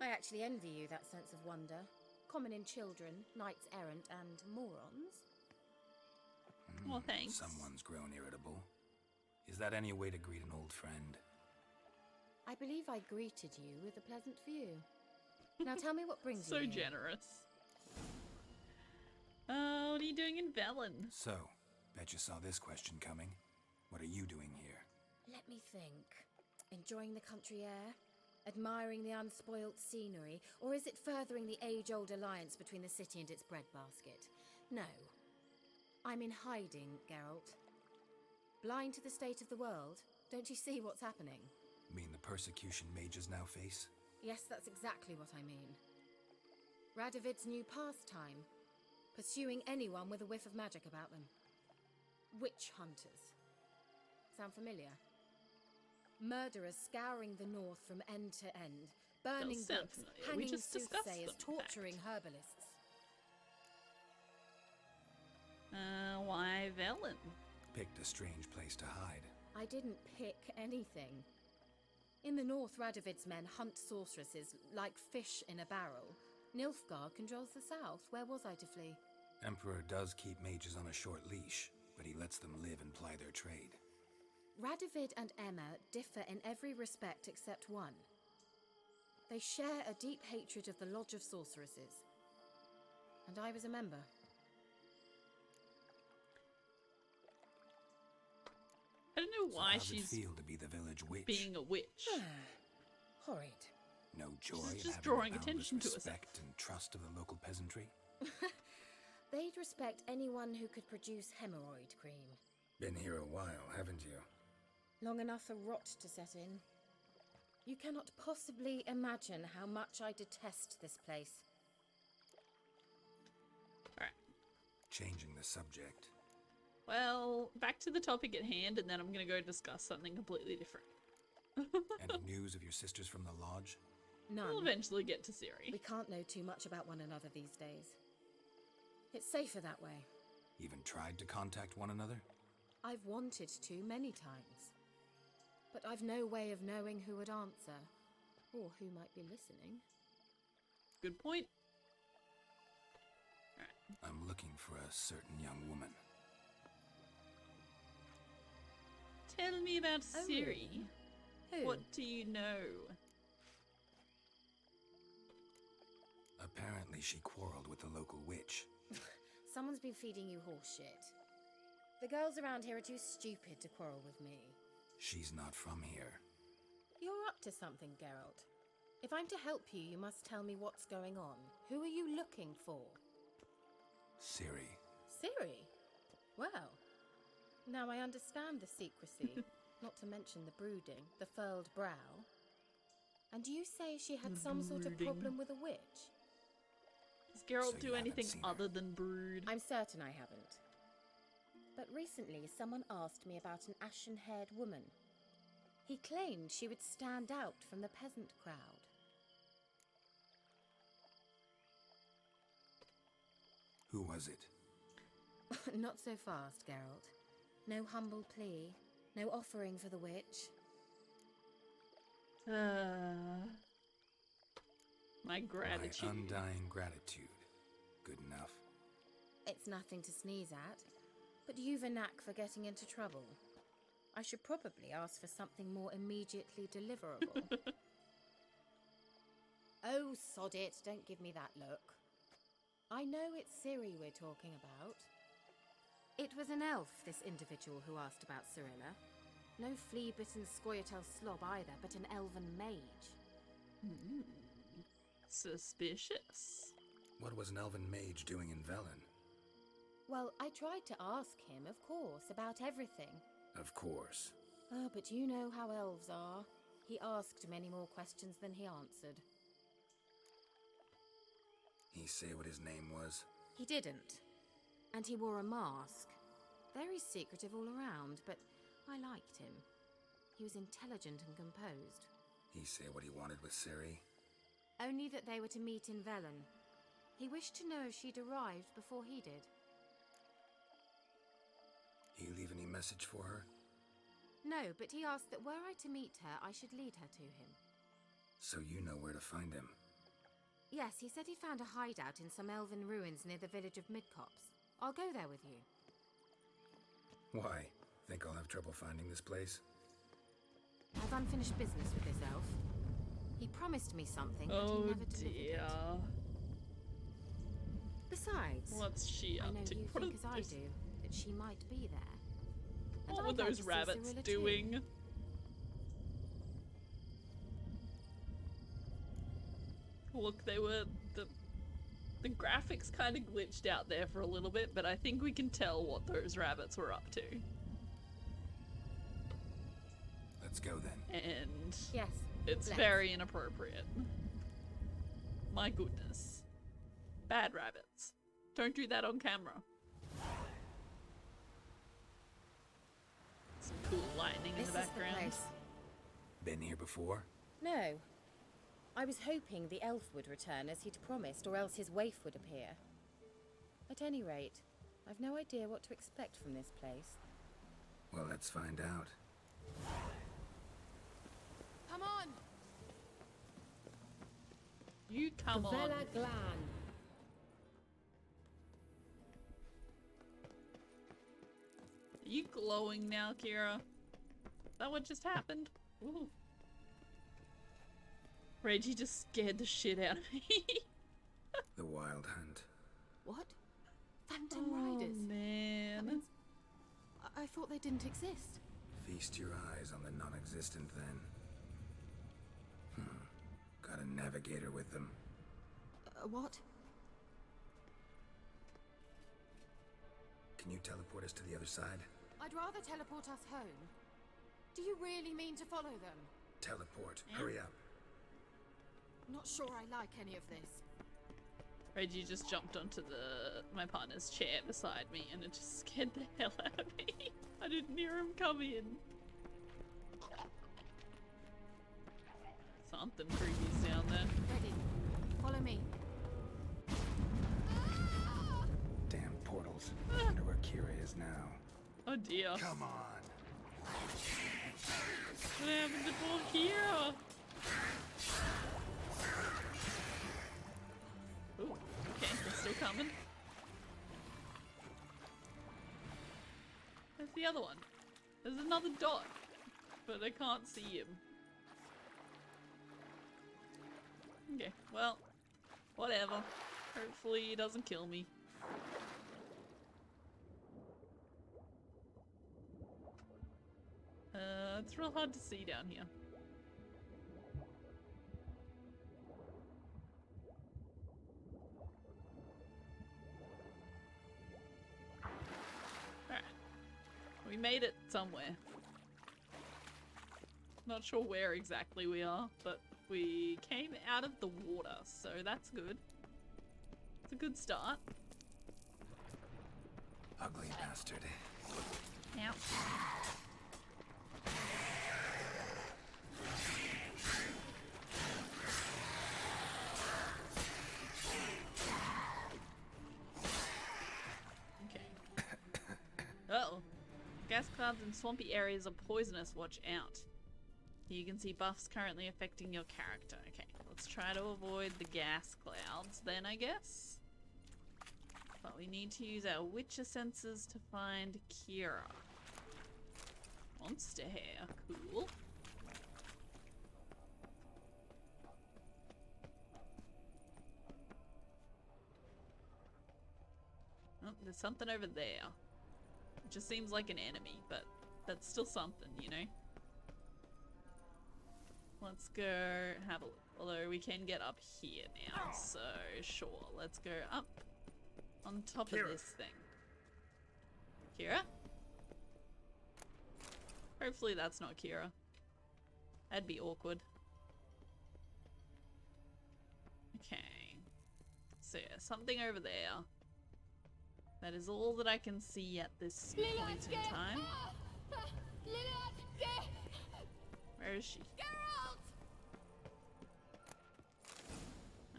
I actually envy you that sense of wonder. Common in children, knights errant, and morons. Well, thanks. Someone's grown irritable. Is that any way to greet an old friend? I believe I greeted you with a pleasant view. Now tell me what brings So you here. generous. What are you doing in Velen? So, bet you saw this question coming. What are you doing here? Let me think. Enjoying the country air? Admiring the unspoilt scenery? Or is it furthering the age-old alliance between the city and its breadbasket? No. I'm in hiding, Geralt. Blind to the state of the world? Don't you see what's happening? Mean the persecution mages now face? Yes, that's exactly what I mean. Radovid's new pastime. Pursuing anyone with a whiff of magic about them. Witch hunters. Sound familiar? Murderers scouring the north from end to end. Burning books, hanging soothsayers, torturing herbalists. Why Velen? Picked a strange place to hide. I didn't pick anything. In the north, Radovid's men hunt sorceresses like fish in a barrel. Nilfgaard controls the south. Where was I to flee? Emperor does keep mages on a short leash, but he lets them live and ply their trade. Radovid and Emma differ in every respect except one. They share a deep hatred of the Lodge of Sorceresses. And I was a member. I don't know why so how's she's it feel to be the village witch? being a witch. Horrid. No joy She's in just having drawing the boundless attention to herself. respect and trust of the local peasantry? They'd respect anyone who could produce hemorrhoid cream. Been here a while, haven't you? Long enough for rot to set in. You cannot possibly imagine how much I detest this place. Alright. Changing the subject. Well, back to the topic at hand, and then I'm gonna go discuss something completely different. Any news of your sisters from the lodge? None. We'll eventually get to Ciri. We can't know too much about one another these days. It's safer that way. Even tried to contact one another? I've wanted to many times. But I've no way of knowing who would answer. Or who might be listening. Good point. I'm looking for a certain young woman. Tell me about Oh, Ciri. really? Who? What do you know? Apparently she quarreled with the local witch. Someone's been feeding you horseshit. The girls around here are too stupid to quarrel with me. She's not from here. You're up to something, Geralt. If I'm to help you, you must tell me what's going on. Who are you looking for? Ciri. Ciri? Well, now I understand the secrecy, not to mention the brooding, the furled brow. And you say she had some sort of problem with a witch? Does Geralt So do you haven't anything seen her? other than brood? I'm certain I haven't. But recently, someone asked me about an ashen-haired woman. He claimed she would stand out from the peasant crowd. Who was it? Not so fast, Geralt. No humble plea, no offering for the witch. My gratitude. My undying gratitude. Good enough. It's nothing to sneeze at, but you've a knack for getting into trouble. I should probably ask for something more immediately deliverable. Oh, sod it, don't give me that look. I know it's Ciri we're talking about. It was an elf, this individual who asked about Cirilla. No flea-bitten Scoia'tael slob either, but an elven mage. Suspicious. What was an elven mage doing in Velen? Well, I tried to ask him, of course, about everything. Of course. Oh, but you know how elves are. He asked many more questions than he answered. He say what his name was? He didn't. And he wore a mask. Very secretive all around, but I liked him. He was intelligent and composed. He say what he wanted with Ciri? Only that they were to meet in Velen. He wished to know if she'd arrived before he did. He leave any message for her? No, but he asked that were I to meet her, I should lead her to him. So you know where to find him? Yes, he said he found a hideout in some elven ruins near the village of Midcops. I'll go there with you. Why? Think I'll have trouble finding this place? I've unfinished business with this elf. He promised me something, but he never delivered it. Besides, What's she I up know to? you What think are as I those- do that she might be there. And What I'd were like to those see rabbits Cirilla doing? too. Look, they were the graphics kind of glitched out there for a little bit, but I think we can tell what those rabbits were up to. Let's go then. And yes, it's let's. very inappropriate. My goodness. Bad rabbits. Don't do that on camera. Some cool lightning in the background. This is the place. Been here before? No. I was hoping the elf would return as he'd promised, or else his waif would appear. At any rate, I've no idea what to expect from this place. Well, let's find out. Come on! You come on. Vela Glan. Are you glowing now, Kira? Is that what just happened? Ooh. Reggie just scared the shit out of me. The Wild Hunt. What? Phantom Riders? Man. That means... I thought they didn't exist. Feast your eyes on the non-existent then. Got a navigator with them. What? Can you teleport us to the other side? I'd rather teleport us home. Do you really mean to follow them? Teleport. Hurry up. Not sure I like any of this. Reggie just jumped onto my partner's chair beside me and it just scared the hell out of me. I didn't hear him come in. Something creepy's down there. Ready. Follow me. Damn portals. Wonder where Ciri is now. Oh dear. Come on. What happened to poor Kira? Ooh, okay, they're still coming. There's the other one. There's another dot, but I can't see him. Okay, well, whatever. Hopefully he doesn't kill me. It's real hard to see down here. Alright. We made it somewhere. Not sure where exactly we are, but we came out of the water, so that's good. It's a good start. Ugly bastard. Ow. Uh-oh. Gas clouds in swampy areas are poisonous. Watch out. You can see buffs currently affecting your character. Okay, let's try to avoid the gas clouds then, I guess. But we need to use our Witcher senses to find Kira. Monster hair. Cool. Oh, there's something over there. It just seems like an enemy, but that's still something, you know? Let's go have a look. Although we can get up here now, so sure. Let's go up on top of this thing. Kira? Hopefully that's not Kira. That'd be awkward. Okay. So yeah, something over there. That is all that I can see at this point in time. Where is she? Geralt!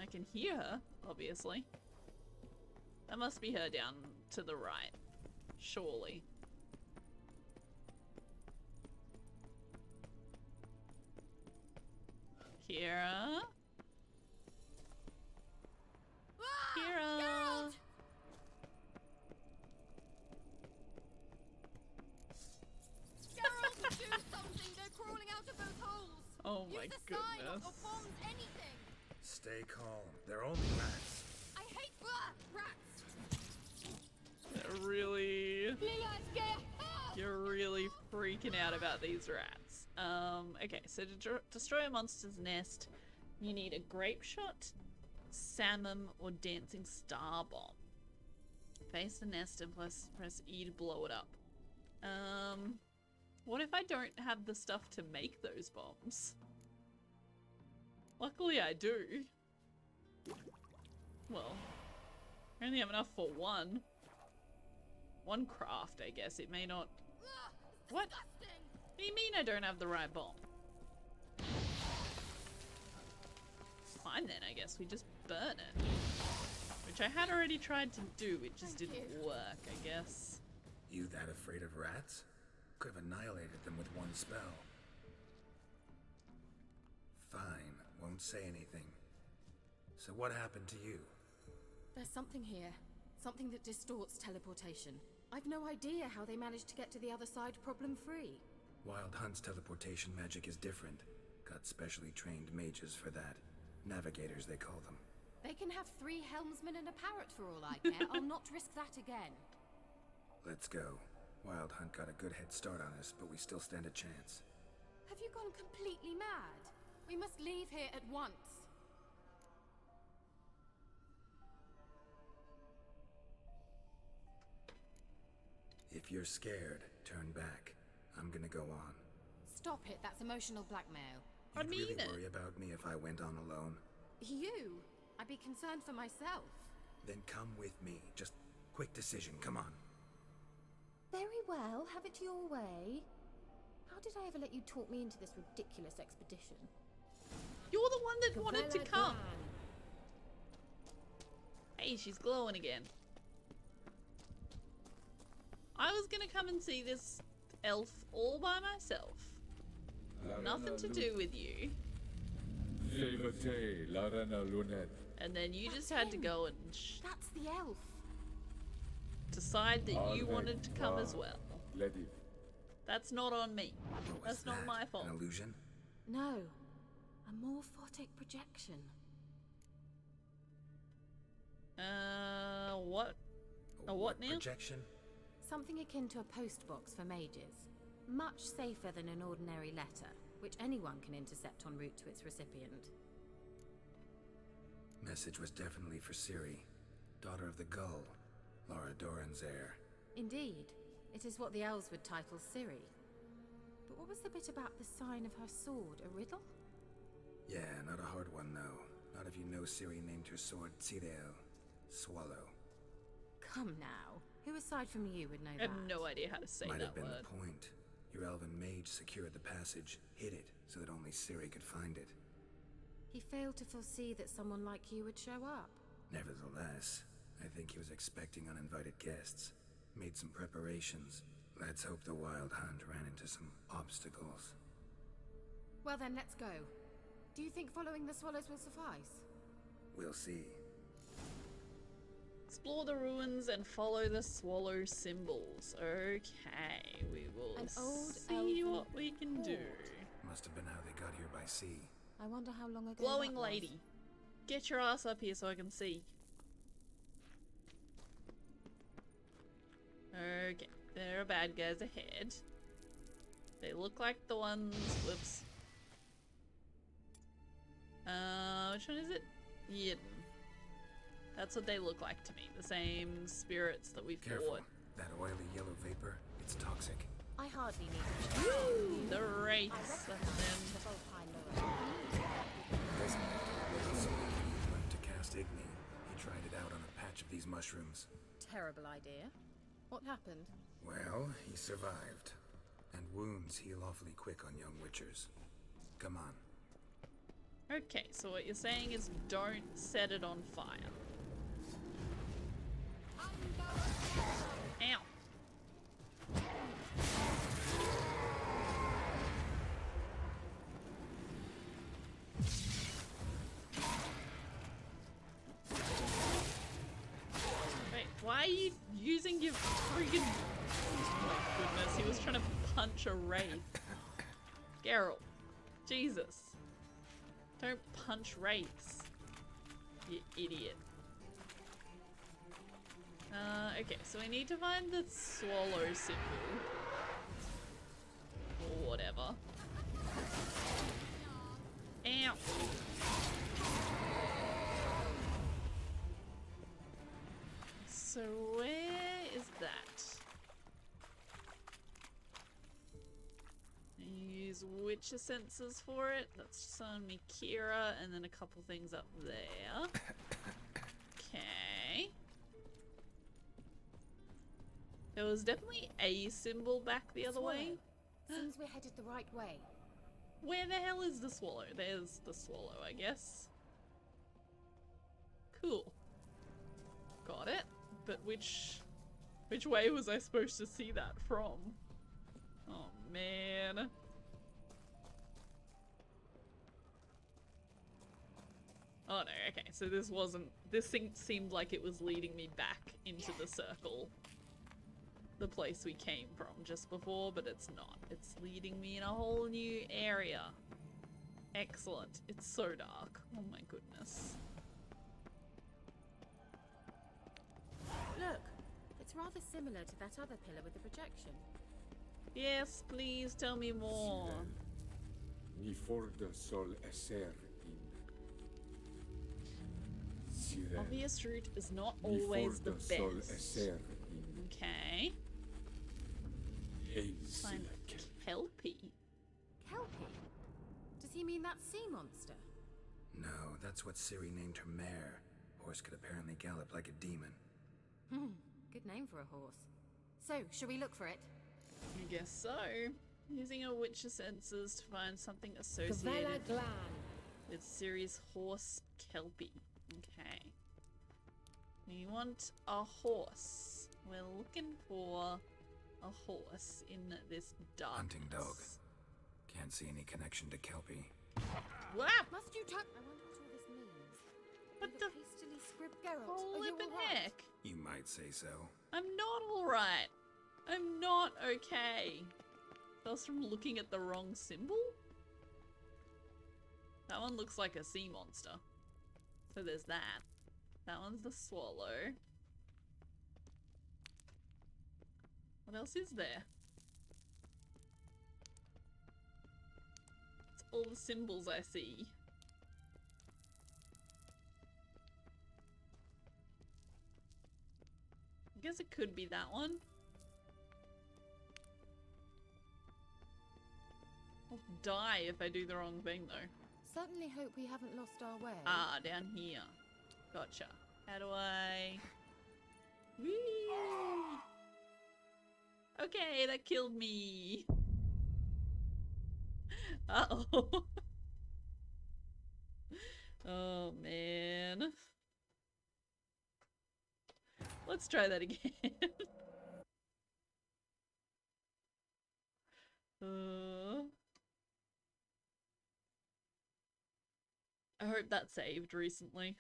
I can hear her, obviously. That must be her down to the right. Surely. Kira? Kira! Geralt! Geralt, do something! They're crawling out of those holes! Oh my Use the sign goodness. or bombs, anything! Stay calm. They're only rats. I hate rats! really freaking out about these rats. Okay, so to destroy a monster's nest, you need a grape shot, salmon, or dancing star bomb. Face the nest and press E to blow it up. What if I don't have the stuff to make those bombs? Luckily I do. Well, I only have enough for one. One craft, I guess. It may not... What? What do you mean I don't have the right bomb? Fine then, I guess. We just burn it. Which I had already tried to do. It just didn't work, I guess. You that afraid of rats? Could have annihilated them with one spell. Fine, won't say anything. So what happened to you? There's something here. Something that distorts teleportation. I've no idea how they managed to get to the other side problem-free. Wild Hunt's teleportation magic is different. Got specially trained mages for that. Navigators, they call them. They can have 3 helmsmen and a parrot for all I care. I'll not risk that again. Let's go. Wild Hunt got a good head start on us, but we still stand a chance. Have you gone completely mad? We must leave here at once. If you're scared, turn back. I'm gonna go on. Stop it, that's emotional blackmail. You'd really worry about me if I went on alone? You? I'd be concerned for myself. Then come with me. Just quick decision, come on. Very well, have it your way. How did I ever let you talk me into this ridiculous expedition? You're the one that wanted to come. Hey, she's glowing again. I was gonna come and see this elf all by myself. Nothing to do with you. And then you just had to go and That's the elf. decide that you wanted to come as well. That's not on me. That's not my fault. An illusion? No. A morphotic projection. What? A what now? Projection? Something akin to a postbox for mages. Much safer than an ordinary letter, which anyone can intercept en route to its recipient. Message was definitely for Ciri, daughter of the Gull, Laura Doran's heir. Indeed. It is what the elves would title Ciri. But what was the bit about the sign of her sword? A riddle? Yeah, not a hard one though. Not if you know Ciri named her sword Ciriel, Swallow. Come now. Who aside from you would know I that? have no idea how to say Might that have been word. the point. Your elven mage secured the passage, hid it, so that only Ciri could find it. He failed to foresee that someone like you would show up. Nevertheless, I think he was expecting uninvited guests. Made some preparations. Let's hope the Wild Hunt ran into some obstacles. Well then, let's go. Do you think following the swallows will suffice? We'll see. Explore the ruins and follow the swallow symbols. Okay, we will An old see elven what we can do. Must have been how they got here by sea. I wonder how long ago Glowing that was. lady, get your ass up here so I can see. Okay, there are bad guys ahead. They look like the ones. Whoops. Which one is it? Yidden. That's what they look like to me. The same spirits that we Careful. fought. That oily yellow vapor, it's toxic. I hardly need to. The wraiths. That's them. Doesn't matter. So he learned to cast Igni. He tried it out on a patch of these mushrooms. Terrible idea. What happened? Well, he survived. And wounds heal awfully quick on young witchers. Come on. Okay, so what you're saying is don't set it on fire. Ow. Wait, why are you using your friggin... Oh my goodness, he was trying to punch a wraith. Geralt. Jesus. Don't punch wraiths. You idiot. Okay, so we need to find the swallow symbol. Or whatever. Ow! So where is that? Use Witcher sensors for it. That's showing me Kira and then a couple things up there. Okay. There was definitely a symbol back the other way. Seems we're headed the right way. Where the hell is the swallow? There's the swallow, I guess. Cool. Got it. But which way was I supposed to see that from? Oh man. Oh no, okay, so this thing seemed like it was leading me back into the circle. The place we came from just before, but it's not. It's leading me in a whole new area. Excellent. It's so dark. Oh my goodness. Look, it's rather similar to that other pillar with the projection. Yes, please tell me more. Ni forda sol esser in. Obvious route is not always the best. Okay. Find Kelpie. Kelpie? Does he mean that sea monster? No, that's what Ciri named her mare. Horse could apparently gallop like a demon. Good name for a horse. So, shall we look for it? I guess so. Using a Witcher sensors to find something associated with Ciri's horse Kelpie. Okay. We want a horse. We're looking for a horse in this darkness. Hunting dog. Can't see any connection to Kelpie. Wow! Must you tuck? I wonder what all this means. What the hastily script Geralt? Are you flippin' all right? heck? You might say so. I'm not alright. I'm not okay. That was from looking at the wrong symbol? That one looks like a sea monster. So there's that. That one's the swallow. What else is there? It's all the symbols I see. I guess it could be that one. I'll die if I do the wrong thing though. Certainly hope we haven't lost our way. Ah, down here. Gotcha. How do I... Whee! Okay, that killed me. Uh-oh. Oh, man. Let's try that again. I hope that saved recently.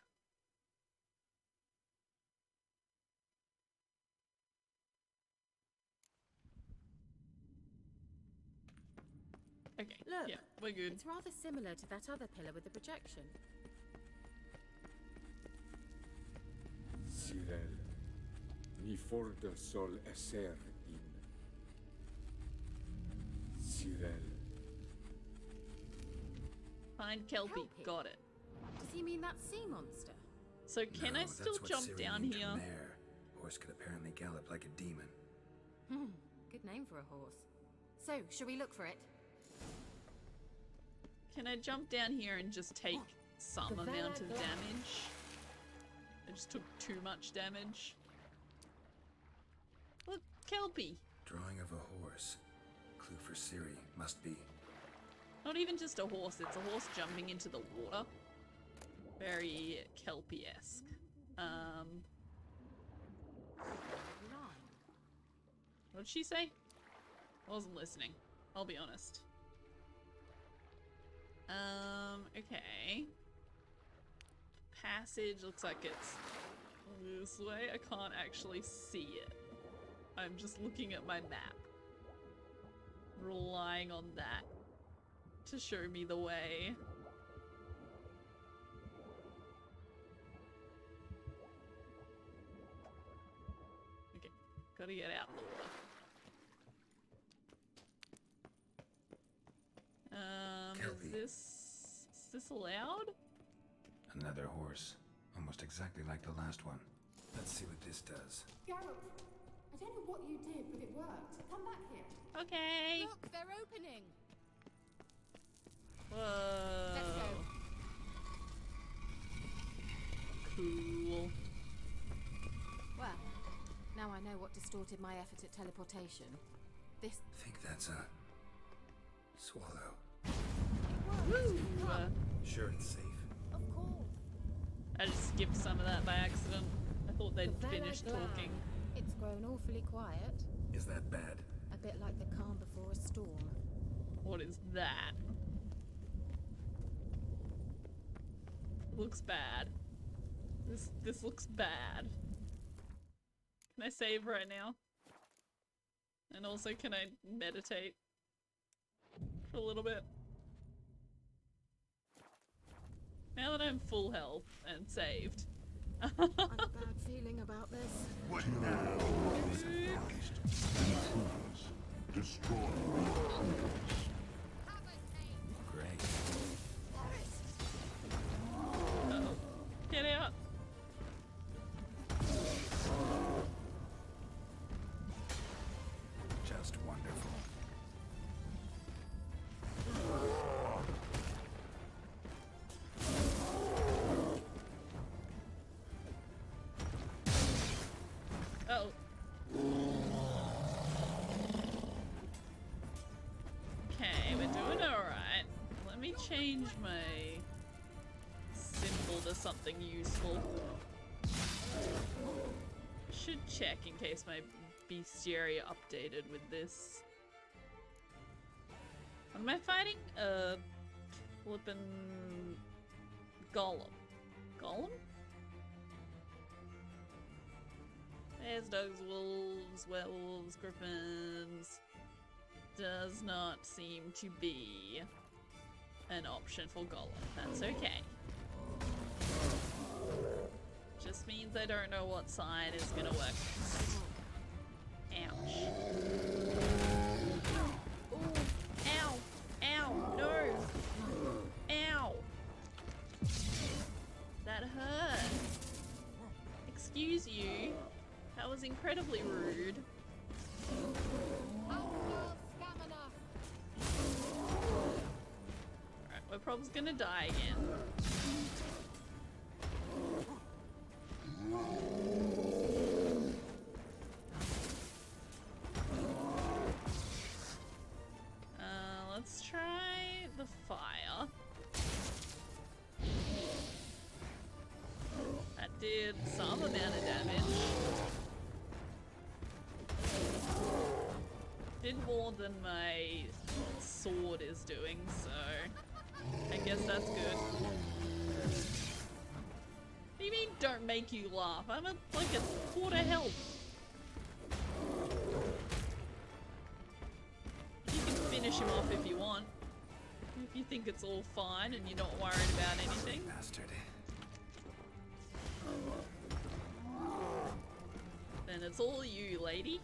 Okay, Look, yeah, we're good. It's rather similar to that other pillar with the projection. Ciri, ni forda sol esser in. Ciri. Find Kelpie. Got it. Does he mean that sea monster? So can I still jump down here? Mare. Horse could apparently gallop like a demon. Good name for a horse. So, shall we look for it? Can I jump down here and just take some amount of damage? I just took too much damage. Look, Kelpie. Drawing of a horse. Clue for Ciri must be. Not even just a horse, it's a horse jumping into the water. Very Kelpie-esque. What did she say? I wasn't listening. I'll be honest. Okay. Passage looks like it's this way. I can't actually see it. I'm just looking at my map. Relying on that to show me the way. Gotta get out of the water. Is this allowed? Another horse. Almost exactly like the last one. Let's see what this does. Geralt, I don't know what you did, but it worked. Come back here. Okay. Look, they're opening. Whoa. Let's go. Cool. Well, now I know what distorted my effort at teleportation. This. Think that's a swallow. Woo! Sure it's safe. Of course. I just skipped some of that by accident. I thought they'd The finished Velag talking. Land. It's grown awfully quiet. Is that bad? A bit like the calm before a storm. What is that? Looks bad. This looks bad. Can I save right now? And also, can I meditate for a little bit? Now that I'm full health and saved. I've a bad feeling about this. What now? Destroy. Great. Uh-oh. Get out. Just wonderful. Oh. Okay, we're doing alright. Let me change my symbol to something useful. Should check in case my bestiary updated with this. What am I fighting? Flippin' golem. Golem? There's dogs, wolves, werewolves, griffins. Does not seem to be an option for golem. That's okay. Just means I don't know what sign is gonna work. Ouch. Ooh. Ow! Ow! No! Ow! That hurt. Excuse you. That was incredibly rude. Alright, we're probably gonna die again. Let's try the fire. That did some amount of damage. Did more than my sword is doing, so I guess that's good. What do you mean don't make you laugh? I'm at like a quarter health. You can finish him off if you want. If you think it's all fine and you're not worried about anything. Bastard. Then it's all you, lady.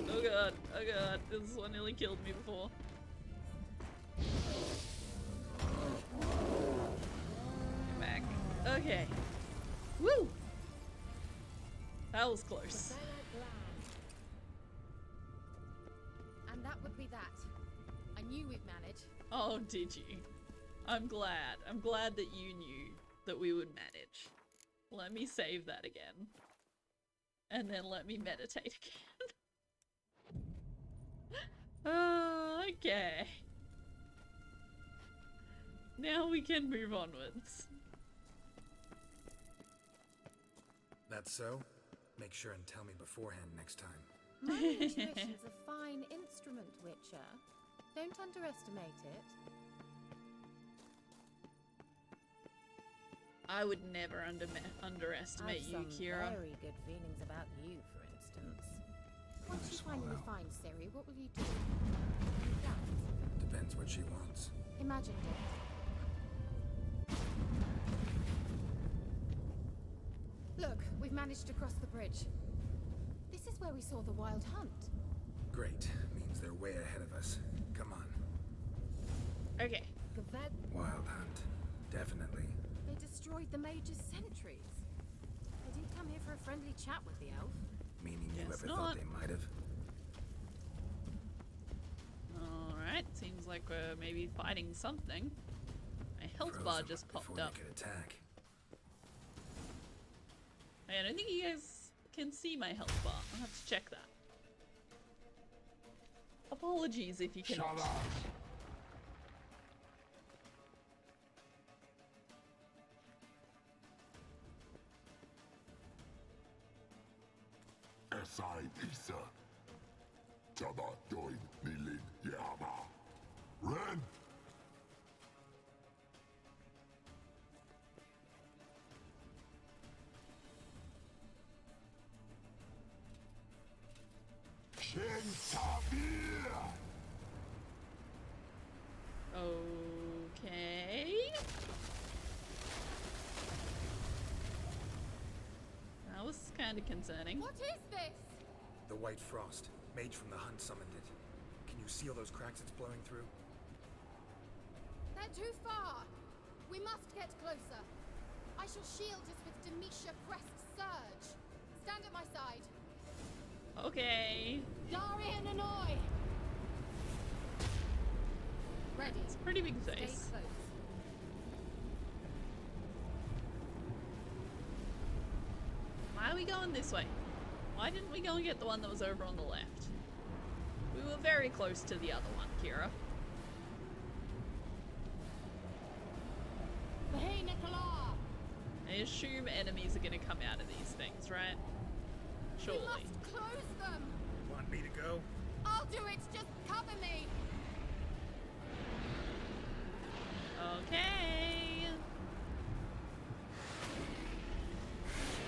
Oh god, oh god, this one nearly killed me before. Get back. Okay. Woo! That was close. And that would be that. I knew we'd manage. Oh, did you? I'm glad. I'm glad that you knew that we would manage. Let me save that again. And then let me meditate again. Okay. Now we can move onwards. That's so? Make sure and tell me beforehand next time. My intuition's a fine instrument, Witcher. Don't underestimate it. I would never underestimate you, Kira. I've some very good feelings about you, for instance. Once you finally find Ciri, what will you do? Depends what she wants. Imagine it. managed to cross the bridge. This is where we saw the wild hunt. Great. Means they're way ahead of us. Come on. Okay. Wild hunt. Definitely. They destroyed the Mage's sentries. They did come here for a friendly chat with the elf. Meaning you Guess ever thought not. they might have? Alright, seems like we're maybe fighting something. My health bar just popped up. They could attack. Hey, I don't think you guys can see my health bar. I'll have to check that. Apologies if you cannot. Shut up. Esai Isa. Taba doin nilin yama. Ren. Shen Tabir. Okay. That was kind of concerning. What is this? The White Frost. Mage from the hunt summoned it. Can you seal those cracks it's blowing through? They're too far. We must get closer. I shall shield us with Demetia Crest's surge. Stand at my side. Okay. Darian and Oi. Ready. It's a pretty big Stay face. close. Why are we going this way? Why didn't we go and get the one that was over on the left? We were very close to the other one, Kira. Hey, Nicola! I assume enemies are gonna come out of these things, right? Surely. We must close them! Want me to go? I'll do it! Just cover me! Okay.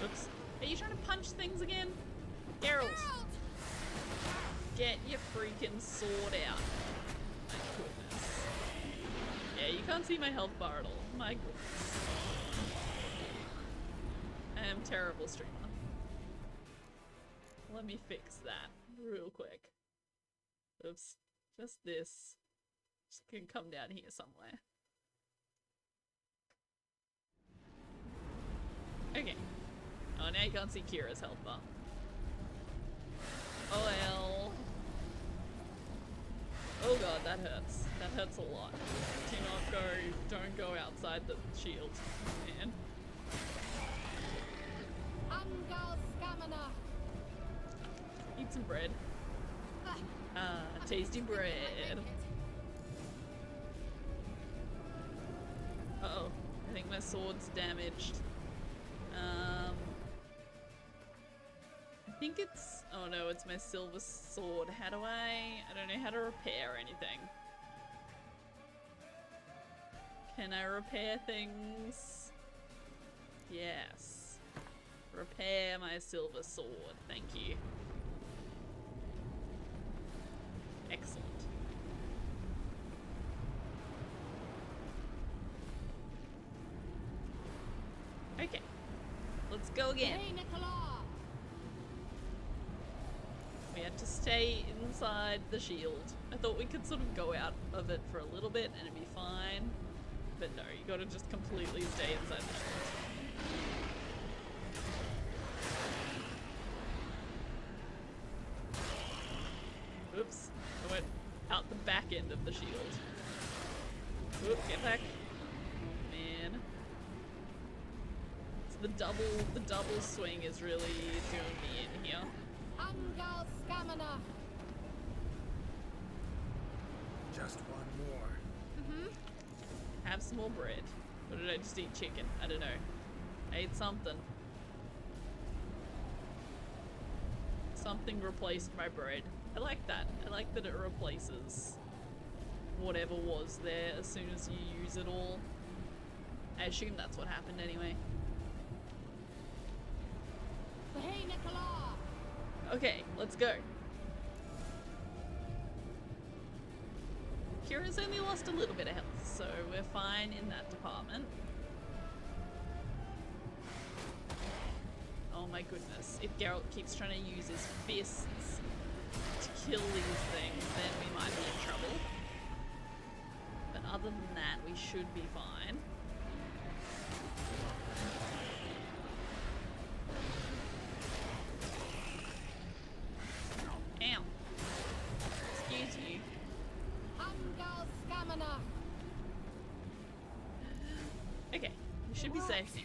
Oops. Are you trying to punch things again? Geralt! Get your freaking sword out. My goodness. Yeah, you can't see my health bar at all. My goodness. I am a terrible streamer. Let me fix that real quick. Oops. Just this. Just can come down here somewhere. Okay. Oh, now you can't see Kira's health bar. Oh well. Oh god, that hurts. That hurts a lot. Do not go, don't go outside the shield, man. Angal Scamina! Eat some bread. Tasty bread. Uh-oh. I think my sword's damaged. I think it's... Oh no, it's my silver sword. How do I don't know how to repair anything. Can I repair things? Yes. Repair my silver sword. Thank you. Excellent. Okay. Let's go again. Hey, Nicola! We had to stay inside the shield. I thought we could sort of go out of it for a little bit and it'd be fine. But no, you gotta just completely stay inside the shield. Oops. I went out the back end of the shield. Oop, get back. Oh, man. It's the double swing is really doing me in here. Angal Scamina! Just one more. Have some more bread. Or did I just eat chicken? I don't know. I ate something. Something replaced my bread. I like that. I like that it replaces whatever was there as soon as you use it all. I assume that's what happened anyway. Hey, Nicola! Okay, let's go. Kira's only lost a little bit of health, so we're fine in that department. Oh my goodness. If Geralt keeps trying to use his fists to kill these things, then we might be in trouble. But other than that, we should be fine. Ow. Excuse you. Okay, we should be safe now.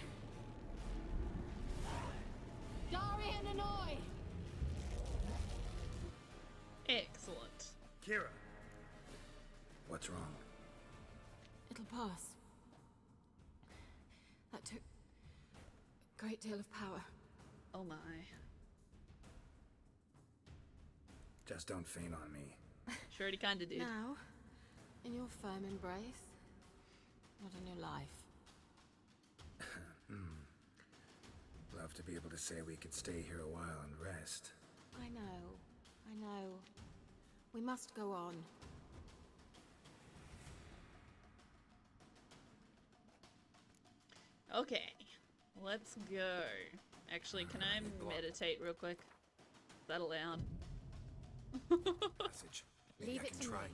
Excellent. Ciri. What's wrong? It'll pass. That took a great deal of power. Oh my. Just don't faint on me. Sure, he kinda did. Now, in your firm embrace, not in your life. Love to be able to say we could stay here a while and rest. I know. We must go on. Okay, let's go. Actually, can I meditate real quick? Is that allowed? Passage. Maybe Leave I it can to try. me.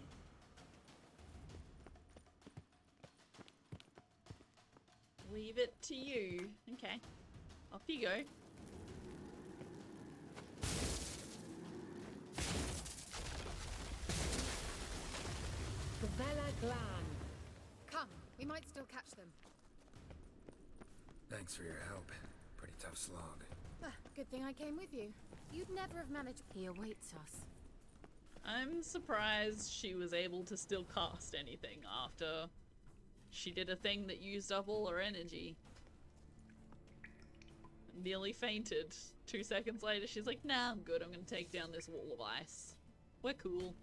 Leave it to you. Okay. Off you go. Gavella Glan. Come, we might still catch them. Thanks for your help. Pretty tough slog. Good thing I came with you. You'd never have managed. He awaits us. I'm surprised she was able to still cast anything after she did a thing that used up all her energy. Nearly fainted. 2 seconds later, she's like, nah, I'm good. I'm gonna take down this wall of ice. We're cool.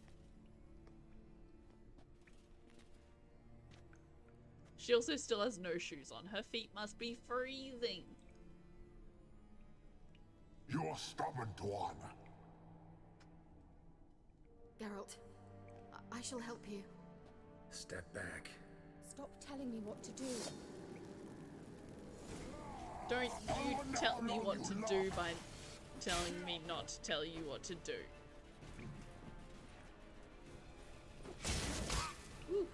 She also still has no shoes on. Her feet must be freezing. You're stubborn, Tuan. Geralt, I shall help you. Step back. Stop telling me what to do. Don't you tell me what to do by telling me not to tell you what to do. Ooh.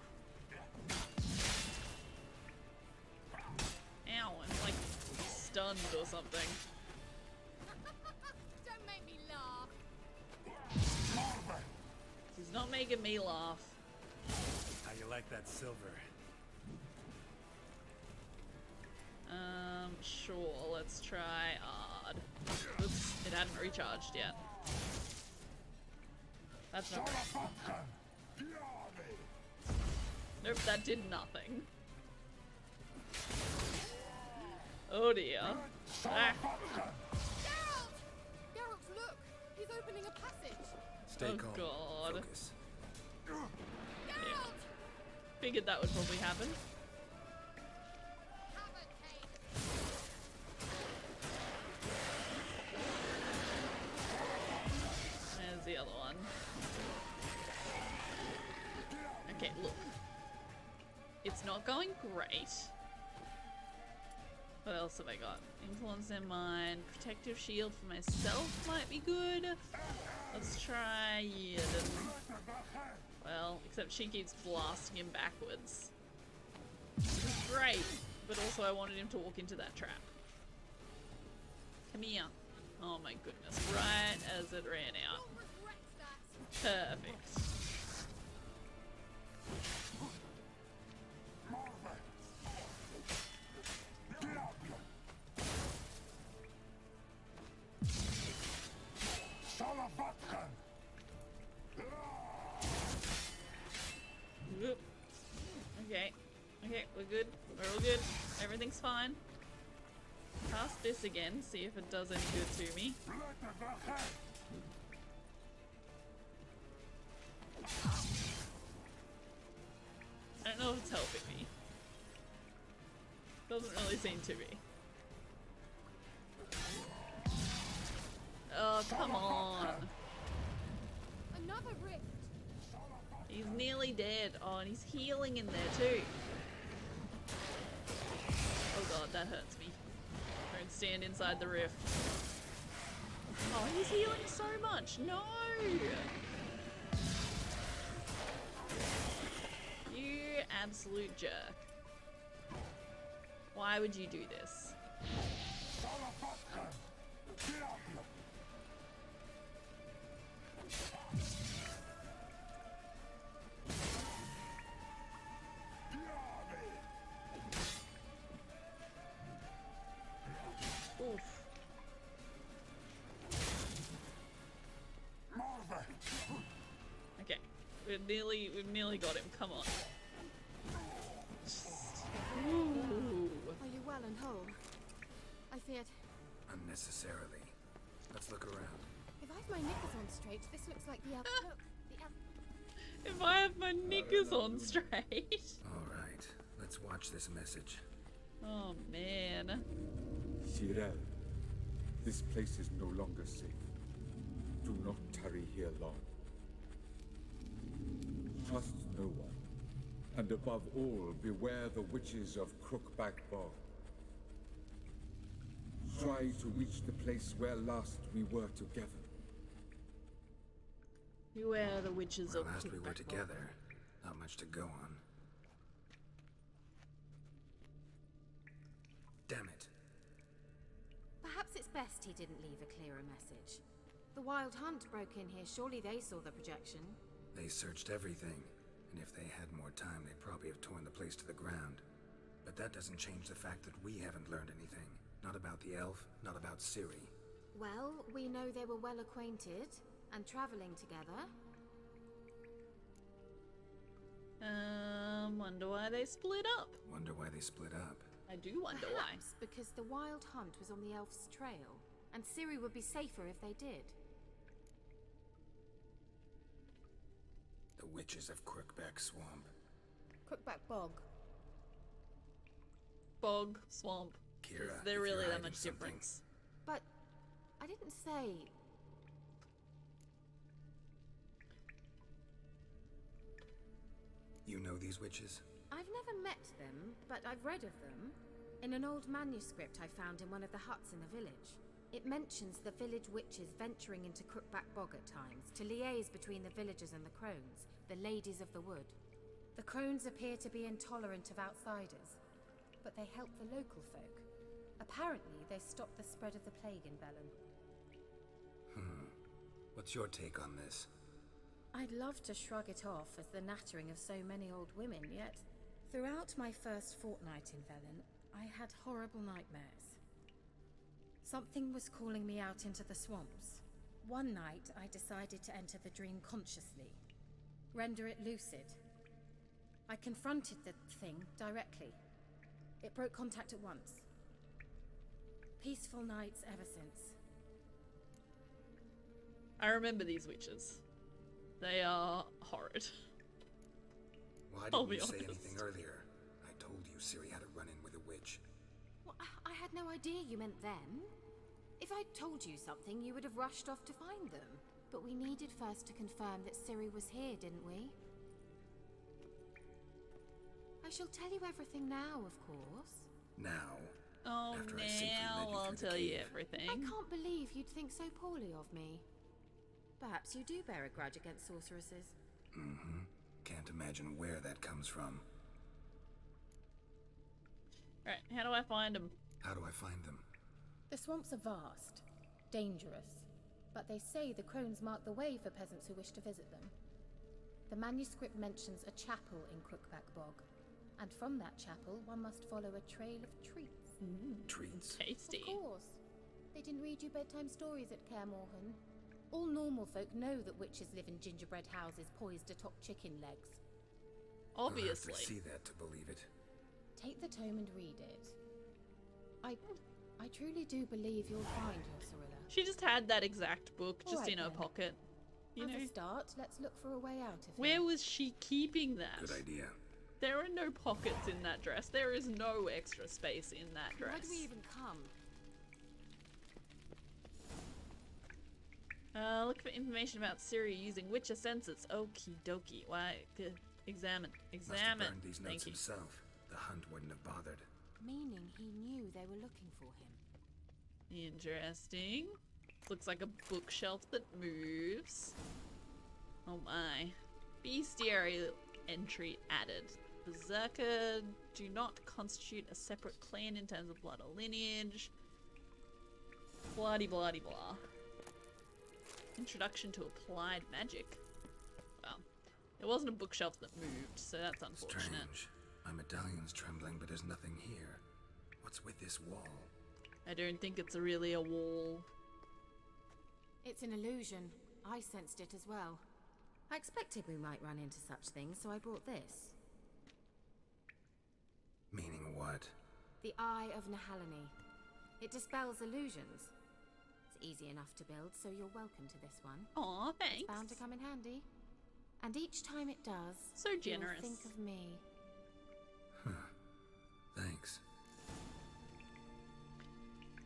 Ow, I'm like stunned or something. Don't make me laugh. He's not making me laugh. How you like that silver? Sure, let's try odd. Oops, it hadn't recharged yet. That's not right. Nope, that did nothing. Oh dear. Ah. Geralt, look! He's opening a passage. Stay calm. God. Focus. Geralt! Figured that would probably happen. There's the other one. Okay, look. It's not going great. What else have I got? Influence in mind. Protective shield for myself might be good. Let's try Yrden. Well, except she keeps blasting him backwards. Which is great, but also I wanted him to walk into that trap. Come here. Oh my goodness. Right as it ran out. Perfect. Whoop. Okay. Okay, we're good. We're all good. Everything's fine. Cast this again, see if it does any good to me. I don't know if it's helping me. Doesn't really seem to be. Oh, come on. Another rift. He's nearly dead. Oh, and he's healing in there too. Oh god, that hurts me. Don't stand inside the rift. Oh, he's healing so much. No! You absolute jerk. Why would you do this? Oof. Okay, we've nearly got him. Come on. Ooh. Are you well and whole? I feared. Unnecessarily. Let's look around. If I have my knickers on straight, this looks like the elf. Look, the elf. If I have my knickers on straight. Alright, let's watch this message. Oh man. Ciri, this place is no longer safe. Do not tarry here long. Trust no one. And above all, beware the witches of Crookback Bog. Try to reach the place where last we were together. Beware the witches of Last we were Crookback together. Not much to go on. Damn it. Perhaps it's best he didn't leave a clearer message. The Wild Hunt broke in here. Surely they saw the projection. They searched everything, and if they had more time, they'd probably have torn the place to the ground. But that doesn't change the fact that we haven't learned anything. Not about the elf, not about Ciri. Well, we know they were well acquainted and traveling together. Wonder why they split up. Wonder why they split up. I do wonder Perhaps because the Wild Hunt was on the elf's trail, and Ciri would be safer if they did. The witches of Crookback Swamp. Crookback Bog. Bog, swamp. Kira, Is there if really you're that hiding much something. difference? But I didn't say. You know these witches? I've never met them, but I've read of them. In an old manuscript I found in one of the huts in the village. It mentions the village witches venturing into Crookback Bog at times to liaise between the villagers and the crones, the ladies of the wood. The crones appear to be intolerant of outsiders, but they help the local folk. Apparently, they stopped the spread of the plague in Bellon. What's your take on this? I'd love to shrug it off as the nattering of so many old women, yet throughout my first fortnight in Velen, I had horrible nightmares. Something was calling me out into the swamps. One night, I decided to enter the dream consciously, render it lucid. I confronted the thing directly. It broke contact at once. Peaceful nights ever since. I remember these witches. They are horrid. Why I'll didn't be you say honest. anything earlier? I told you Ciri had a run-in with a witch. Well, I had no idea you meant them. If I'd told you something, you would have rushed off to find them. But we needed first to confirm that Ciri was here, didn't we? I shall tell you everything now, of course. Now. Oh, After I safely now led you I'll through the tell you cave. everything. I can't believe you'd think so poorly of me. Perhaps you do bear a grudge against sorceresses. Mm-hmm. Can't imagine where that comes from. Alright, how do I find them? How do I find them? The swamps are vast, dangerous, but they say the crones mark the way for peasants who wish to visit them. The manuscript mentions a chapel in Crookback Bog, and from that chapel one must follow a trail of treats. Treats? Tasty. Of course. They didn't read you bedtime stories at Kaer Morhen. All normal folk know that witches live in gingerbread houses poised atop chicken legs. Obviously. I'll have to see that to believe it. Take the tome and read it. I truly do believe you'll find your Cirilla. She just had that exact book just Alright in her then. pocket. You As know? a start, let's look for a way out of Where here. was she keeping that? Good idea. There are no pockets in that dress. There is no extra space in that dress. Why do we even come? Look for information about Ciri using witcher senses. Okie dokie. Why? Examine. Must have Examine. burned these notes Thank you. himself. The hunt wouldn't have bothered. Meaning he knew they were looking for him. Interesting. looks like a bookshelf that moves. Oh my. Bestiary entry added. Berserker do not constitute a separate clan in terms of blood or lineage. Bloody bloody blah. Introduction to applied magic. Well, it wasn't a bookshelf that moved, so that's unfortunate. Strange. My medallion's trembling, but there's nothing here. What's with this wall? I don't think it's really a wall. It's an illusion. I sensed it as well. I expected we might run into such things, so I brought this. Meaning what? The Eye of Nahalani. It dispels illusions. It's easy enough to build, so you're welcome to this one. Aw, thanks. It's bound to come in handy. And each time it does, so generous. You'll think of me. Thanks.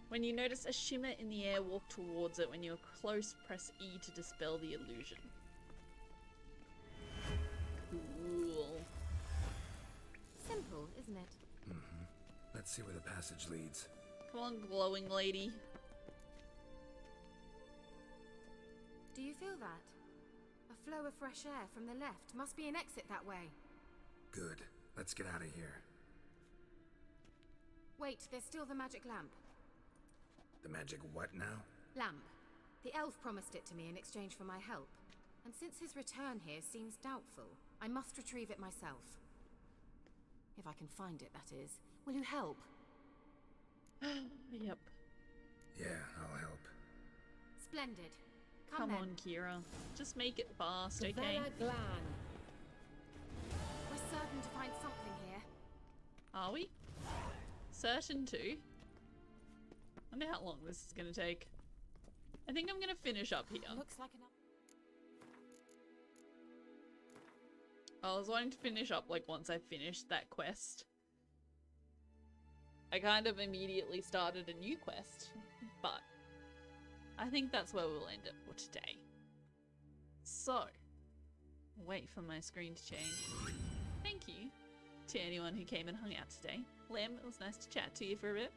When you notice a shimmer in the air, walk towards it. When you're close, press E to dispel the illusion. Cool. Simple, isn't it? Mm-hmm. Let's see where the passage leads. Come on, glowing lady. Do you feel that? A flow of fresh air from the left. Must be an exit that way. Good. Let's get out of here. Wait, there's still the magic lamp. The magic what now? Lamp. The elf promised it to me in exchange for my help. And since his return here seems doubtful, I must retrieve it myself. If I can find it, that is. Will you help? Yep. Yeah, I'll help. Splendid. Come then. on, Kira. Just make it fast, okay? We're certain to find something here. Are we? Certain to? Wonder how long this is gonna take. I think I'm gonna finish up here. Looks like enough. I was wanting to finish up like once I finished that quest. I kind of immediately started a new quest, but I think that's where we'll end it for today. So, wait for my screen to change. Thank you to anyone who came and hung out today. Lem, it was nice to chat to you for a bit.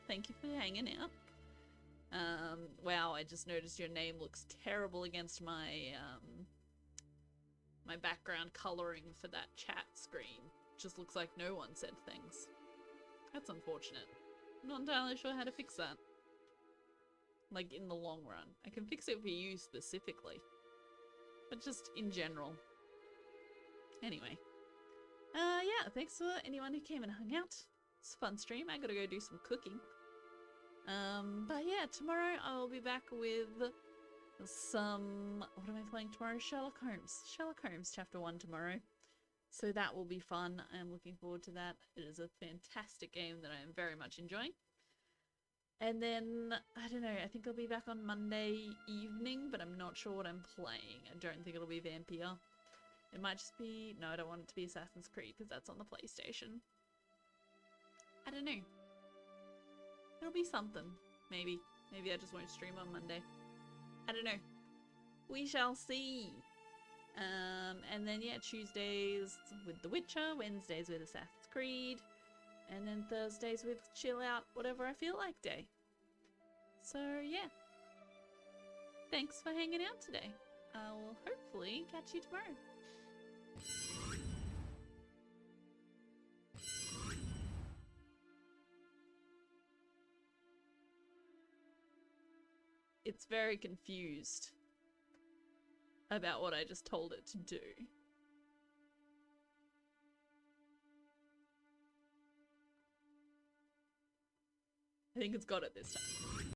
Thank you for hanging out. Wow, I just noticed your name looks terrible against my my background coloring for that chat screen. Just looks like no one said things. That's unfortunate. I'm not entirely sure how to fix that. Like, in the long run. I can fix it for you specifically. But just in general. Anyway. Yeah, thanks for anyone who came and hung out. It's a fun stream. I gotta go do some cooking. But yeah, tomorrow I will be back with some... What am I playing tomorrow? Sherlock Holmes. Sherlock Holmes Chapter 1 tomorrow. So that will be fun. I'm looking forward to that. It is a fantastic game that I am very much enjoying. And then, I don't know, I think I'll be back on Monday evening, but I'm not sure what I'm playing. I don't think it'll be Vampire. It might just be... No, I don't want it to be Assassin's Creed, because that's on the PlayStation. I don't know. It'll be something. Maybe. Maybe I just won't stream on Monday. I don't know. We shall see. And then, yeah, Tuesdays with The Witcher, Wednesdays with Assassin's Creed, and then Thursdays with chill out, whatever I feel like day. So, yeah. Thanks for hanging out today. I will hopefully catch you tomorrow. It's very confused about what I just told it to do. I think it's got it this time.